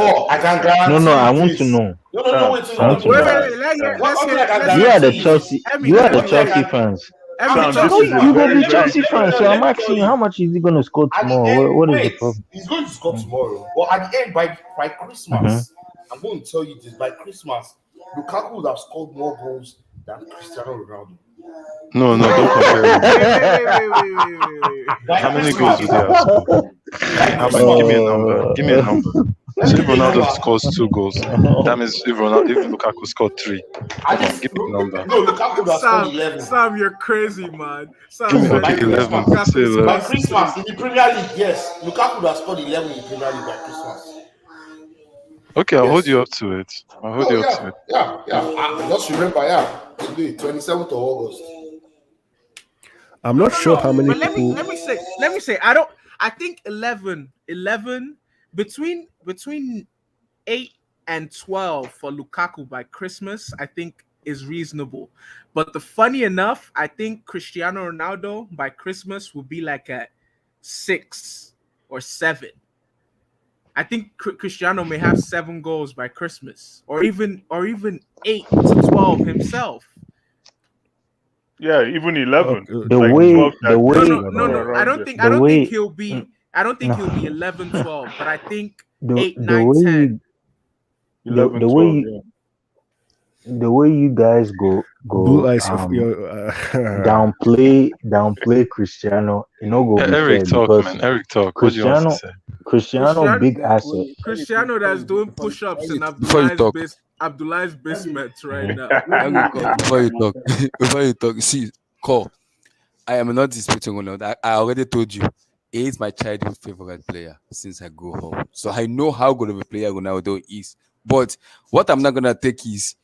No. I guarantee you want to this. know. No, Sam, wait, I want let to me Wait, know. tell wait, you wait. this. Let's One thing I hear. can Let's You hear. are the guarantee you. Chelsea. Emmy, You are the One Emmy, thing I Emmy, Chelsea can. fans. Emmy. I'm Sam, telling this Just you is So a why. you will very, be Let me, very Chelsea let me, fans. different. So no, I'm let me asking tell you, how you. much is he gonna score At the tomorrow? end, What is the wait, problem? he's going to score tomorrow. But at the end, by Mm-hmm. Christmas, I'm going to tell you this. By Christmas, Lukaku would have scored more goals than Cristiano Ronaldo. No, no, don't compare him. Wait. By How many goals Christmas, would he have scored? by How many? Give me a Christmas, number. Give me a number. let So me if give you a Ronaldo number. scores 2 goals, that means if Lukaku scored 3, At come on, least, give me a number. no, Lukaku would have scored Sam, 11. you're crazy, man. Give Sam me said By okay, 11. Christmas, Say Lukaku 11. by scores Christmas 3. in the Premier League, yes, Lukaku would have scored 11 in the Premier League by Christmas. Okay, I'll hold Yes. you up to it. I'll hold No, you up to it. yeah. I just remember, today, 27th of August. I'm not sure No. how many But people. let me say, I think 11 between 8 and 12 for Lukaku by Christmas, I think is reasonable. But the funny enough, I think Cristiano Ronaldo by Christmas will be like at 6 or 7. I think Cristiano may have 7 goals by Christmas, or even 8 to 12 himself. Yeah, even 11, The like way 12. the No, way I Around don't there. think the way he'll be. I don't think he'll be 11, 12. But I think the 8, the 9, way 10. you 11, the way 12. you, Yeah. the way you guys Blue go eyes. downplay Cristiano, it no go be Eric fair talk, because man. Eric talk. What do you want to Cristiano say? Cristiano Cristiano, big asset. Cristiano that's doing push-ups in before you talk, Abdullah's basement right Mhm. now. before you talk, before you talk, see, call. I am not disputing Ronaldo. I already told you, he is my childhood favorite player since I grew up. So I know how good of a player Ronaldo is. But what I'm not gonna take is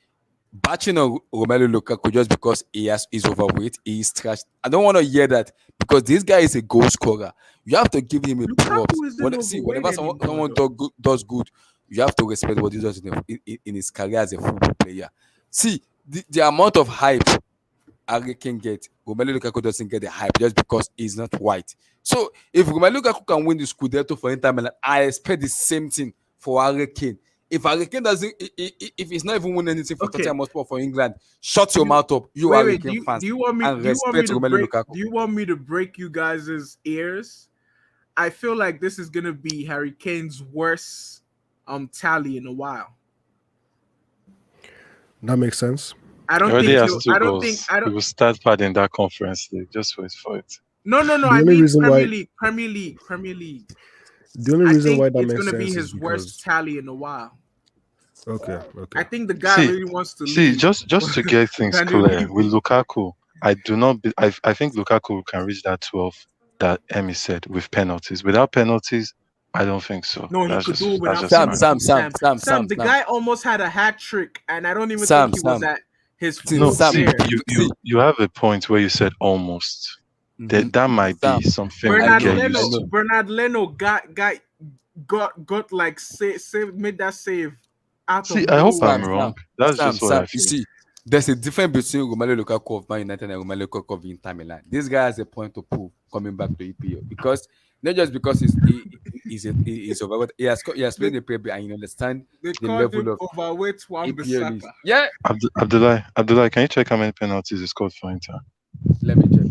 batching on Romelu Lukaku just because he's overweight, he is trash. I don't want to hear that because this guy is a goal scorer. You have to give him a props. Lukaku isn't overweight Whenever anymore, someone though. does good, you have to respect what he does in his career as a football player. See, the amount of hype Harry can get, Romelu Lukaku doesn't get the hype just because he's not white. So if Romelu Lukaku can win the Scudetto for Inter Milan, I expect the same thing for Harry Kane. If Harry Kane doesn't, if he's not even winning anything for Okay, Tottenham Hotspur for England, shut your you mouth up, you wait, Harry wait. Kane fans, Do you want me? and respect Romelu Lukaku. Do you want me to break you guys' ears? I feel like this is gonna be Harry Kane's worst tally in a while. That makes sense. I He don't already think has he'll. two I don't think. goals. I He don't. will start pad in that conference league. Just wait for it. No, The I only mean reason why Premier League, Premier League. the only I reason think why that it's makes gonna be sense is his worst because tally in a while. okay. I think the guy See, really wants to see, leave. just to get things Daniel clear with Levy. Lukaku, I do not. I think Lukaku can reach that 12 that Emmy said with penalties. Without penalties, I don't think so. No, he could do it That's without just Sam, my Sam, penalties. opinion. Sam, Sam, Sam, Sam, the Sam, guy almost had a hat trick, and I don't even think Sam, he was Sam. at his No, full see, share. you you have a point where you said almost. That might be Sam, something we I Bernard know, get I used Leno, know. to. got like made that save out of See, I hope Sam, I'm nowhere. Sam, wrong. That's just what Sam. I You feel. see, there's a difference between Romelu Lukaku of Man United and Romelu Lukaku of Inter Milan. This guy has a point to prove coming back to EPL because not just because he's over, but he has played They, in the Premier and you understand they the called level him of overweight Wan EPL is. Bissaka. Yeah, Abdullah, can you check how many penalties he scored for Inter? let me check.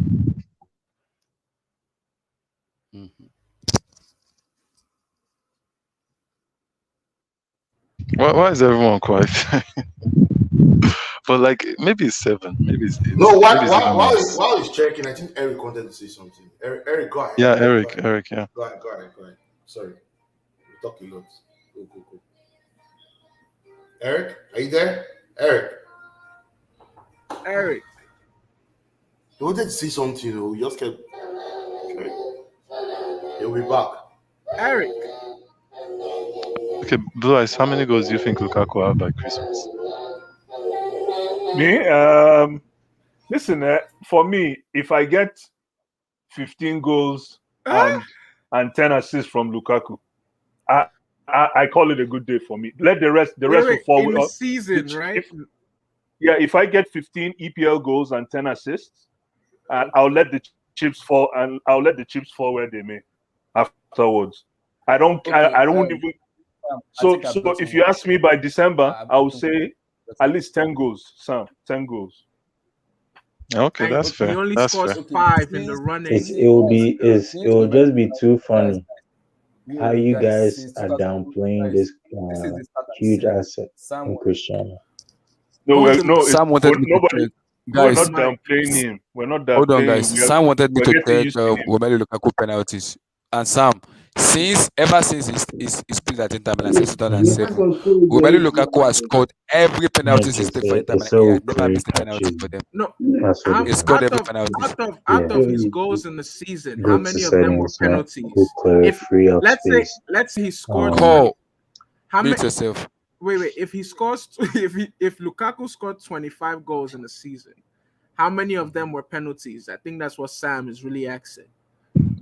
Mhm. Why is everyone quiet? But like maybe it's seven, maybe it's eight, No, maybe it's even less. while he's checking, I think Eric wanted to say something. Eric, go ahead. Yeah, Eric, Eric, yeah. go ahead. Sorry, we talked a lot. Go. Eric, are you there? Eric, Eric, you wanted to say something. You just kept. Okay. He'll be back. Eric. Okay, Blue Eyes, how many goals do you think Lukaku will have by Christmas? Me, listen, for me, if I get 15 goals and 10 assists from Lukaku, I call it a good day for me. Let the rest will Wait, fall. in the season, right? If I get 15 EPL goals and 10 assists, I'll let the chips fall, and I'll let the chips fall where they may afterwards. I don't even. So if you ask me by December, I will say at least 10 goals, Sam. 10 goals. Okay, And that's he fair. only That's scores fair. 5 in the running. It will just be too funny how you guys Since are 2014, downplaying this this is the start of the huge season. asset in Cristiano. No, Hold him. Sam wanted me to nobody. check. We're Guys, not downplaying him. We're not hold on, downplaying guys. him. Sam wanted me We're to getting check used to him. Romelu Lukaku penalties. And Sam, ever since he's played at Inter Milan since 2007, Romelu Lukaku has scored every penalty he's played for Inter Milan. It's He so has never great, missed a penalty actually. for them. No, That's what He it scored is. every penalty. out of his goals in the season, how Go to many of them were settings, man. penalties? Go to If free up let's say space. he scored 20, Call, how mute many? yourself. Wait. If he scores, if Lukaku scored 25 goals in the season, how many of them were penalties? I think that's what Sam is really asking.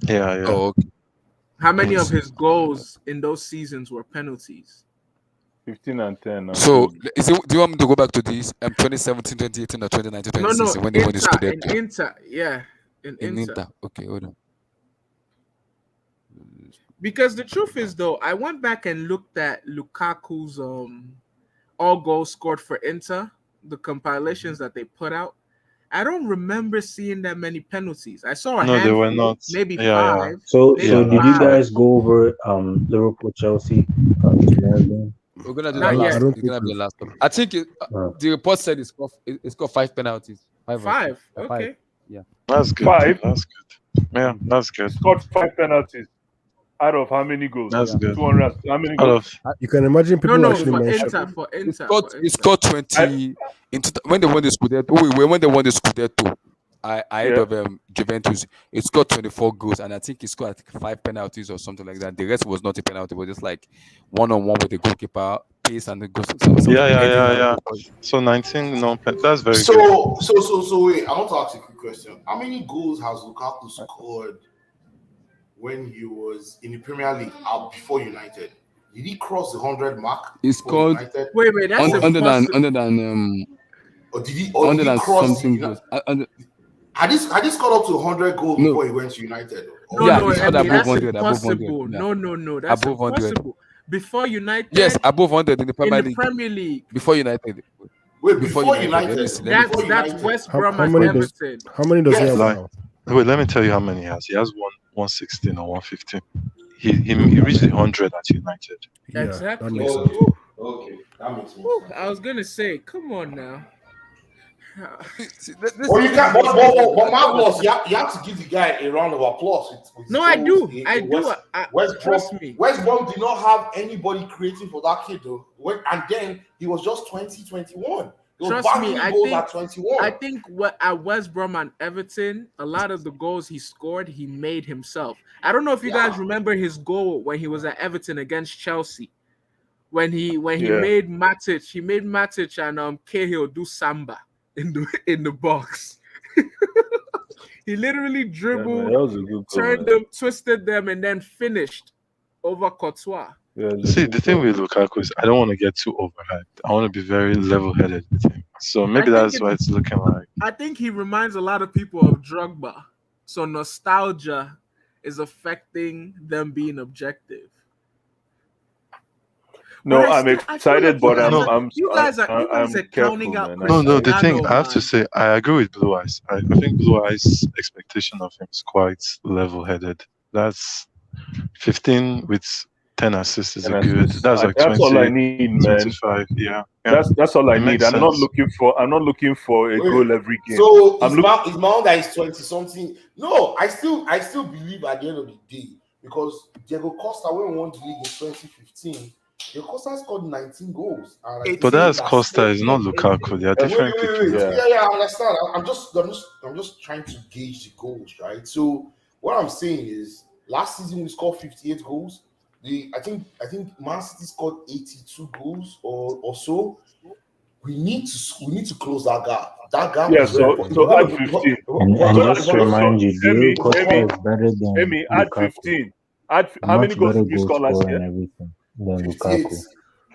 Yeah. Oh, okay. How many of his goals in those seasons were penalties? 15 and 10. So, do you want me to go back to these 2017, 2018, or 2019, No, 2016 when they won the Scudetto? Inter, yeah, in Inter. Okay, hold on. Because the truth is, though, I went back and looked at Lukaku's all goals scored for Inter, the compilations that they put out, I don't remember seeing that many penalties. I saw a No, they were handful, not. maybe Yeah, yeah. five. So Maybe so Yeah, did you five. guys go over Liverpool Chelsea tomorrow game? We're gonna do I that Not don't, I yet. last. don't It's think gonna be the we've. last one. I think Uh, the report said it's got five penalties, five or six, Five. five. Okay. Yeah. that's good. Five. That's good. Yeah, that's good. Scored 5 penalties out of how many goals? That's Yeah. good. 200. How many Out goals? of You can imagine No, people no, actually for mention. Inter, for It Inter, scored. for It Inter. scored I, 20 when they won the Scudetto. When they won the Scudetto, ahead yeah. of Juventus, it scored 24 goals, and I think it scored, I think, five penalties or something like that. The rest was not a penalty, but just like one-on-one with the goalkeeper, pace and the goal, something yeah, yeah, heading yeah, and yeah. goal. So 19 non pen. That's very good. So wait, I want to ask you a quick question. How many goals has Lukaku scored when he was in the Premier League before United? Did he cross the 100 mark He before scored United? Wait, that's Or he, under or did he cross the something United? goals. Had he scored up to 100 goals No, before he went to United? Or No, yeah, no, he scored Emmy, above that's 100, above 100. impossible. Yeah, No, that's above 100. impossible. Before Yes, United, above 100 in the in Premier the League. Premier League, Before United. wait, Before before United. Let me United? see. Let me that's Before see. that's United. West How, Brom how and many does Everton. how many does he Yes. have Like, now? wait, let me tell you how many he has. He has 116 or 115. He reached the 100 at United. Yeah, that Exactly. makes sense. Okay, that makes more Whew, sense. I was gonna say, come on now. See, this Well, you is can't. just But Marvelous, you have to give the guy a round of applause with his No, I goals. do. I do. Trust me. West Brom did not have anybody creating for that kid though. And then he was just 21. He was Trust me. bagging I goals think. at 21. I think what at West Brom and Everton, a lot of the goals he scored, he made himself. I don't know if you guys remember his goal when he was at Everton against Chelsea. When he Yeah. made Matic and Cahill do samba in the box. He literally Yeah, man, dribbled, that was a good goal, turned man. them, twisted them, and then finished over Courtois. Yeah, it was a See, good the thing goal. with Lukaku is I don't want to get too overhyped. I want to be very level-headed with him. So maybe that's why it's looking like. I think he reminds a lot of people of Drogba. So nostalgia is affecting them being objective. No, But I I'm feel like excited, but you guys are counting careful, out man. No, the thing Cristiano, I have to man. say, I agree with Blue Eyes. I think Blue Eyes' expectation of him is quite level-headed. That's 15 with 10 assists is a good. That's like That's 20, all I need, man. 25. Yeah. That's all I It need. makes I'm not sense. looking for a Wait, goal every game. So I'm it's Mount that is 20 something. No, I still believe at the end of the day because Diego Costa when we won the league in 2015, Diego Costa scored 19 goals. And like, But that's Costa, is not Lukaku. They are different people. Wait. Yeah, I understand. I'm just trying to gauge the goals, right? So what I'm saying is last season we scored 58 goals. I think Man City scored 82 goals or so. We need to close that gap. That gap Yeah, is so add 15. And just to remind you, Diego Costa Emi, is better than Emi, add Lukaku. 15. How many Much goals better did you goal score last scorer year? and everything than 58. Lukaku.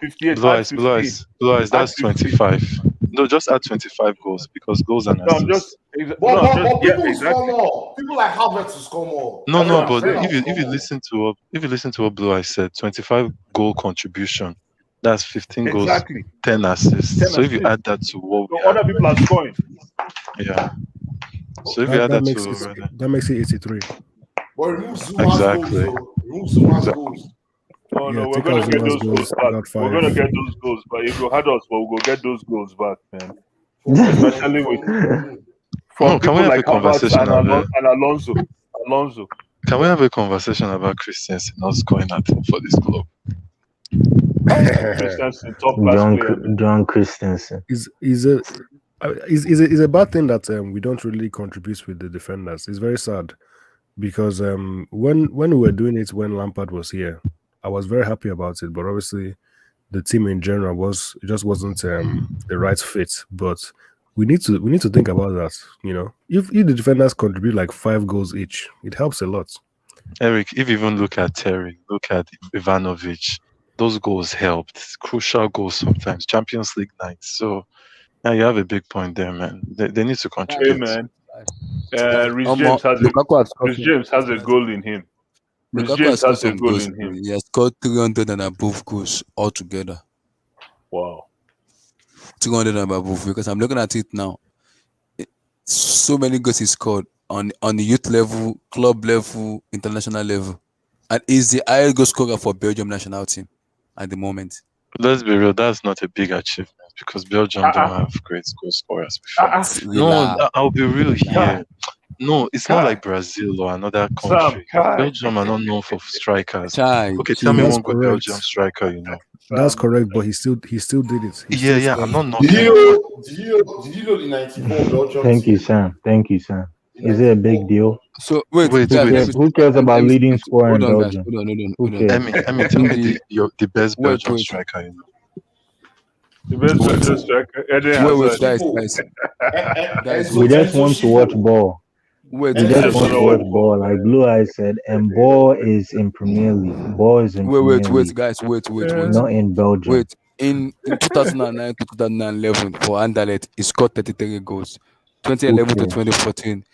58. Blue Add Eyes, 15. that's 25. No, just add 25 goals because goals and No, I'm assists. just. But people will score exactly. more. People like Havertz will score more. No, That's what I'm but saying. if you listen to what Blue Eyes said, 25 goal contribution, that's 15 goals, Exactly. 10 assists. 10 So if you assists. add that to what we So other had, people are scoring. yeah. So if you add That that makes to that makes it 83. But remove Zuma's Exactly. goals. Remove Zuma's goals. Oh Yeah, no, we're take gonna out get Zuma's those goals goals, back. got We're 5. gonna get those goals back. If you had us, but we'll go get those goals back, man. Especially with from Can we people have like a Havertz conversation and Alonso. Alonso. Can we have a conversation about Christensen not scoring at all for this club? Christensen, top class player. John Christensen. Is a bad thing that we don't really contribute with the defenders. It's very sad because when we were doing it when Lampard was here, I was very happy about it. But obviously, the team in general just wasn't the right fit. But we need to think about that. You know, if the defenders contribute like 5 goals each, it helps a lot. Eric, if you even look at Terry, look at Ivanovic, those goals helped. Crucial goals sometimes. Champions League nights. So yeah, you have a big point there, man. They need to Hey contribute. man. Rhys James has a goal in him. Rhys Lukaku James has scored has a some goal goals. in him. He has scored 300 and above goals altogether. Wow. 200 and above because I'm looking at it now. So many goals he scored on the youth level, club level, international level, and is the highest goal scorer for Belgium national team at the moment. Let's be real, that's not a big achievement because Belgium don't Uh-uh. have great goal scorers before. Uh-uh. No, Relax. I'll be real Kai. here. No, it's not Kai. like Brazil or another Sam. country. Kai. Belgium are not known for strikers. Chai, Okay, tell me chill. That's one good Belgium correct. striker you know. That's Sam. correct. But he still did it. He Yeah, still yeah, I'm scored. not Did you knocking. know? Did you know the '94 Belgium Thank you, team? Sam. Thank you, Sam. The Is it a big '94. deal? So wait, Wait, Who guys, wait. cares? Who cares let about me leading speak. scorer Hold in on, guys. Belgium? Hold Who on. cares? I mean, tell In me the the best wait, Belgium wait, striker you know. The best wait, Belgian Simple. striker, Eden wait, Hazard. guys, Simple. guys, We wait, just Enzo want to watch Shifo. ball. We guys, just Just Enzo want wanna to watch watch Shifo. ball, ball. Like Blue Eyes said, and ball is in Premier League. Ball is in Premier wait, League, guys, man. not in Belgium. wait. In 2009 to 2011 for Anderlecht, he scored 33 goals. Who 2011 to cares? 2014,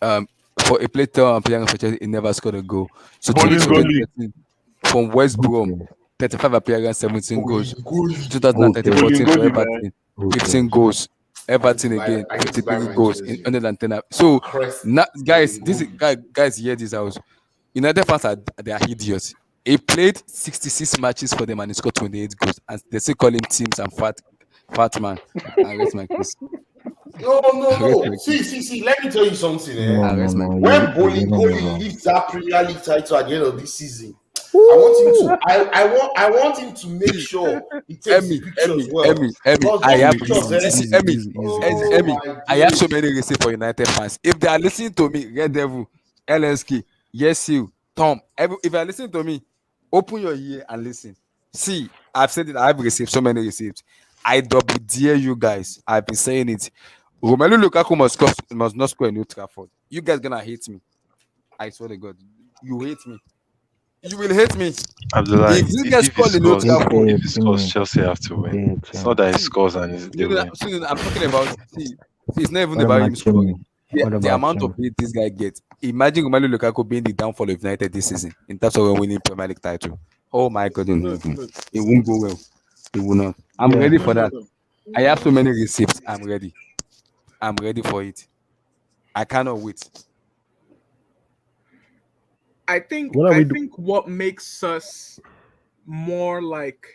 um, for a player and player for Chelsea, he never scored a goal. So Who Police 2012 cares? goalie. 2013 from West Who Brom, cares? 35 appearances, 17 goals. Holy goalie. 2013 Who cares? 14 for Goalie, man. Everton, Who 15 cares? goals. Everton again, I need to buy 53 my goals in jersey. 110. I'm So, crest guys, fucking this is, goalie. guys, hear this out. United fans are they are idiots. He played 66 matches for them and he scored 28 goals, and they still call him teams and fat man. I rest my case. No, no, I rest no. my See, case. see, see. Let me tell you something, eh? No, I no, rest my no. case. When You're Bowling getting it Goalie wrong. lifts that Premier League title at the end of this season, I want him to. I want him to make See, sure he takes the pictures well. Emmy. Because I those have pictures, see, eh? Emmy, Oh Emmy. my I have so days! many receipts for United fans. If they are listening to me, Red Devil, LSK, yes you, Tom. If you are listening to me, open your ear and listen. See, I've said it. I've received so many receipts. I double dare you guys. I've been saying it. Romelu Lukaku must not score in Old Trafford. You guys gonna hate me. I swear to God, you hate me. You will hate me Abdullah, if this guy if he score in Old scores, Take Trafford. your if he scores, opinion. Chelsea have to Take win. your It's not chance. that he See, scores and they win. I'm talking about. See, it's not even What about about him scoring. Chimney? What The about amount of Chimney? hate this guy gets. Imagine Romelu Lukaku being the downfall of United this season in terms of winning Premier League title. Oh my God, Look, look. it won't go well. It will not. I'm Yeah. ready No, for no, that. no. I have so many receipts. I'm ready. I'm ready for it. I cannot wait. I think What are I we do? think what makes us more like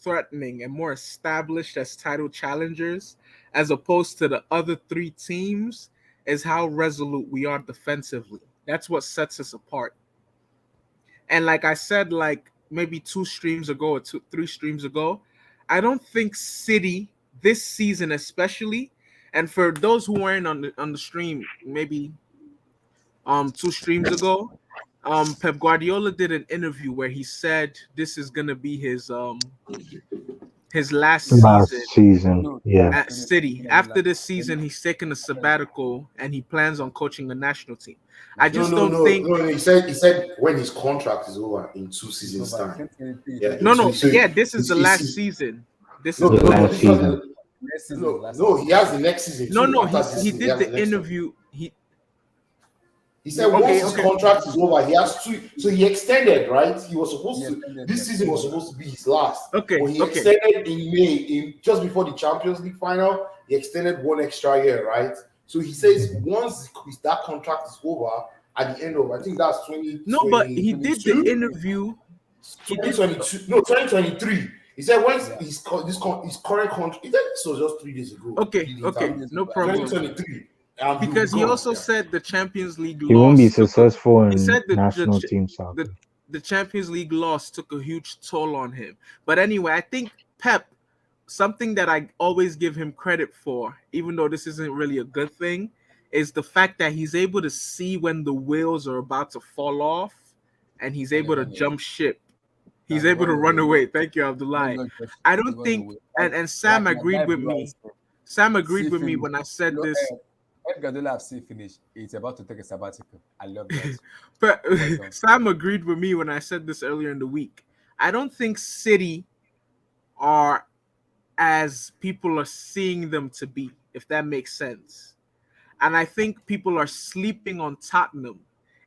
threatening and more established as title challengers as opposed to the other three teams is how resolute we are defensively. That's what sets us apart. And like I said, like maybe two streams ago or three streams ago, I don't think City this season especially, and for those who weren't on the stream, maybe two streams ago, Pep Guardiola did an interview where he said this is gonna be his last Last season season. No, Yeah. at City. After this season, he's taking a sabbatical and he plans on coaching the national team. I No, just no, don't no, think. no, no. He said when his contract is over in 2 seasons time. Yeah. No, So no, so yeah, this is the last he's season. This no, is The the no, no. last last This was season. season. the no. He has the next season No, too. no, After this he season, he did has the the next one. interview. He said once Okay, his okay, contract is over, he has two. So he extended, right? He was supposed to. This season was supposed to be his last, okay, but he okay. extended in May, in just before the Champions League final. He extended one extra year, right? So he says once that contract is over at the end of, I think that's No, but he 2022, did the interview. He did. 2022, no, 2023. He said once his current contract, this was just 3 days ago. Okay, okay, no problem. 2023. He'll be Because he gone. also Yeah. said the Champions League He won't be loss took. successful He in said national team soccer. the Champions League loss took a huge toll on him. But anyway, I think Pep, something that I always give him credit for, even though this isn't really a good thing, is the fact that he's able to see when the wheels are about to fall off and he's able to jump ship. He's able to run away. Thank you, Abdullah. I don't think, and Sam agreed with me. Sam agreed with me when I said this. Pep Guardiola have seen finish. It's about to take a sabbatical. I love that. But Well done. Sam agreed with me when I said this earlier in the week. I don't think City are as people are seeing them to be, if that makes sense. And I think people are sleeping on Tottenham.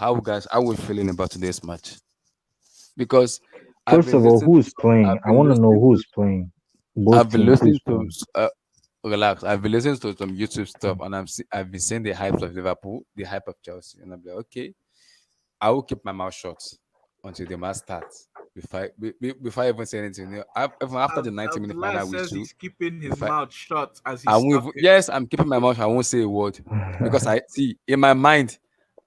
how we feeling about today's match? Because I've First been of all, listening who's to playing? I've I been want to know listening to who's playing. Both I've been teams, listening who's to playing? relax. I've been listening to some YouTube stuff, and I've been seeing the hype of Liverpool, the hype of Chelsea, and I'm like, okay, I will keep my mouth shut until the match starts. Before I even say anything, even after the 90-minute Abdullah final says whistle, he's keeping his if I mouth shut as I he's won't even, talking. yes, I'm keeping my mouth. I won't say a word because I see in my mind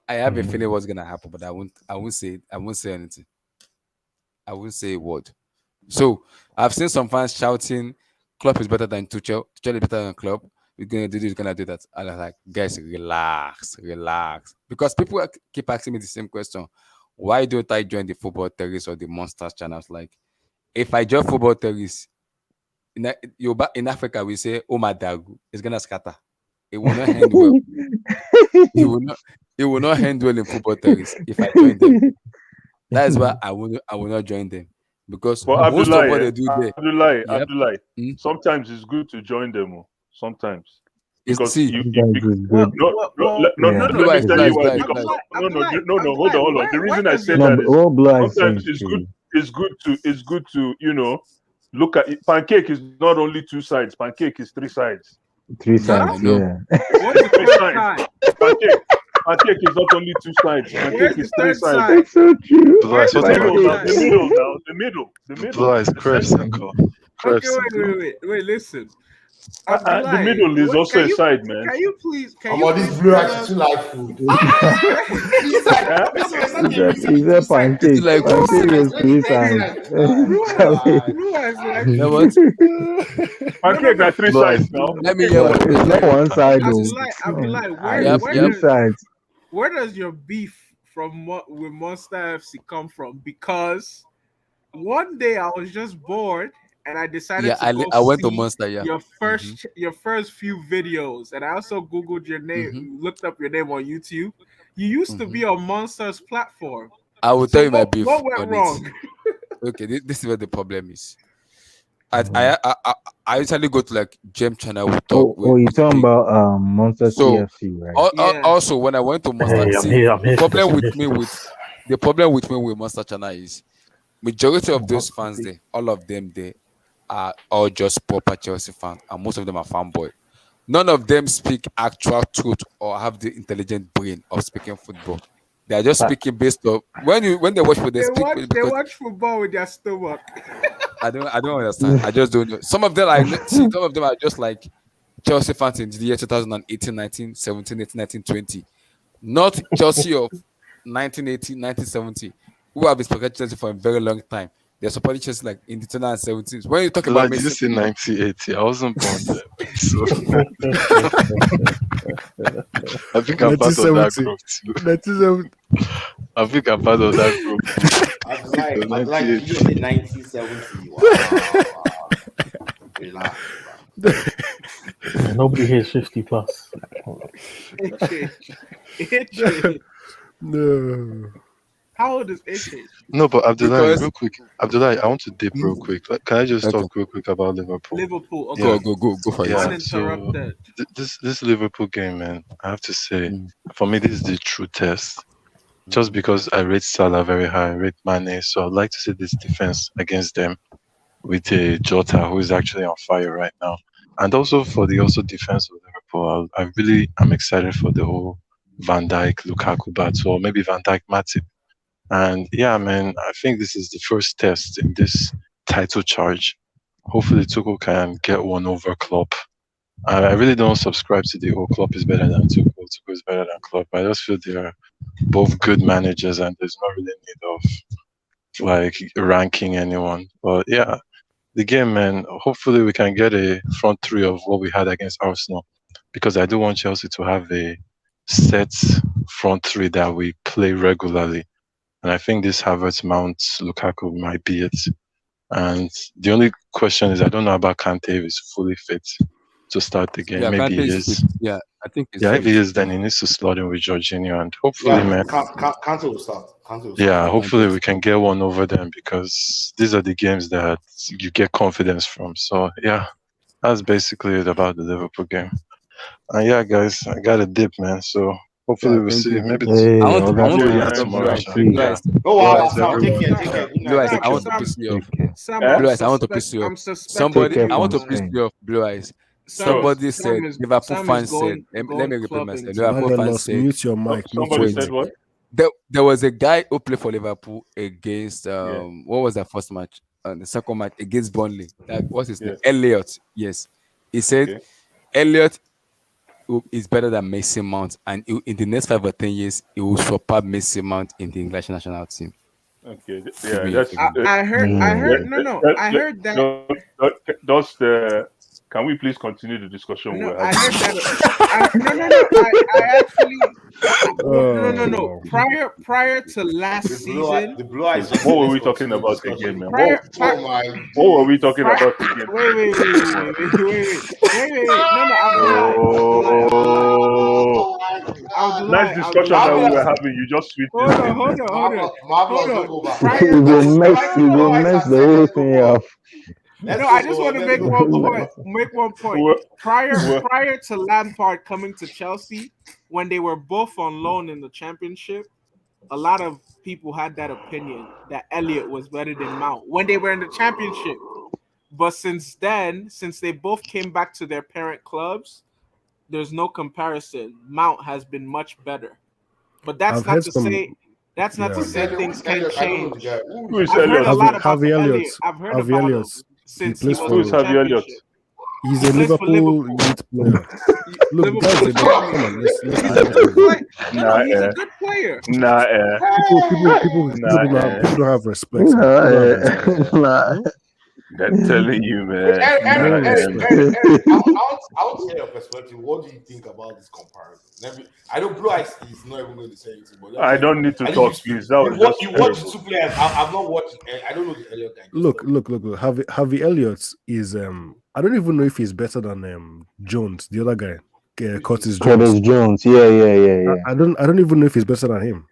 I have a feeling what's gonna happen, but I won't say it. I won't say anything. I won't say a word. So I've seen some fans shouting, Klopp is better than Tuchel. Tuchel is better than Klopp. We're gonna do this. We're gonna do that. And I'm like, guys, relax, relax. Because people keep asking me the same question. Why don't I join the football terrorists or the monsters channels? Like, if I join football terrorists in Africa, we say Omadagu. It's gonna scatter. It will not end well. It will not. It will not end well in football terrorists if I join them. That is why I will not join them because But most of what Abdullah, they do there. Yep. Abdullah, Mm. sometimes it's good to join them. Sometimes. It's Because see. Sometimes it's Well, good. no, Yeah, Blue let me eyes, tell blue you eyes, it's blue why. eyes, good. blue Because eyes. hold on. The reason I say No, that but is what Blah is saying sometimes is true. it's good to look at it. Pancake is not only two sides. Pancake is three sides. Three Yeah, Huh? I sides, know. yeah. What's the Three third sides. side? Pancake is not only two sides. Where's Pancake the is three third sides. side? That's so true. Blue eyes, The what Where's the about middle now. third The this? side? middle now. The Blue middle. eyes, The Crepes center. and Co. Okay, Crepes and Co. wait. Listen, The Abdullah, middle is also a side, man. can you please This blue tell rice is us? too like food. He's Eh? like, so it's not He said, everything he with two said sides. It's pancake. like Two Pancake sides. is When three you say three sides. sides, Blue eyes like you know food. what? Pancake No. got three Blue eyes. sides now. Let me Pancake hear got one But three it's thing. not sides. one side though. Abdullah, Yep, It's yep. three sides. where does your beef with Monster FC come from? Because one day I was just bored and I decided Yeah, to go I went to see Monster. Yeah. your first few videos, and I also googled your Mm-hmm. name, looked up your name on YouTube. You used to Mm-hmm. be on Monster's platform. I will So tell you my beef what went on it. wrong? Okay, this is where the problem is. I usually go to like Gem channel. We talk. Oh, you talking about Monster So TFC, right? Yeah. also when I went to Monster, Hey, I'm see here. I'm the here for this. problem I'm with here me for with this. the problem with me with Monster channel is majority of Oh, those what's fans the there, all of them they are all just proper Chelsea fans, and most of them are fanboy. None of them speak actual truth or have the intelligent brain of speaking football. They are just fact? speaking based on when they watch football, they speak They because watch football with their stomach. I don't understand. I just don't know. Some of them see some of them are just like Chelsea fans in the year 2018, 19, 17, 18, 19, 20. Not Chelsea of 1980, 1970, who have been supporting Chelsea for a very long time. They're supporting Chelsea like in the 2017s. When you talk Blue about eyes, did you Messi, say 1980? I wasn't born then. So I think I'm part of that 1970. group too. 1970. I think I'm part of that group too. I'd like you 1980. in the 1970s. Wow. Relax. Nobody here is 50 plus. No. How old is Ichi? No, but Abdullah, because real quick. Abdullah, I want to dip real quick. Like, can I just okay, talk real quick about Liverpool? Liverpool. Okay. Yeah, go for it. yeah. So Uninterrupted. this Liverpool game, man, I have to say, Mm, for me, this is the true test. Just mhm. because I rate Salah very high, I rate Mane, so I'd like to see this defense against them with a Jota who is actually on fire right now, and also for the defense of Liverpool. I really am excited for the whole Van Dijk Lukaku battle, or maybe Van Dijk Matip. And yeah, man, I think this is the first test in this title charge. Hopefully, Tuchel can get one over Klopp. I really don't subscribe to the whole Klopp is better than Tuchel. Tuchel is better than Klopp. I just feel they are both good managers, and there's not really need of like ranking anyone. But yeah, the game, man. Hopefully, we can get a front three of what we had against Arsenal, because I do want Chelsea to have a set front three that we play regularly. And I think this Havertz Mount Lukaku might be it. And the only question is, I don't know about Kante if he's fully fit to start the game. Yeah, Maybe Kante he is fit. is. Yeah, I think it's Yeah, if fit. he is, then he needs to slot in with Jorginho. And hopefully, Yeah, man, Kante will start. Kante will start. yeah, hopefully Kante is we can get one over them, because these are the games that you get confidence from. So, yeah, that's basically it about the Liverpool game. And yeah, guys, I got a dip, man. So hopefully yeah, we'll thank see. you. Maybe Hey, I Oga want to today Yeah, be and man. Blue tomorrow. Eyes. see. Blue Yeah. Eyes. Oh, Blue wow, Eyes. wow, Everyone. take care, Sam, take care. Good Blue night. Eyes. Sam, I Take care. want to Sam, piss you off. Take care. Sam, Eh? Blue Eyes. I want to piss you off. I'm suspecting Somebody. Take care I you. want from to piss Spain. you off. Blue Eyes. Sam, Sure. Somebody said Liverpool Sam is fans said. Let going me repeat myself. clubbing Liverpool tonight. fans Marvelous. said. Mute your mic. Mute your Somebody Wait. said mic. what? There was a guy who played for Liverpool against Yeah, what was that first match? The second match against Burnley. That what's his name? yeah. Elliot. Yes. He said Okay. Elliot is better than Mason Mount, and in the next 5 or 10 years, he will surpass Mason Mount in the English national team. Okay, Give yeah, me, that's give me. I let, heard, no, let, I let, heard that, just can we please continue the discussion no, we're I having? heard that, I actually, no. Wow. Prior to last season, The blue eyes just What say were let's we talking continue about discussion. again, man? prior, Oh my What were we days. talking about again? wait. No, Oh, nice discussion that we Marvelous. were having. You just switched this Hold on, thing, man. Marvelous, don't go back. Prior You to go What mess, what you the go blue eyes mess have the said, whole let's go thing forward. up. Let's No, go I just want forward. to Let's make go one forward. point. Make one point. We're, we're, Prior to Lampard coming to Chelsea, when they were both on loan in the Championship, a lot of people had that opinion that Elliott was better than Mount when they were in the Championship. But since then, since they both came back to their parent clubs, there's no comparison. Mount has been much better. But I've heard some. that's not to Yeah. say things can't Elliot, I don't know the change. guy. who is I've heard Elliot? a lot about Harvey Elliott. Elliott. I've heard Harvey about Elliott. him He since he plays was Who in is the for. Harvey Elliot? Championship. He's He a plays for Liverpool Liverpool. youth player. Look, guys, Liverpool come on, Championship. let's He's be a good real. player. No, Nah, he's a good player. nah, nah, People don't have respect, man. People don't have respect. Nah, nah. They're telling you, man. No respect. Eric, I want to hear your perspective. What do you think about this comparison? I know Blue Eyes is not even going to say anything, but let me I hear. don't need to At talk, least please. That was just you watch the terrible. two players. I've not watched. I don't know the Elliot guy. Just Look, tell me. look. Harvey Elliott is I don't even know if he's better than Jones, the other guy, Curtis Jones. Curtis Jones. Yeah. I don't even know if he's better than him.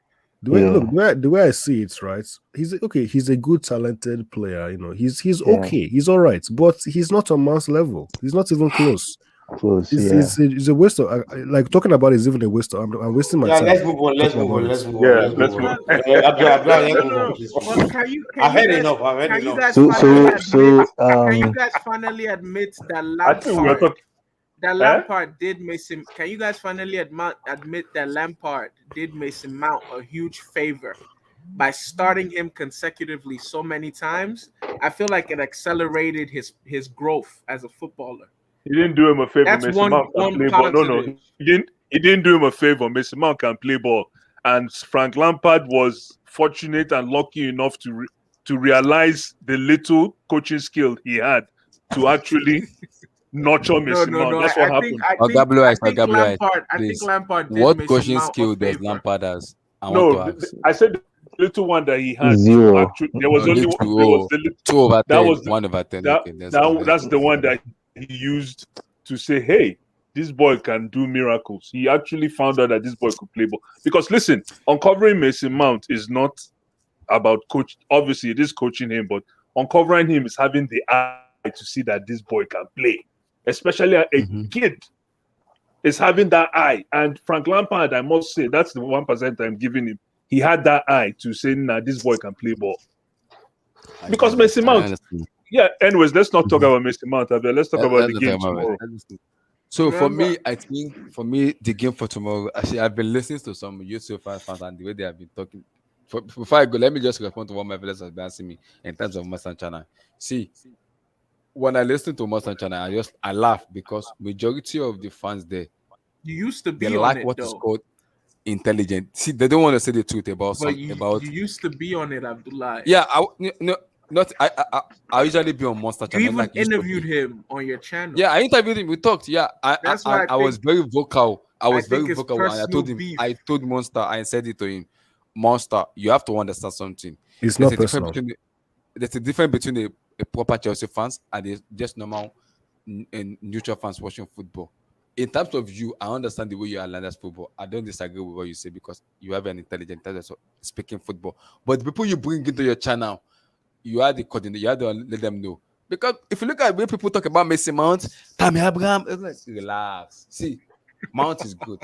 Yeah. The way I see it, right? He's okay. He's a good, talented player. You know, he's Yeah. okay. He's all right, but he's not on man's level. He's not even close. Close. Yeah. It's a waste of like talking about it is even a waste of. I'm wasting my Yeah, time. let's move on. Let's talking move on. about Let's it. move on. Yeah, Let's let's move move. on. Abdullah, let's move on, No. please. But I heard enough. I've heard can you enough. guys So finally admit that I think we were talking. Lampard did Mason? Can you guys finally admit that Lampard did Mason Mount a huge favor by starting him consecutively so many times? I feel like it accelerated his growth as a footballer. He didn't do him a favor. That's Mason Mount can one play ball. No, positive. he didn't. He didn't do him a favor. Mason Mount can play ball, and Frank Lampard was fortunate and lucky enough to realize the little coaching skill he had to actually nurture Mason Mount. That's what happened. I think Lampard please. did What Mason coaching Mount a skill does favor. Lampard has? I want No, to ask. I said the little one that he had to Zero. actually. There was No, only little, one. There was the 2/10, that was 1/10. that, Okay, that's the one that he used to say, "Hey, this boy can do miracles." He actually found out that this boy could play ball. Because listen, uncovering Mason Mount is not about coach. Obviously, it is coaching him, but uncovering him is having the eye to see that this boy can play, especially a kid. Is having that eye, and Frank Lampard, I must say, that's the 1% I'm giving him. He had that eye to say, "Nah, this boy can play ball." Because Mason Mount, yeah. Anyways, let's not talk about Mason Mount. Let's talk about the game tomorrow. So for me, I think the game for tomorrow. Actually, I've been listening to some YouTube fans and the way they have been talking. Before I go, let me just respond to what my fellows have been asking me in terms of Mustang Channel. See, when I listen to Mustang Channel, I laugh because majority of the fans there, you used to be they on like it, what though. is called intelligent. See, they don't want to say the truth about But you used to be on it, Abdullah. Yeah, I usually be on Monster You Channel. even interviewed him on your channel. Yeah, I interviewed him. We talked. Yeah, I was very vocal. I was very vocal, and I told him. Beef. I told Monster. I said it to him. Monster, you have to understand something. It's not personal. There's a difference between a proper Chelsea fans and just normal neutral fans watching football. In terms of you, I understand the way you analyze football. I don't disagree with what you say because you have an intelligent talent speaking football. But the people you bring into your channel, you are the coordinator. You have to let them know. Because if you look at the way people talk about Mason Mount, Tammy Abraham, it's like, relax. See, Mount is good.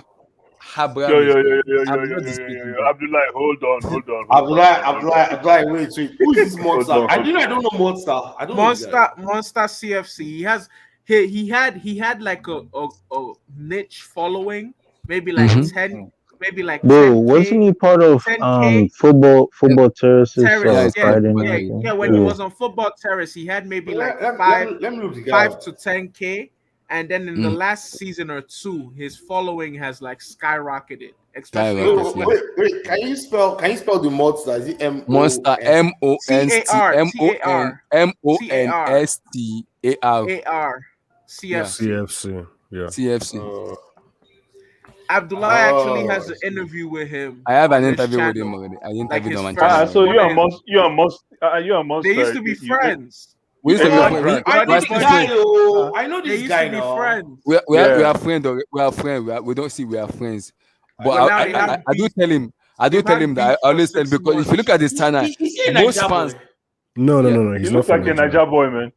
Abraham is good. Abdullah, hold on. Abdullah, wait. Who is this monster? I don't know monster. I don't know Monster CFC. He had like a niche following, maybe like 10, maybe like Bro, 10K, wasn't he part of 10K? football terraces? Yeah, when he was on Football Terrace, he had maybe like 5 to 10K, and then in the last season or two, his following has like skyrocketed, especially Skyrocket, if yeah. Wait. Can you spell the monster? Is it Monster CAR MONSTAR. CAR Yeah, CFC. CFC. Yeah. CFC. Abdullah actually Oh, has an interview with him I have an on this interview with him channel, already. I like interviewed his on my channel first So already. one you of are his. monster. You are They used monster. to be You friends. We used to be oh, friends. I know We are this still guy. friends. Oh, I know They this used guy to be now. friends. We yeah. are friends. We are friends. We don't see we are friends. I But know. But now I they know have him. I do beef. tell him. I do They've tell him had that beef I for always tell 6 because if you look months. at this channel, Is he a most Niger fans, boy? No, no, yeah, no, no. He He's not looks from like a Nigeria. Niger boy, man.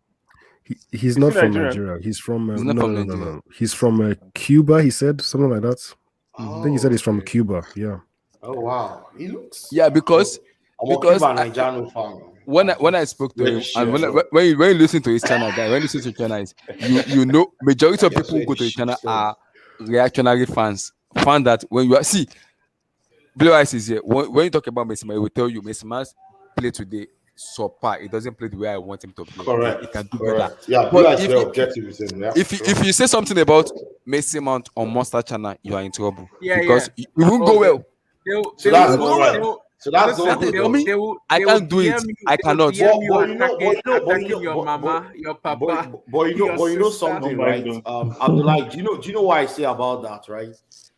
He's Is he not from Nigerian? Nigeria. He's from he's not no, from no, no, no, Nigeria. no. He's from Cuba. He said something like that. I think he said Oh, he's from okay. Cuba. Yeah. Oh, wow. He looks. Yeah, Oh, I'm a because Cuban Nigerian fan. when I spoke to Swear the him and shit as well. when you listen to his channel, guy, when you listen to his channel, you know majority of I people who swear go the to the shit channel so. are reactionary fans. Fan that when you are see Blue Eyes is here. When you talk about Messi, he will tell you Messi play today subpar. He doesn't play the way I want him to play. He Correct. can do better. Correct. Yeah, Blue But is very objective with him. Yeah, for sure. if you say something about Messi Mount on Monster Channel, you are in trouble Yeah. because it won't Oh, go well. So they will that's go not right. well. So that's Listen, not That is, good I though. mean, I they will can't do it. DM you. I They will cannot. DM you But attacking your mama, your you know sister. something, Somebody right? don't. Abdullah, do you know what I say about that, right?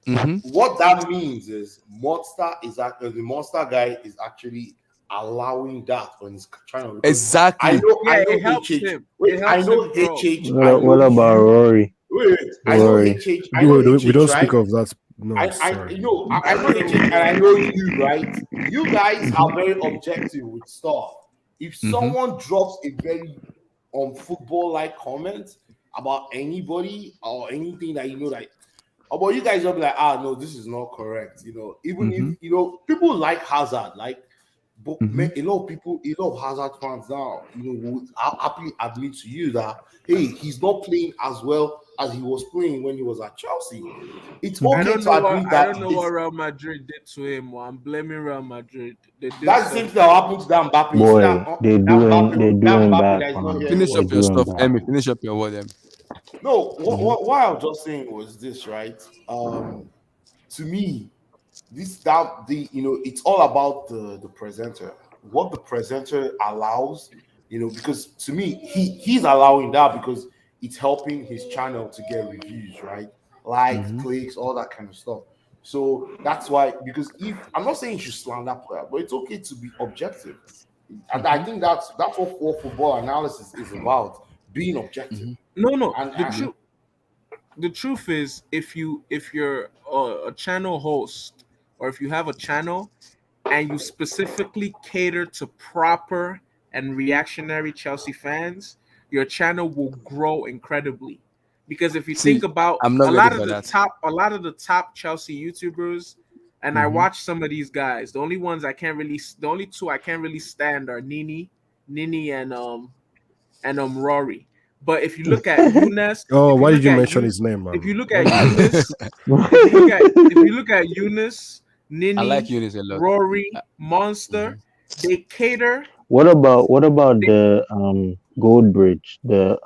Mm-hmm. What that means is the monster guy is actually allowing that on his channel because I Exactly. know Yeah, I know it helps HH. him. Wait, It I helps know him grow. HH. I know What about you. Rory? Wait, I know Rory. HH. I know We HH, don't speak right? of that. No, I sorry. I know HH and I know you, right? You guys are very objective with stuff. If Mm-hmm. someone drops a very football like comment about anybody or anything that you know that but you guys will be like, no, this is not correct. Even Mm-hmm. if people like Hazard, like but Mm-hmm. a lot of Hazard fans now, would happily admit to you that hey, he's not playing as well as he was playing when he was at Chelsea. It's Mhm. okay to admit I that don't know what Real Madrid did to him. I'm blaming Real Madrid. They did that's the same thing something. that happened to that Mbappe. You see Boy, they that doing Mbappe bad that is for not him. here Finish They anymore. up your doing stuff, bad. Emmy. Finish up your word, Emmy. No, Mm-hmm. what I was just saying was this, right? To me, it's all about the presenter. What the presenter allows, because to me, he's allowing that because it's helping his channel to get reviews, right? Likes, Mm-hmm. clicks, all that kind of stuff. So that's why, because if I'm not saying you should slander player, but it's okay to be objective. And I think that's what football analysis is about, being objective. Mm-hmm. No. And, The and Yeah. truth. The truth is, if you're a channel host, or if you have a channel and you specifically cater to proper and reactionary Chelsea fans, your channel will grow incredibly. Because if you think See, about I'm not ready for that. a lot of the top Chelsea YouTubers, and I Mm-hmm. watch some of these guys. The only two I can't really stand are Nini and Rory. But if you look at Younes, Oh, if you why did look you at mention you, his name, if you man? look Why at did you mention his Eunice, if you look at Eunice, I like Nini, Eunice a lot. Rory, Mhm. Monster, they cater. What about the Gold Bridge, the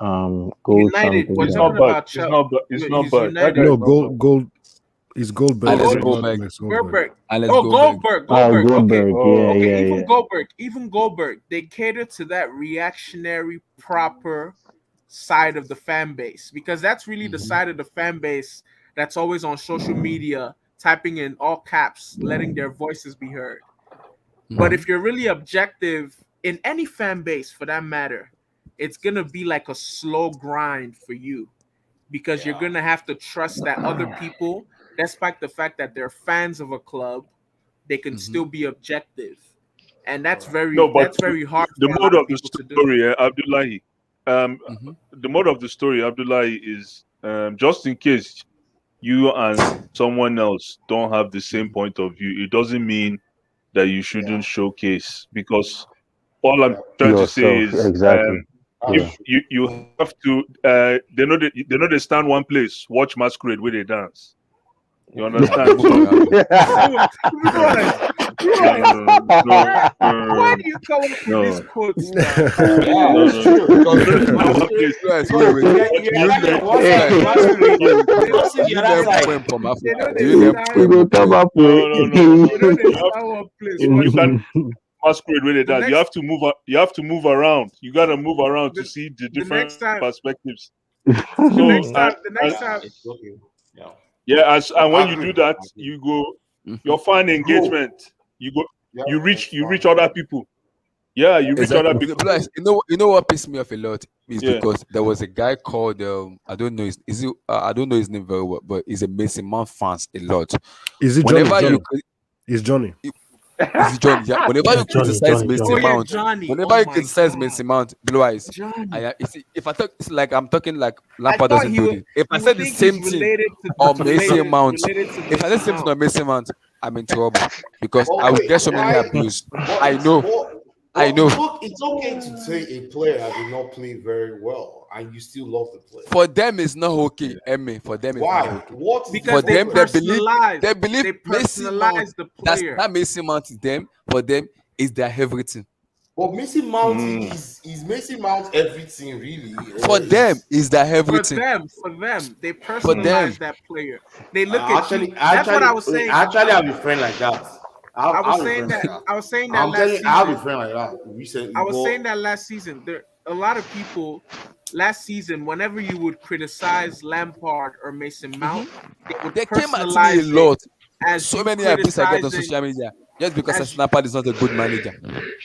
Gold United. something We're It's guy? not talking bad. about It's Chelsea. not bad. It's not He's bad. That guy United. is No, not bad. Gold is Goldberg, Alex Gold, not Goldberg. Max Goldberg. Goldberg. Alex Oh, Goldberg. Goldberg. Okay. Goldberg. Yeah, Oh, Okay, yeah, yeah. Even Goldberg, they cater to that reactionary, proper side of the fan base because that's really the Mm-hmm. side of the fan base that's always on social media, typing in all caps, letting their voices be heard. But Mm-hmm. if you're really objective in any fan base for that matter, it's gonna be like a slow grind for you because you're gonna have to trust that other people, despite the fact that they're fans of a club, they can Mm-hmm. still be objective, and no, but that's very hard the for a mode lot of of the people to do. story, Abdullahi. Um, Mm-hmm. the mode of the story, Abdullahi, is just in case you and someone else don't have the same point of view, it doesn't mean that you yeah, shouldn't showcase because all I'm yeah, trying to say Yourself, is exactly. that's Yeah. if true. you have to they stand one place, watch masquerade where they dance. You Nah, they understand? move So around. People go like, Why do you come up with No. these quotes, man? Yeah, No, it's no, true. Because no, no, Masquerade, please. Guys, because wait, wait. you're like on one Guys, side, Masquerade, wait, wait. you don't see Do the you other learn side. poem from They Africa? know Do they you learn start. We poem go or talk play? about No, no, no, no, You know no. they You have start one place. you, Watch you can me. masquerade with The that. You next, have to move. You have to move around. You got to move around to the, see the the different next time, perspectives. the So next time, the Yeah, next time. it's okay. Yeah, yeah, and when I you agree. do that, I agree. you go Mhm. your fan Grow. engagement. You go. Yeah, You reach expand. other people. Yeah, you reach other Exactly. people. You know what pissed me off a lot is Yeah. because there was a guy called I don't know his is he, I don't know his name very well, but he's a Mason Mount fans a lot. Is it Johnny? Whenever you It's Johnny. is it John? Yeah. Whenever you criticize Oh Mason yeah, Mount, Johnny. whenever Oh you my criticize God, Mason Mount, blue eyes. Johnny. You see, if I talk, it's like I'm talking like I Lampard thought doesn't do this. If I you would said the think he's same thing related to on Mason Mount, related to if I said the Mason same thing Mount. on Mason Mount, I'm in trouble because I But will wait, get so many why? abuse. But I know, I know. it's okay to say a player did not play very well, and you still love the player. For them, it's not okay. Emmy, for them, it's not Why? okay. What's the Because For them, problem? they believe they Mason Mount. personalize the That's player. that Mason Mount is them. For them, is their everything. But Mason Mount Mm. is Mason Mount everything really? For them, is their For everything. them, they For them, personalize that player. They look at you. actually, That's what I was saying. actually, I have a friend like that. I I was have a saying friend like that. that. I was saying that I'm telling last you, I have a season. friend like that recently. I was but saying that last season. There a lot of people last season, whenever you would criticize Lampard or Mason Mount, they would they came at me a personalize it lot. as So you many abuse I get on criticizing. social media just because As Lampard is not a good manager.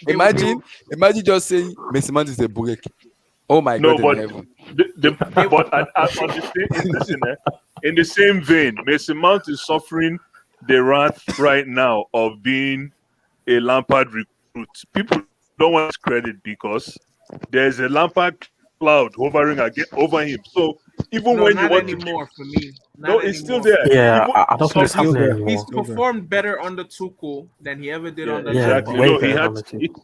they would Imagine just saying Mason Mount is a break. Oh my No, God in but heaven. on in the same vein, Mason Mount is suffering the wrath right now of being a Lampard recruit. People don't want his credit because there's a Lampard cloud hovering over him. So even no, when you not want to, anymore for me. no, Not it's still anymore. there. Yeah, Even I don't think it's some happening people, anymore. He's performed better under Tuchel than he ever did yeah, under Yeah, exactly. Lampard. way No, better than the two.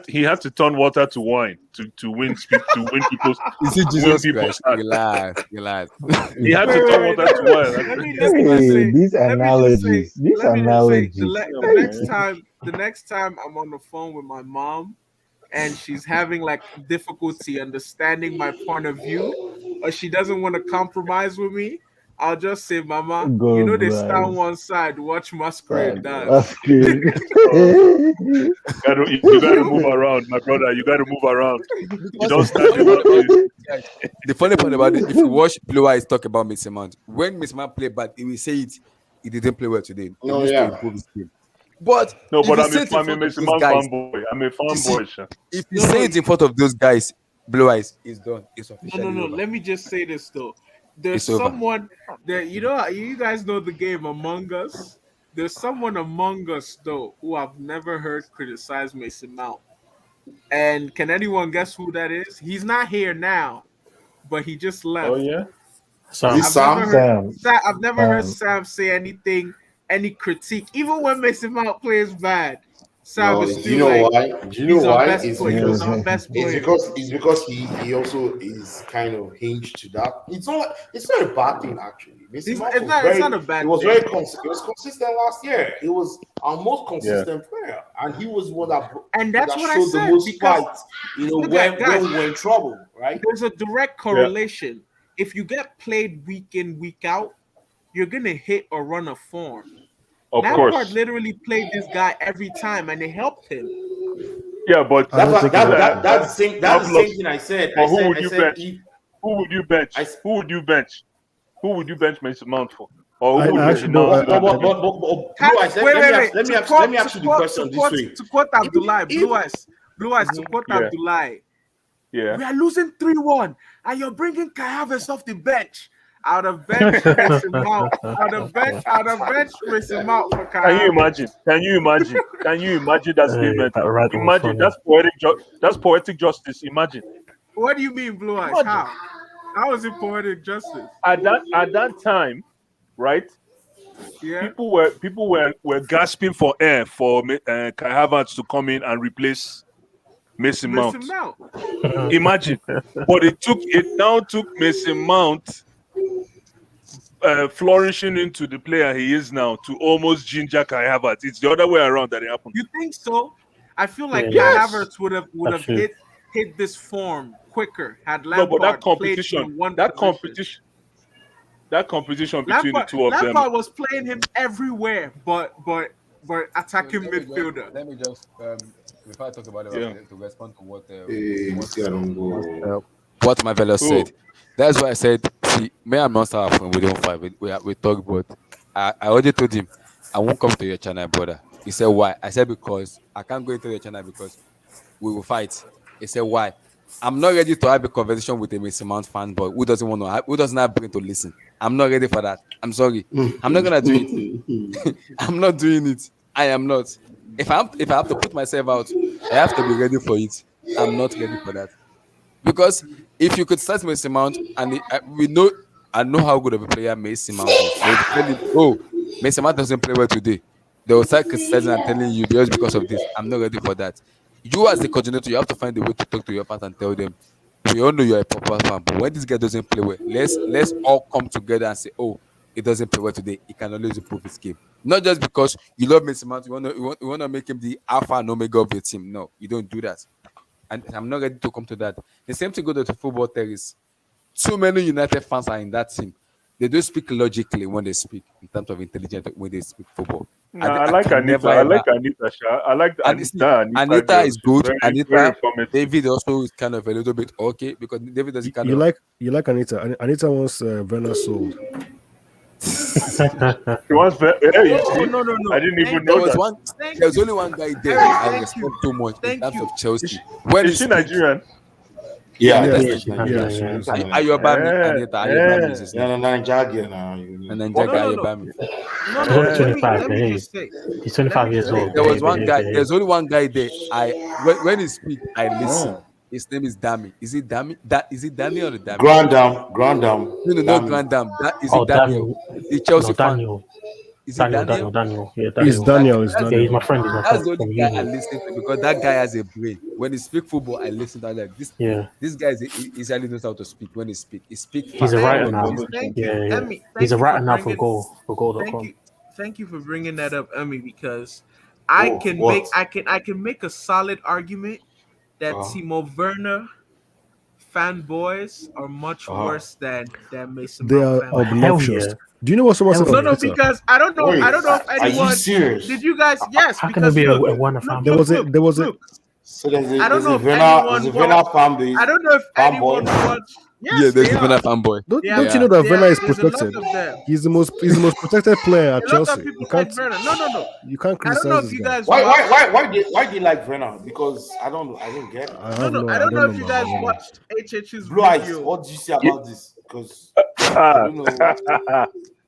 he had to turn water to wine to win people's Is it to win Jesus people's Christ? heart. Relax, relax. He had to Wait, turn wait, water to wine. let me just Hey, say, these let me just say, analogies, these let me just say, analogies. the next time I'm on the phone with my mom, and she's having like difficulty understanding my point of view, or she doesn't want to compromise with me, I'll just say, "Mama, you know God they stand bless. one side, watch masquerade dance." That's good. You gotta move around, my brother. You gotta move around. You don't Because stand in one place. the funny part about it, if you watch Blue Eyes talk about Mason Mount, when Mason Mount played bad, he will say it. He didn't play well today. He no, needs to yeah. improve his game. But No, if but you say it in I'm a front of Mason those Mount guys, fanboy. I'm a you see, fanboy, sha. if you No, say no, it in front of those guys, Blue Eyes, it's done. It's no, officially over. Let me just say this though. There's It's over. someone that you guys know the game Among Us. There's someone among us though who I've never heard criticize Mason Mount. And can anyone guess who that is? He's not here now, but he just Oh left. yeah. Sam, This Sam? I've never heard Sam. Sam say anything, any critique, even when Mason Mount plays bad. Sam No, is do you still know like, why? Do you know he's our why? best player. He was our best player. It's because he also is kind of hinged to that. It's not a bad thing actually. Mason Mount was It's not a bad it was thing. very it was consistent last year. He was our most consistent player, and he was one that And that's that what I showed the said, most because fight. You know look at when guys, we were in trouble, right? there's a direct correlation. If you get played week in, week out, you're gonna hit or run a form. Of Lampard course. literally played this guy every time, and it helped him. Yeah, but I don't think That's the same thing I said. But who would I you said bench? if Who would you bench? Who would you bench? Who would you bench Mason Mount for? Or who would I Mason actually Mount? don't. Blue Eyes, Wait. let me ask you the question this way. To quote Abdullah, Blue Eyes, to quote Yeah. Abdullah, Yeah. we are losing 3-1, and you're bringing Kai Havertz off the bench. Out of bench Mason Mount. Out of bench Mason Mount for Kai Can you Havertz. imagine? Can you imagine? Can you imagine that statement? that rant was Imagine funny. that's poetic justice. Imagine. What do you mean, Blue Eyes? Imagine. How? How is it poetic justice? At that time, right? Yeah. People were gasping for air for Kai Havertz to come in and replace Mason Mount. Imagine. But it now took Mason Mount flourishing into the player he is now to almost ginger Kai Havertz. It's the other way around that it happened. You think so? I feel like Yeah. Kai Yes. Havertz would have Absolutely. hit this form quicker had No, but Lampard played him in one that position. competition between the Lampard, two of them. Lampard was playing him everywhere, but attacking Let me just- midfielder. Let me just before I talk about it, Yeah. to respond to what This guy don't go. What Marvelous Who? said. That's why I said, see, me and Monster are friends. We don't fight. We talk, but I already told him I won't come to your channel, brother. He said why? I said because I can't go into your channel because we will fight. He said why? I'm not ready to have a conversation with a Mason Mount fan, but who doesn't have brain to listen. I'm not ready for that. I'm sorry. I'm not gonna do it. I'm not doing it. I am not. If I have to put myself out, I have to be ready for it. I'm not ready for that. Because if you could start Mason Mount and I know how good of a player Mason Mount is. They will tell you, oh, Mason Mount doesn't play well today. They will start criticizing and telling you just because of this. I'm not ready for that. You as the coordinator, you have to find a way to talk to your fans and tell them, we all know you're a proper fan, but when this guy doesn't play well, let's all come together and say, oh, he doesn't play well today. He can always improve his game. Not just because you love Mason Mount, you want to make him the alpha and omega of your team. No, you don't do that. And I'm not ready to come to that. The same thing goes to football terrorists. Too many United fans are in that team. They don't speak logically when they speak in terms of intelligence when they speak football. Nah, I like can Anita. never I ever- like Anita. I like Anita. Anita girl. is She's good. very, Anita, very informative. David also is kind of a little bit okay because David doesn't kind You of. like Anita. Anita wants Werner sold. She wants. Hey, you see? No. I didn't even There know was that. one. Thank There was you. only one guy there Eric, I thank respect you. so much in Thank terms you. of Chelsea. Is When Is he she speaks, Nigerian? Yeah, Yeah, yeah, Yeah, she's Nigerian, she yeah. is. Ayobami, Anita, Ayobami is his Yeah, name. Nigeria now. And then No, Jaga no, no. Ayobami. No, He's no. only Yeah. 25, Let me hey. just say. He's 25 years say, old. There was Behave, one behave, guy. behave. There's only one guy there. When he speaks, I listen. His name is Dami. Is it Dami? Is it Daniel or Dami? Grandam. No, not Grandam. Is it Oh, Daniel? The Chelsea no, fan. Daniel. Is it Daniel? Daniel. Yeah, It's Daniel. Daniel. It's That's Yeah, he's Daniel. my friend. He's my That's friend the only from guy I uni. listen to because that guy has a brain. When he speak football, I listen to him like this. Yeah, This guy easily knows how to speak. When he speak he's a fast. writer When now. he's Thank Yeah, you, yeah. Emmy. He's a Thank you writer for now for bringing. goal.com. Thank you for bringing that up, Emmy, because What? I can make a solid argument that Timo Werner fanboys are much worse than Mason They Mount are fanboys. Hell obnoxious. yeah. Do you know what someone said Hell on No, yeah. Twitter? because I don't know. Wait, I don't know if are you anyone. serious? Did you guys? Yes, How can there because be a look, Werner look, fan? There was a look. So there's I don't know if there's anyone a Vena fan base. I don't know if anyone fanboy. watched. yeah, Yes, there's they even a are. fanboy. Don't They you are. know that They Werner are. is There's a lot protected? of them. He's the most protected player at A lot of Chelsea. people You like can't Werner. No. you can't I don't know criticize if this you guy. guys watched. Why do you like Vena? Because I don't get it. I I don't know if you man. I guys don't know. watched HH's Blue eyes, video. what do you say about this? Because I Ah. don't know.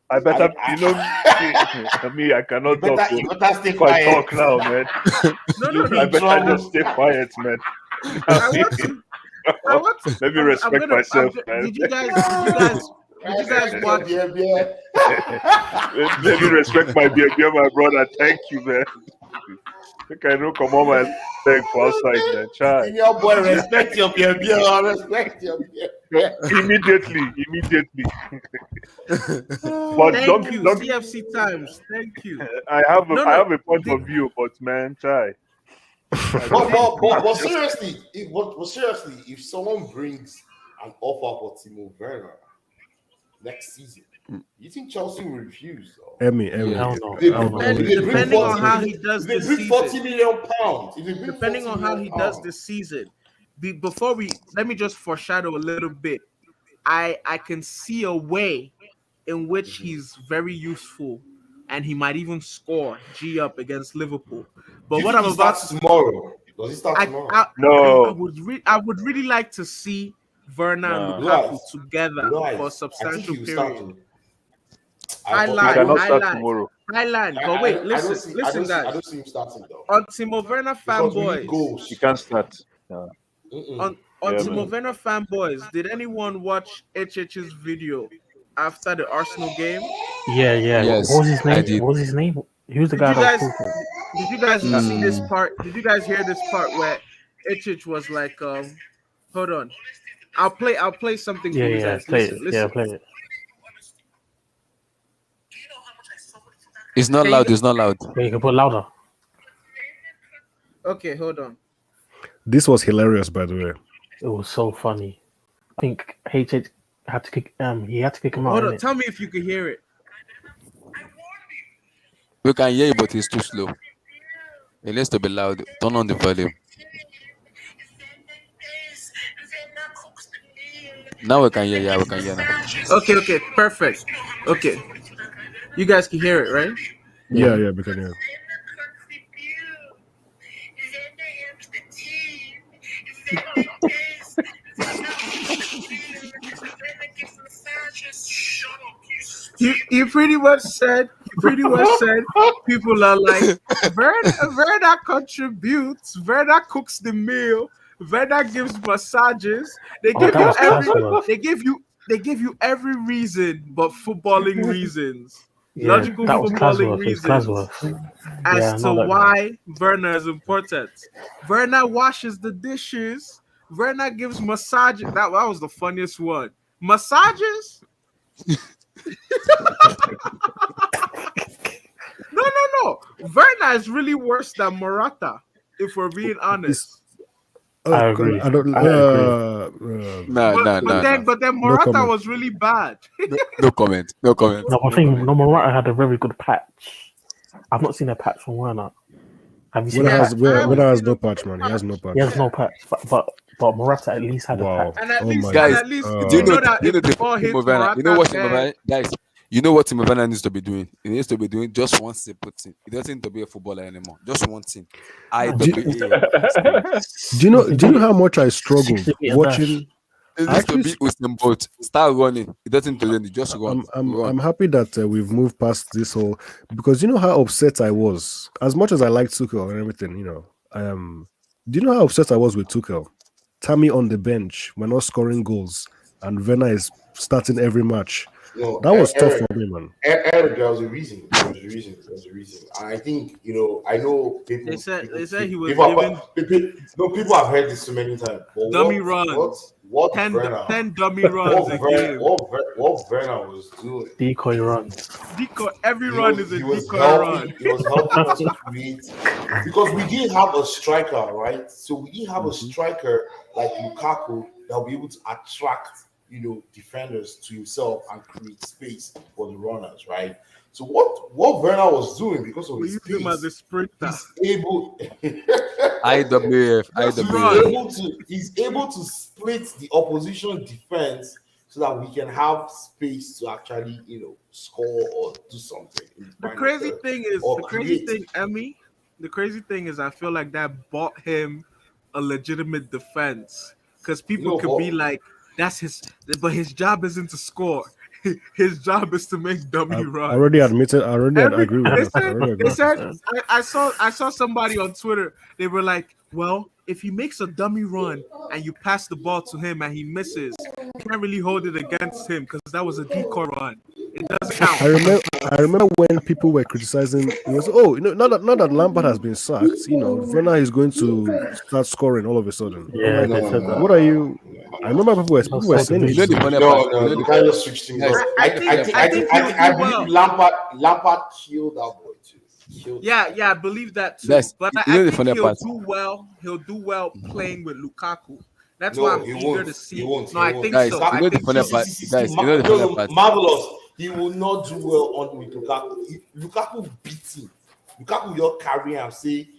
I better, me, I cannot talk. You better stay If I talk quiet. now, man, No. I better just stay quiet, man. I want to. Let me respect myself, man. Did you guys watch? Let me respect my beer, my brother. Thank you, man. I think I know come on my leg for outside, man. Try. Your boy, respect your beer. Respect your beer. Immediately. But Thank you, don't. CFC Times. Thank you. I have a point Did- of view, but man, try. But seriously, if someone brings an offer for Timo Werner next season, you think Chelsea will refuse? Emmy. Hell no. They Hell no. Depending on how he does They this bring season. 40 million pounds. Depending on how he does this season. Let me just foreshadow a little bit. I can see a way in which he's very useful and he might even score G up against Liverpool. But what I'm about to tomorrow. Does he start tomorrow? No. I would really like to see Werner and Lukaku together for a substantial period. He cannot start tomorrow. Highland. But wait, listen, guys. I don't see him starting though. On Timo Werner fanboys. He can't start. On Timo Werner fanboys, did anyone watch HH's video after the Arsenal game? Yeah. Yes, What was his I name? did. What was his name? He was the Did guy you that guys- was talking. Did you guys see this part? Did you guys hear this part where HH was like, hold on. I'll play something for you Yeah, guys. play Listen, it. listen. Yeah, play it. It's not Can loud. you? It's not loud. Yeah, you can put louder. Okay, hold on. This was hilarious, by the way. It was so funny. I think HH had to kick. He had to kick him out. Hold on. innit? Tell me if you can hear it. We can hear you, but it's too slow. It needs to be loud. Turn on the volume. Now we can hear. Yeah, we can hear now. Okay, perfect. Okay, you guys can hear it, right? Yeah, we can hear. He pretty much said people are like Verna contributes, Verna cooks the meal, Verna gives massages. They Oh, give that you was every class, they give you every reason but footballing reasons. Yeah, Logical that was footballing Clasworth. It was reasons Clasworth. as Yeah, I to know that guy. why Verna is important. Verna washes the dishes. Verna gives massages. That was the funniest one. Massages? No. Verna is really worse than Morata, if we're being honest. I agree. I don't. No. But then No Morata comment. was really bad. No comment. No comment. No, I think Morata had a very good patch. I've not seen a patch from Werner. Have you seen When a has patch? when has no patch, man? He has no patch. He has no patch, but Morata at least had a Wow. patch. And at Oh least, my Guys, and at least God. do you you know? know that You know if the the ball hits Timo Werner. You know what Morata's Timo head, Werner, guys. You know what Timo Werner needs to be doing. He needs to be doing just one simple thing. He doesn't need to be a footballer anymore. Just one thing. Do, IWAF. do you know how much I struggled 60-meter watching? It I needs to actually, be Usain Bolt. Start running. It doesn't need to learn. Just run. I'm happy that we've moved past this whole, because you know how upset I was. As much as I liked Tuchel and everything, do you know how upset I was with Tuchel? Tammy on the bench, we're not scoring goals, and Werner is starting every match. No, That was tough Eric, for me, man. Eric, there was a reason. There was a reason. There was a reason. And I think I know people. they said he was people, given people have heard this so many times. But dummy runs. What 10 Werner, dummy runs a game. what Werner was doing? decoy runs. Decoy, every run is a decoy run. He was helping us create, because we didn't have a striker, right? So we didn't have a striker like Lukaku that will be able to attract defenders to himself and create space for the runners, right? So what Werner was doing, because of We his use him as a pace, sprinter. he's able IWF. he's able to split the opposition defense so that we can have space to actually score or do something. The crazy thing is, Emmy. the crazy thing is I feel like that bought him a legitimate defense, because people could be like, that's but his job isn't to score. His job is to make dummy runs. I already agree with that. They said I saw somebody on Twitter. They were like, well, if he makes a dummy run and you pass the ball to him and he misses, you can't really hold it against him because that was a decoy run. It doesn't count. I remember when people were criticizing. It was not that Lampard has been sacked. Werner is going to start scoring all of a sudden. Yeah, what are you? I remember people were saying it. You can't just switch things up. I believe Lampard killed that boy too. Yeah, I believe that too. Yes. But I think he'll do well playing with Lukaku. That's why I'm eager to see. I think guys, so. You know the funny part. Guys, you know the funny part. Marvelous. He will not do well on with Lukaku. Lukaku beat him. Lukaku will carry him and say,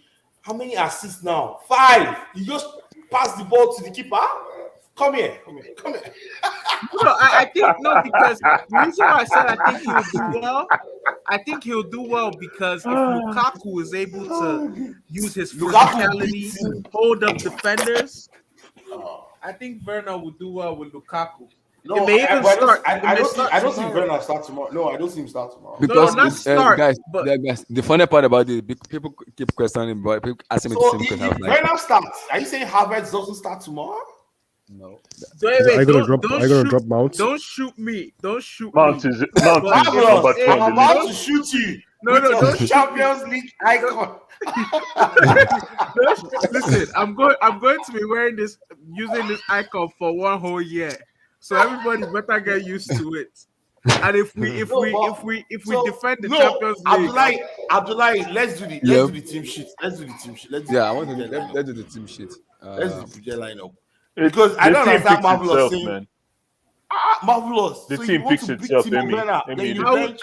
how many assists now? 5. You just pass the ball to the keeper. Come here. No, I think no, because the reason why I said I think he'll do well, I think he'll do well because if Lukaku is able to use his physicality, hold up defenders, I think Werner will do well with Lukaku. No, I don't see Werner start tomorrow. No, I don't see him start tomorrow. Because not start, guys, but the funny part about it, people keep questioning, but people asking me the same question. I was like, Werner starts. Are you saying Havertz doesn't start tomorrow? no. Are you gonna drop Mount? Don't shoot me. Don't shoot Mount me. is number 2 I'm on the about list. to shoot you. No, don't Champions League icon. Listen, I'm going to be using this icon for one whole year. So everybody better get used to it. And if we So defend the no, Champions League, Abdullahi, let's do the Yep. team sheet. Let's do the team sheet. Let's do Yeah, the I want to project lineup. let's do the team sheet. Let's do the project lineup. It's, Because I the don't team understand picks Marvelous itself, saying man. Marvelous. The So team you want picks to pick itself, Timo Amy. Werner, then Amy, you the bench.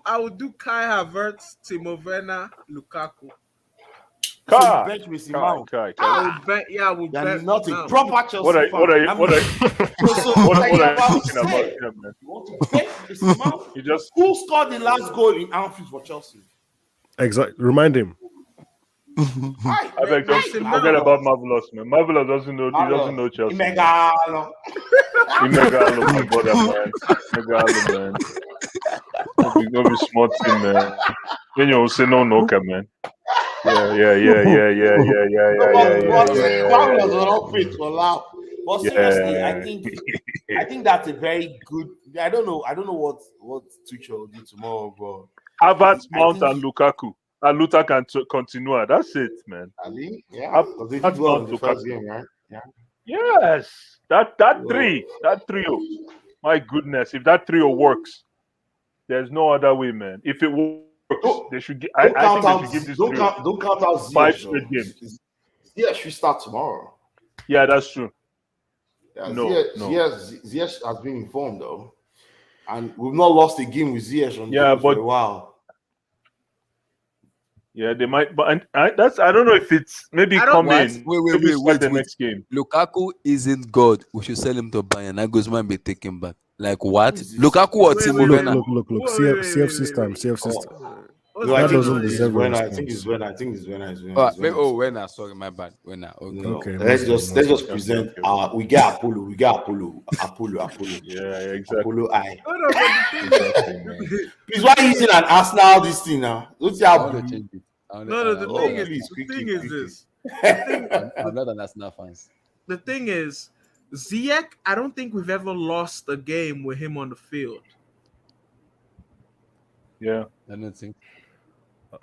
I would do Kai Havertz, Timo Werner, Lukaku. So you Kai, bench Messi Kai, Mount. Kai, I Kai. would bet. Yeah, I would You're bet. not a Mount. proper Chelsea What are fan. what are you I what mean, are so what like what you're are you about to thinking about say, here, man? you want to bench Messi Mount? You just Who scored the last goal in Anfield for Chelsea? Exactly. Remind him. I I beg just Mason forget Mount. about Marvelous, man. Marvelous doesn't know he doesn't know Chelsea. Man. Imegalo. Imegalo, my brother, man. Imegalo, man. No be smart thing, man. Then you say no, okay, man. Yeah. Marvelous was not fit for laugh. But seriously, Yeah. I think that's a very good. I don't know what Tuchel will do tomorrow, bro. Havertz, I Mount, think and Lukaku. And Luther can continue. That's it, man. Ali, yeah, because they did well in the first game, right? Yeah. Yes. That trio. My goodness, if that trio works, there's no other way, man. If it works, they should give. I think they should give this don't trio count out 5 Ziyech, straight games. Ziyech should start tomorrow. Yeah, that's true. Yeah, No. Ziyech has been informed though, and we've not lost a game with Ziyech on the field for a while. Yeah, they might, but I don't know if it's maybe come in. Wait. The next game. Lukaku isn't God. We should sell him to Bayern. Nagelsmann be taken back. Like what? Lukaku or Timo Werner? Look. CFC time. CFC time. No, I That think doesn't deserve a I response. think it's when. I think it's when. Werner. Sorry, my bad. Werner. Okay. No, Okay, let's no, just no. present. We get Apollo. Yeah, exactly. Apollo I. Exactly, Please, why are you using an Arsenal this thing now? Don't you I have want to blue? change it. No, the thing is, please, the quickly, thing is quickly. this. I'm not an Arsenal fan. The thing is, Ziyech, I don't think we've ever lost a game with him on the field. Yeah, I don't think.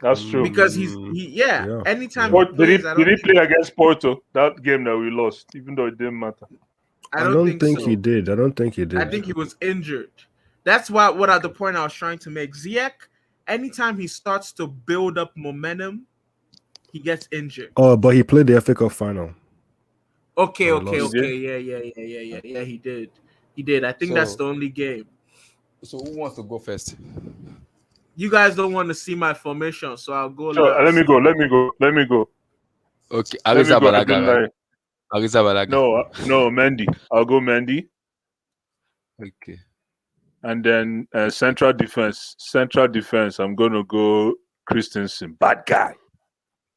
that's true. Because Yeah. anytime But he did plays, he play against Porto that game that we lost, even though it didn't matter? I don't think so. he did. I don't think he did. I think he was injured. That's what at the point I was trying to make. Ziyech, anytime he starts to build up momentum, he gets injured. Oh, but he played the FA Cup final. Okay. He lost. Yeah. He did. I think that's the only game. So who wants to go first? You guys don't want to see my formation, so I'll go Sure, last. let me go. Okay, Let me Ariza go, Balaga. Abdullahi. Right? Ariza Balaga. No, Mendy. I'll go Mendy. Okay. And then central defense. I'm gonna go Christensen. Bad guy.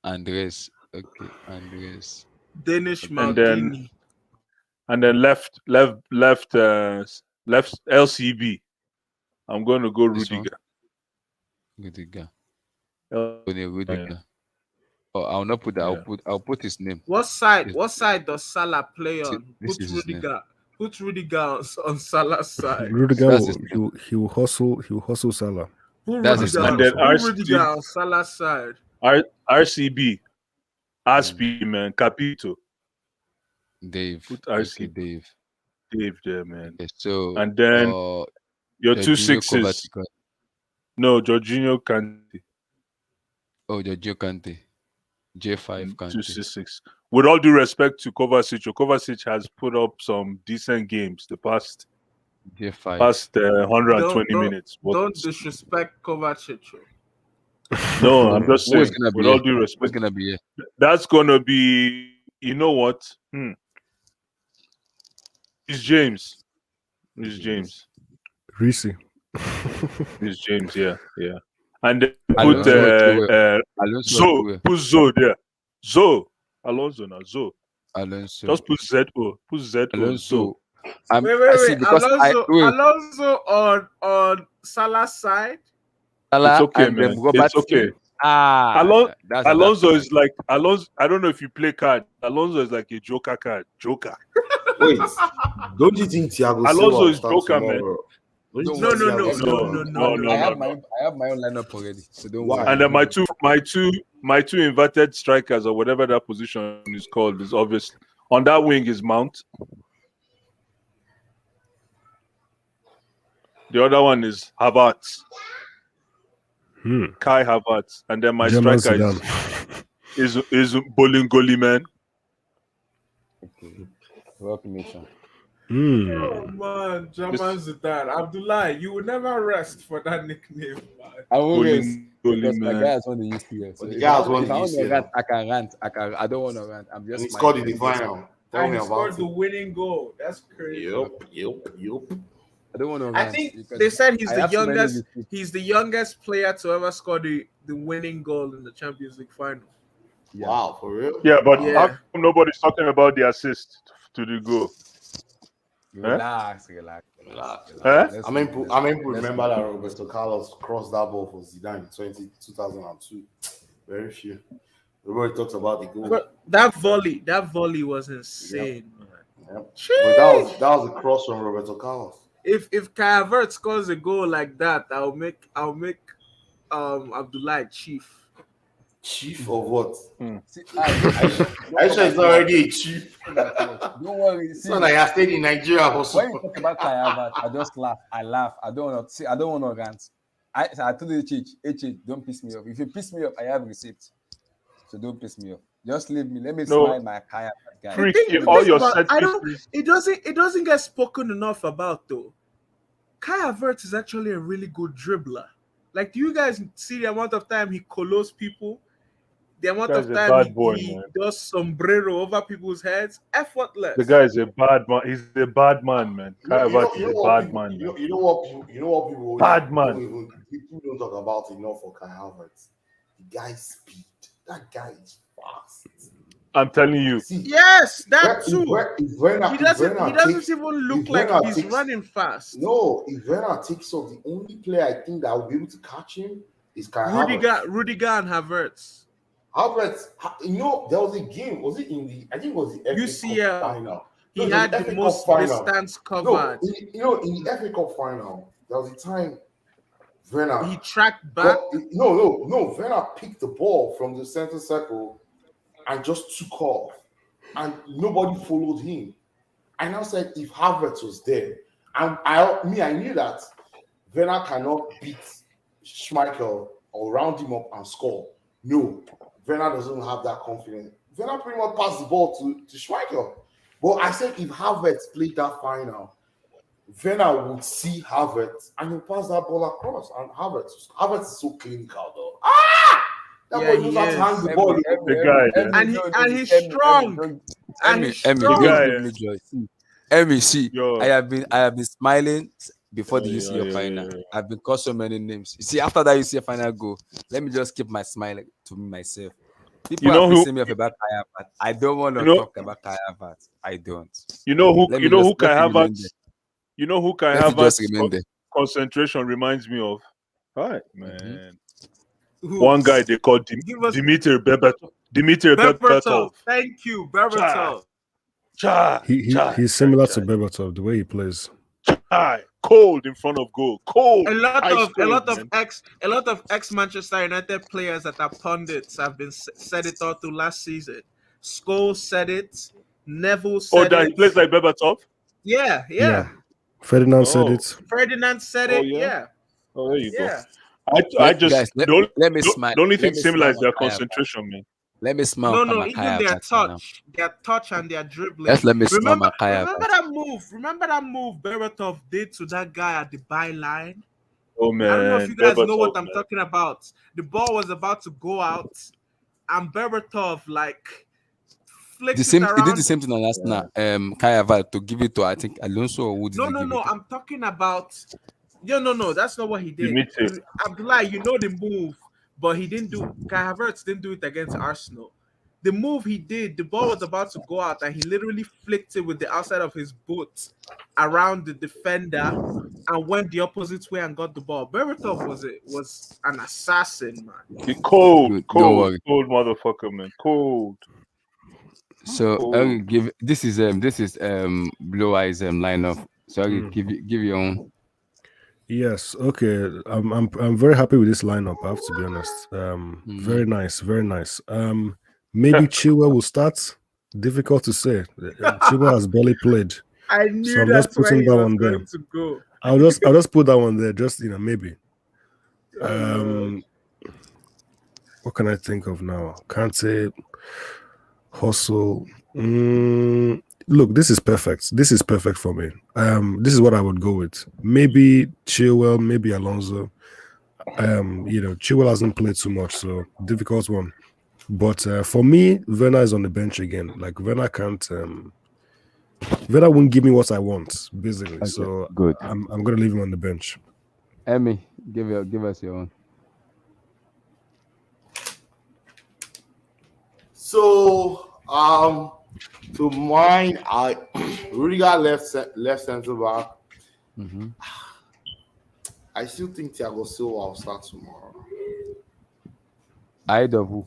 Andres. Okay, Andres. Danish And Maldini. then left LCB. I'm gonna go This one? Rudiger. Rudiger. Uh, Rudiger. Oh, I'll not put that. Yeah. I'll put his name. What side does Salah play on? This Put is his name. Rudiger on Salah's side. Rudiger That's his he will hustle Salah. Put That's his Rudiger, name. And then put Rudiger on Salah's side. RCB. RCB, man. Capito. Dave. Put Okay, RCB. Dave. There, man. Okay, so And then your two Jorginho sixes. Kovacic. No, Jorginho Kante. Oh, Jorginho Kante. J5 Kante. 266. With all due respect to Kovacic, Kovacic has put up some decent games the past J5. 120 minutes. But Don't disrespect Kovacic. no, I'm just Who saying. is gonna be With here? all due Who's respect, gonna be here? that's gonna be. You know what? It's James. It's James. Reese. It's James. Yeah. And then Alonso, Zo. Put Zo there. Zo. Alonso now. Zo. Alonso. Just put Z-O. Put Z-O. Alonso. Wait. Alonso on Salah's side. It's okay, man. It's okay. Alonso is like Alonso. I don't know if you play card. Alonso is like a Joker card. Joker. Wait, don't you think Thiago Alonso Silva is Joker, man. No. I have my own lineup already. So don't worry. And then my two inverted strikers or whatever that position is called is obvious. On that wing is Mount. The other one is Havertz, Hmm. Kai Havertz, and then my German striker Zidane. is Bolingoli, man. Okay. Rock Nation. Oh man, Jamal Zidane, Abdullah, you will never rest for that nickname, man. I won't rest Bolingoli, because my man. guy has won the UCL. So But the if guy I has won if the I want to UCL. rant, I can rant. I don't want to rant. I'm And just he scored in the smiling. final. Tell And me he about scored the it. winning goal. That's crazy. Yep. I don't want to I rant think because they said he's I the have so many youngest. receipts. He's the youngest player to ever score the winning goal in the Champions League final. Yeah. Wow, for real? Yeah, but Yeah. how come nobody's talking about the assist to the goal? Relax. Huh? Let's I mean, move. remember that Roberto Carlos crossed that ball for Zidane in 2002. Very few. Everybody talks about the goal. But that volley was insane, man. Yep. Jeez. But that was a cross from Roberto Carlos. If Kai Havertz scores a goal like that, I'll make Abdullah chief. Chief of what? See, Aisha is already a chief. Don't worry. It's See, not like I stayed in Nigeria when also. you talk about Kai Havertz, I just laugh. I laugh. I don't want to see. I don't want to rant. I told you, H, don't piss me off. If you piss me off, I have receipts. So don't piss me off. Just leave me. Let me No. smile my Kai Havertz guy. Freak, The all thing your about- set I don't. pieces. It doesn't get spoken enough about though. Kai Havertz is actually a really good dribbler. Like, do you guys see the amount of time he colos people? The amount Guy's of a time bad boy, he man. does sombrero over people's heads, effortless. The guy is a bad man. He's a bad man, man. Kai Havertz is a what bad people, man. you know what people Bad man. People don't talk about enough for Kai Havertz. The guy's speed. That guy is fast. I'm telling you. See, Yes, that too. He He doesn't even look like he's running fast. No, if Werner takes off, the only player I think that will be able to catch him is Kai Havertz. Rudiger and Havertz. Havertz, there was a game. Was it in the? I think it was the FA UCL. Cup final. He No, it had was the FA most Cup final. distance No, covered. in the FA Cup final, there was a time Werner. He tracked back. No. Werner picked the ball from the center circle and just took off, and nobody followed him. I now said if Havertz was there, and I knew that Werner cannot beat Schmeichel or round him up and score. No, Werner doesn't have that confidence. Werner pretty much passed the ball to Schmeichel. But I said if Havertz played that final, Werner would see Havertz and he'll pass that ball across. And Havertz is so clinical though. That boy knows how to hang the ball. The guy, And he's strong. I have been smiling before the UCL final. I've been called so many names. You see, after that UCL final go, let me just keep my smile to myself. People are pissing me off about Kai Havertz. I don't want to talk about Kai Havertz. I don't. You know who Kai Havertz? You know who Kai Havertz concentration reminds me of? Hi, man. One guy they called Dimitri Berbatov. Berbatov. Thank you, Berbatov. He's similar to Berbatov, the way he plays. Cold in front of goal. Cold. A lot of ex Manchester United players that are pundits have been said it all through last season. Scholes said it. Neville said it. Oh, that he plays like Berbatov? Yeah. Ferdinand said it. Ferdinand said it. Yeah. Oh, there you go. I just guys, let me smile. The only thing similar is their concentration, man. Let me smile. No, even their touch and their dribbling. Let me smile. Remember that move Berbatov did to that guy at the byline? Oh man! I don't know if you guys know what I'm talking about. The ball was about to go out, and Berbatov flicked the same. it around. He did the same thing on Arsenal. Kai Havertz to give it to I think Alonso or Wood. No. I'm talking about. No. That's not what he did. Abdullah, you know the move, but he didn't do. Kai Havertz didn't do it against Arsenal. The move he did, the ball was about to go out, and he literally flicked it with the outside of his boot around the defender and went the opposite way and got the ball. Berbatov was an assassin, man. He cold motherfucker, man. Cold. So I'll give this is Blue Eyes lineup. So I'll give you own. Yes, okay. I'm very happy with this lineup, I have to be honest. Very nice. Maybe Chilwell will start. Difficult to say. Chilwell has barely played. I So knew I'm just that's where putting he that was one there. going to go. I'll just put that one there, just maybe. Oh, What can I think of now? Can't say hustle. Look, this is perfect. This is perfect for me. This is what I would go with. Maybe Chilwell, maybe Alonso. Chilwell hasn't played too much, so difficult one. But for me, Werner is on the bench again. Like Werner can't. Werner won't give me what I want, basically. Okay, So good. I'm gonna leave him on the bench. Emmy, give us your own. So to mine, I Rudiger left centre back. Mm-hmm. I still think Thiago Silva will start tomorrow. Ahead of who?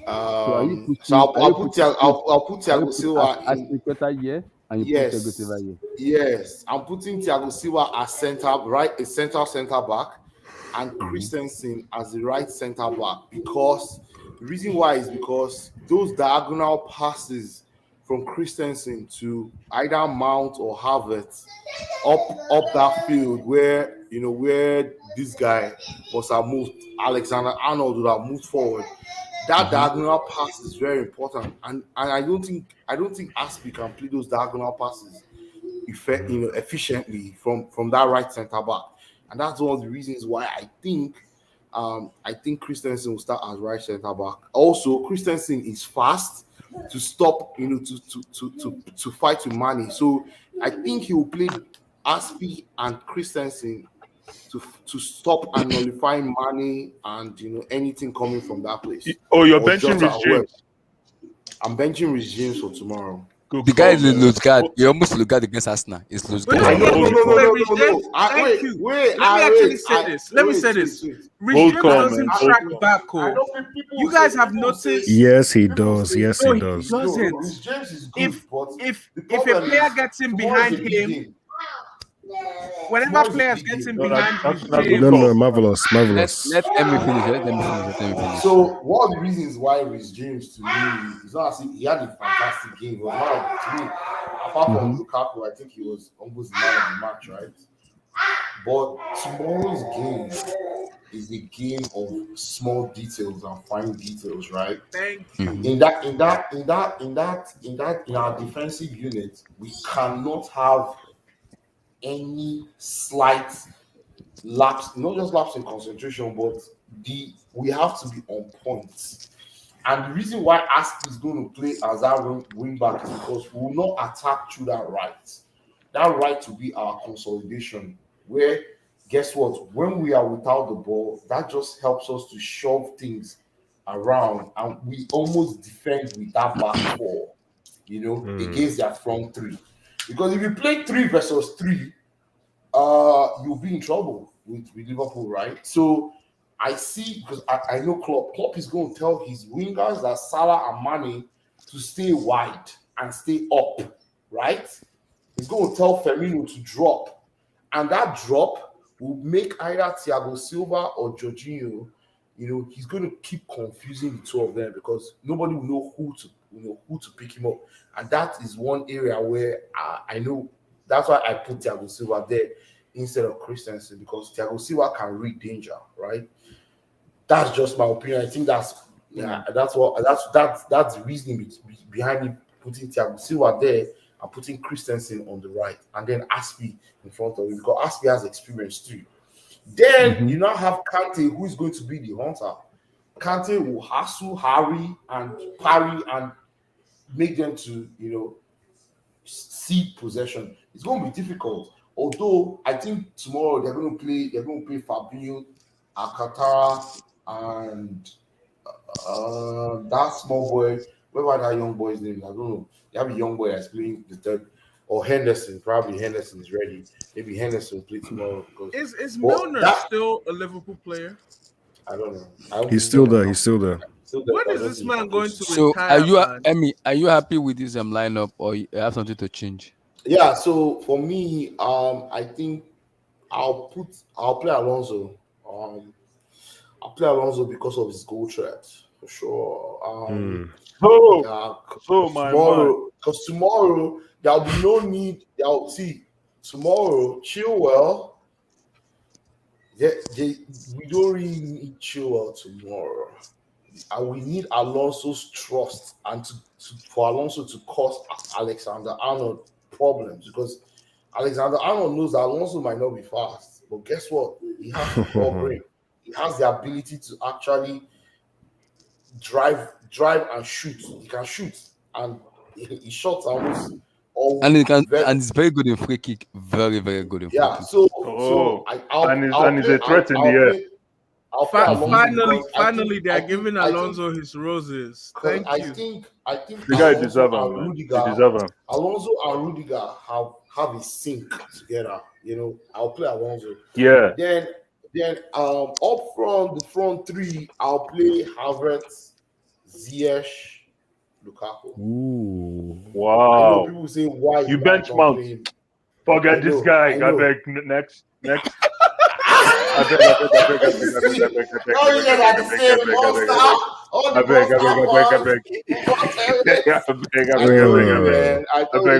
So are you So pushing? Are you pushing? I'll put Are you Thiago put as Silva in. Aspilicueta here and you put Thiago Yes, Silva here? yes. I'm putting Thiago Silva as centre back, and Mm-hmm. Christensen as the right centre back, because the reason why is because those diagonal passes from Christensen to either Mount or Havertz up that field where this guy must have moved, Alexander Arnold would have moved forward. That diagonal pass is very important, and I don't think Aspi can play those diagonal passes efficiently from that right centre back, and that's one of the reasons why I think Christensen will start as right centre back. Also, Christensen is fast to stop, to fight with Mane. So I think he will play Aspi and Christensen to stop and nullify Mane and anything coming from that place. Oh, you're Or benching Jota, Rich whoever. James. I'm benching Rich James for tomorrow. Good The guy call, is man. lose guard. He almost lose guard against Arsenal. It's lose Wait, guard. wait, Hold wait, it, hold Rich James, thank you. Wait, Let me actually say this. Let me say this. Rich Hold James call, doesn't man. track Hold call. back. I don't think people You guys have noticed. Yes, he people does. say- Yes, No, he he does. doesn't. Rich James is good, but If the a problem player is gets in tomorrow is behind a big him, game. whenever Tomorrow is a players big get in game. No, behind that's Rich not good James, No, call. marvelous, Let marvelous. Emmy finish. Let Emmy finish. Let Emmy finish. So one of the reasons why Rich James to me is not as if he had a fantastic game. It was not to me, apart from Lukaku, I think he was almost the man of the match, right? But tomorrow's game is a game of small details and fine details, right? thank you. In our defensive unit, we cannot have any slight lapse, not just lapse in concentration, but we have to be on point. And the reason why Asp is going to play as our wing back is because we will not attack through that right. That right will be our consolidation. Where, guess what? When we are without the ball, that just helps us to shove things around, and we almost defend with that back four, against their front three. Because if you play 3 versus 3, you'll be in trouble with Liverpool, right? So I see, because I know Klopp is going to tell his wingers that Salah and Mane to stay wide and stay up, right? He's going to tell Firmino to drop, and that drop will make either Thiago Silva or Jorginho. He's going to keep confusing the two of them because nobody will know who to pick him up, and that is one area where I know. That's why I put Thiago Silva there instead of Christensen, because Thiago Silva can read danger, right? That's just my opinion. I think that's the reasoning behind me putting Thiago Silva there and putting Christensen on the right, and then Aspi in front of him, because Aspi has experience too. Then you now have Kante, who is going to be the hunter. Kante will hustle, harry, and parry, and make them to see possession. It's going to be difficult. Although I think tomorrow they're going to play Fabinho, Alcantara, and that small boy. Whatever that young boy's name, I don't know. They have a young boy that's playing the third, or Henderson. Probably Henderson is ready. Maybe Henderson will play tomorrow. Because Is Milner still a Liverpool player? I don't know. He's still there. He's still there. When is this man going to So retire, man? Emmy? Are you happy with this lineup, or you have something to change? Yeah. So for me, I think I'll play Alonso. I'll play Alonso because of his goal threat for sure. So my man. Because tomorrow there'll be no need. See, tomorrow, Chilwell. We don't really need Chilwell tomorrow. And we need Alonso's trust and for Alonso to cause Alexander Arnold problems, because Alexander Arnold knows that Alonso might not be fast, but guess what? He has football brain. He has the ability to actually drive and shoot. He can shoot, and he shots almost all And he can, very, and he's very good in free kick. Very, very good in free yeah. kick. So and he's a threat in the air. I'll play Alonso because Finally, they're giving I think Alonso his roses. Thank you. I think The guy Alonso deserve and him, man. He Rudiger, deserve him. Alonso and Rudiger have a sync together. I'll play Alonso. Yeah. Then up from the front three, I'll play Havertz, Ziyech, Lukaku. Ooh. I know Wow. people say why You not benchmark. playing. Forget this guy. I beg. Next. I beg.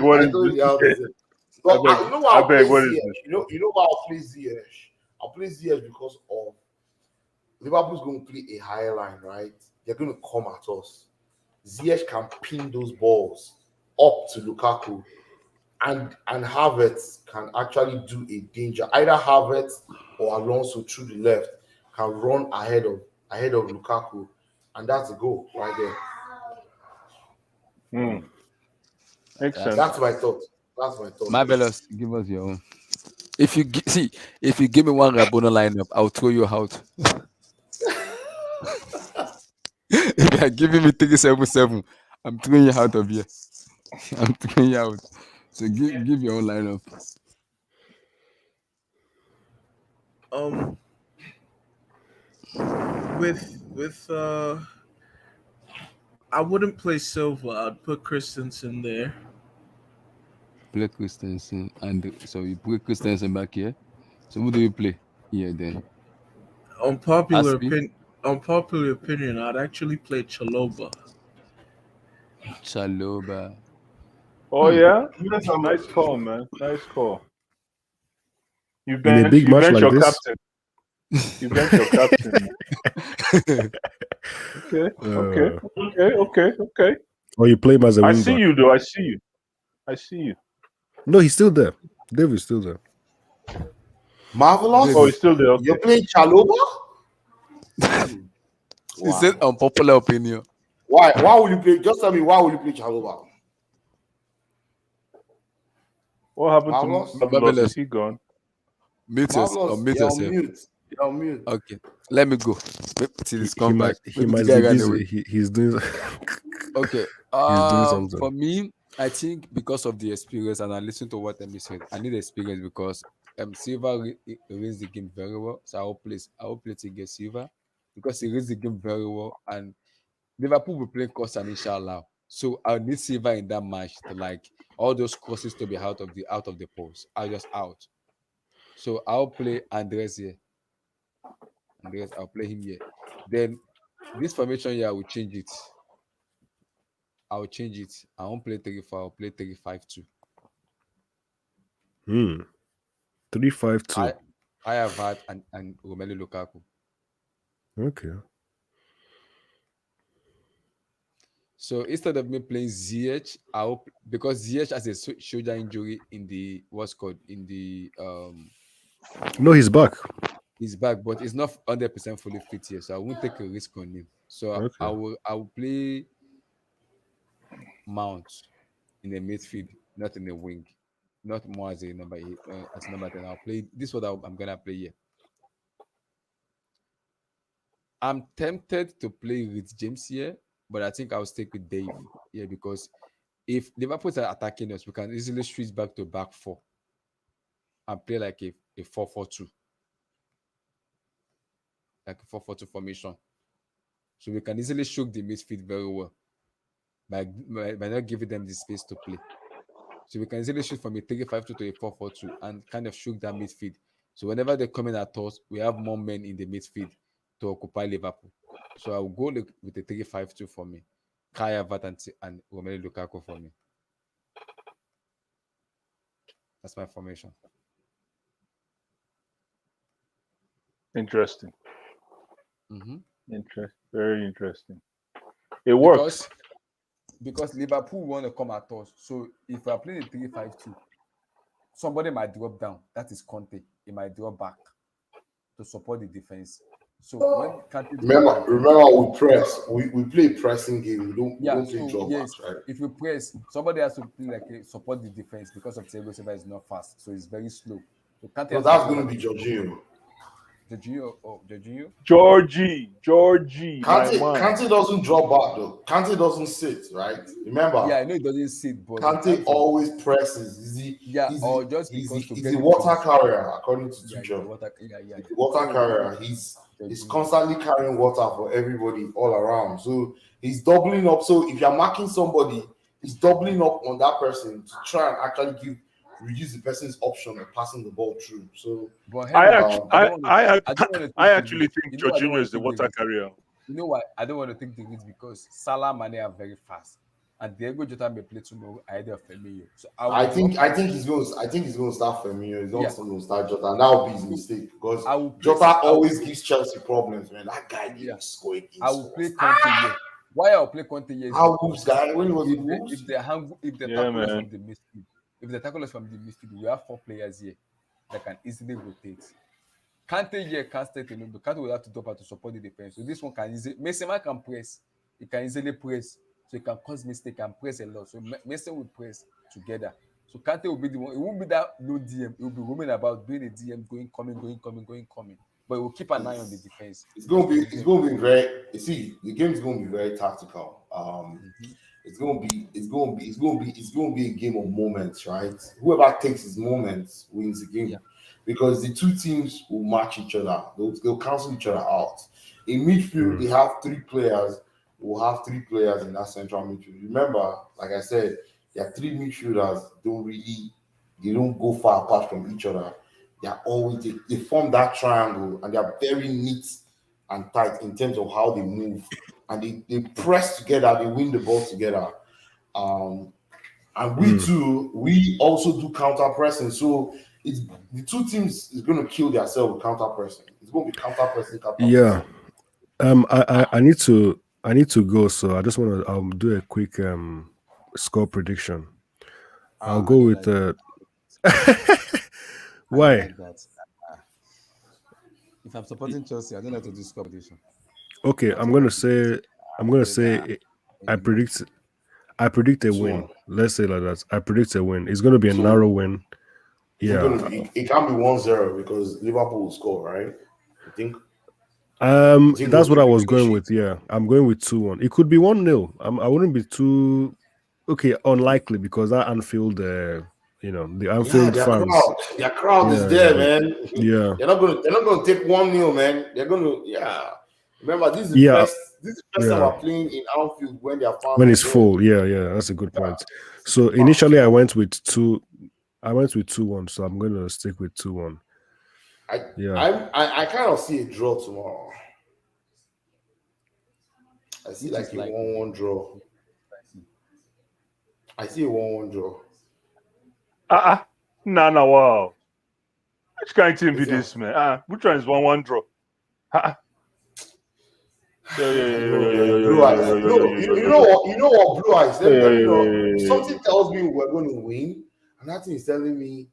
What is this? But you know why I'll play What is Ziyech? this? You know why I'll play Ziyech? I'll play Ziyech because of Liverpool's going to play a higher line, right? They're going to come at us. Ziyech can pin those balls up to Lukaku, and Havertz can actually do a danger. Either Havertz or Alonso through the left can run ahead of Lukaku, and that's a goal right there. Makes sense. That's my thought. Marvelous. Give us your own. If you give me one Rabona lineup, I'll throw you out. If you are giving me 377, I'm throwing you out of here. I'm throwing you out. So give your own lineup. With I wouldn't play Silva. I'd put Christensen there. Play Christensen, and so you put Christensen back here. So who do you play here then? Unpopular Aspi? opinion, I'd actually play Chaloba. Chaloba. Oh yeah, nice call, man. Nice call. You In a big match bench like your this? captain. You bench your captain. Okay. Or you play him as a I wing see back. you though. I see you. No, he's still there. David's still there. Marvelous. Oh, he's still there. You're playing Chaloba? He said unpopular opinion. Why will you play? Just tell me, why will you play Chaloba? What happened Marvelous? to Marvelous? Is he gone? Mute yourself. You're on mute. Okay, let me go. Till he's come back. He Maybe might the guy be ran busy. away. He's doing. Okay. He's doing something. For me, I think because of the experience, and I listened to what Emi said, I need experience because Silva reads the game very well. So I will play to get Silva because he reads the game very well, and Liverpool will play Costa, inshallah. So I need Silva in that match to like all those crosses to be out of the post. I'll just out. So I'll play Andres here. I'll play him here. Then this formation here, I will change it. I won't play 3-4. I'll play 3-5-2. 3-5-2. I have had and Romelu Lukaku. Okay. So instead of me playing Ziyech, because Ziyech has a shoulder injury in the No, he's back. He's back, but he's not 100% fully fit here, so I won't take a risk on him. So Okay. I will play Mount in the midfield, not in the wing, not more as a number 8, as a number 10. I'll play this. What I'm gonna play here. I'm tempted to play with James here, but I think I'll stick with Dave here because if Liverpool are attacking us, we can easily switch back to back 4 and play like a 4-4-2, like a 4-4-2 formation. So we can easily shoot the midfield very well by not giving them the space to play. So we can easily shoot from a 3-5-2 to a 4-4-2 and kind of shoot that midfield. So whenever they're coming at us, we have more men in the midfield to occupy Liverpool. So I'll go with the 3-5-2 for me. Kai Havertz and Romelu Lukaku for me. That's my formation. Interesting. Mm-hmm. Very interesting. It Because works. Liverpool want to come at us. So if we are playing a 3-5-2, somebody might drop down. That is Conte. He might drop back to support the defense. So when Kante drop Remember, down, remember, we press. We play pressing game. We yeah. don't play So yes, drawbacks, right? if you press, somebody has to play support the defense because of Thiago Silva is not fast, so it's very slow. So Kante No, has to that's drop going down to be to Jorginho. Jorginho. Georgie, my man. Kante doesn't drop back though. Kante doesn't sit, right? Remember, Yeah, I know it doesn't sit, but in Kante terms of always presses. or just because to He's get the into water position. carrier, according to Yeah, he's the Tuchel. water. Yeah. He's the water So carrier. He's Jorginho. constantly carrying water for everybody all around. So he's doubling up. So if you're marking somebody, he's doubling up on that person to try and actually reduce the person's option of passing the ball through. So But I Henry, actually, I don't want to. I don't want to I take the actually risk. think You know, I don't Jorginho want is to the take the water risk. carrier. You know why? I don't want to take the risk because Salah Mane are very fast, and Diego Jota may play tomorrow ahead of Firmino. So I will drop. I think he's going to start Firmino. He's not Yeah. going to start Jota. And that will be his So mistake because I will play. Jota always gives Chelsea problems, man. That guy Yeah. didn't score against I will us. play Conte here. Why I will play Conte here is How because Wolves guy when he was in Wolves? if the Yeah, tackle is man. from the midfield, if the tackle is from the midfield, we have 4 players here that can easily rotate. Kante here can't start alone, but Kante will have to drop out to support the defense. So this one can easily Mason can press. He can easily press, so he can cause mistake and press a lot. So Mason will press together. So Kante will be the one. It won't be that low DM. It will be roaming about, doing a DM, going, coming. But it will keep an eye on the defense. It's going to be very. You see, the game is going to be very tactical. It's going to be a game of moments, right? Whoever takes his moments wins the game, because the two teams will match each other. They'll cancel each other out. In midfield, they have 3 players. We'll have 3 players in that central midfield. Remember, like I said, there are 3 midfielders. They don't go far apart from each other. They form that triangle, and they are very neat and tight in terms of how they move, and they press together, they win the ball together. And we also do counter pressing. So it's the two teams is going to kill themselves with counter pressing. It's going to be counter pressing. Yeah. I need to go, so I just want to do a quick score prediction. I'll go with why? Like that. If I'm supporting Chelsea, I don't like to do score prediction. Okay, I'm gonna say I predict a win. Let's say like that. I predict a win. It's gonna be a narrow win. Yeah. It can't be 1-0 because Liverpool will score, right? I think. That's what I was going with. Yeah, I'm going with 2-1. It could be 1-0. I wouldn't be too unlikely because that Anfield, the Anfield fans. Their crowd is there, man. Yeah, they're not gonna take 1-0, man. They're gonna Remember, this is the first time we're playing in Anfield when their fans when it's full. Yeah, that's a good point. So initially, I went with 2-1. So I'm gonna stick with 2-1. I kind of see a draw tomorrow. I see like a 1-1 draw. I see a 1-1 draw. Wow. Which kind of team be this, man? Which one is 1-1 draw? Blue eyes. You know what, Blue eyes? Something tells me we're going to win, and that thing is telling me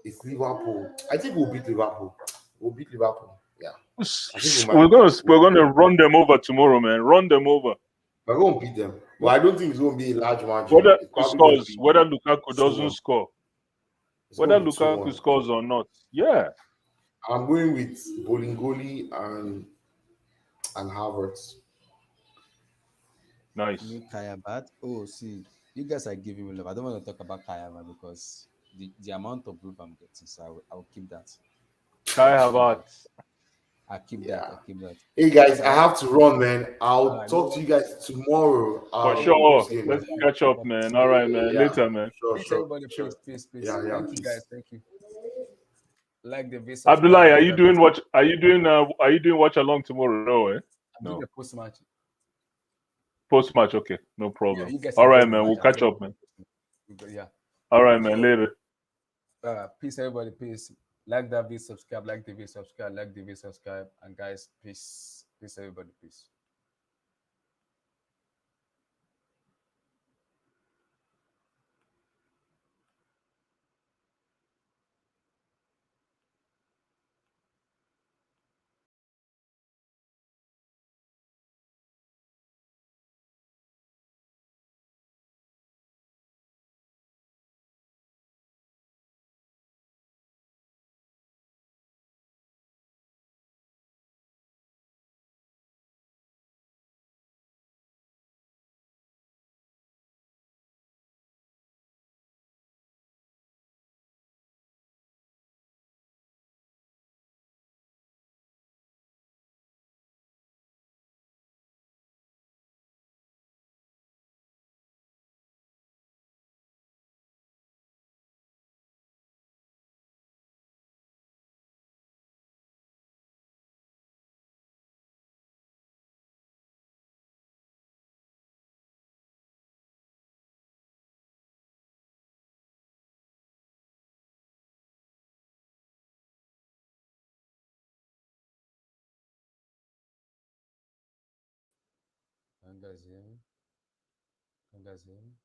it's Liverpool. I think we'll beat Liverpool. Yeah. We're gonna run them over tomorrow, man. Run them over. We're going to beat them. But I don't think it's going to be a large margin. Whether Lukaku doesn't score. Whether Lukaku scores or not. Yeah. I'm going with Bolingoli and Havertz. Nice. Kaya Bat. Oh, see, you guys are giving me love. I don't want to talk about Kaya Bat because the amount of love I'm getting, so I will keep that. Kaya Havertz. I keep that. Hey guys, I have to run, man. I'll talk to you guys tomorrow. For sure. Let's catch up, man. All right, man. Later, man. Sure. Everybody, please. Yeah, thank you, guys. Thank you. Like the visa. Abdullah, are you doing watch along tomorrow? No, eh? I'm doing the post match. Post match, okay, no problem. Yeah, all right, man. We'll catch up, man. Yeah. All right, man. Later. Peace, everybody. Peace. Like that video, subscribe. Like the video, subscribe. Like the video, subscribe. And guys, peace. Peace, everybody. Peace. Can you guys hear me? Can you guys hear me?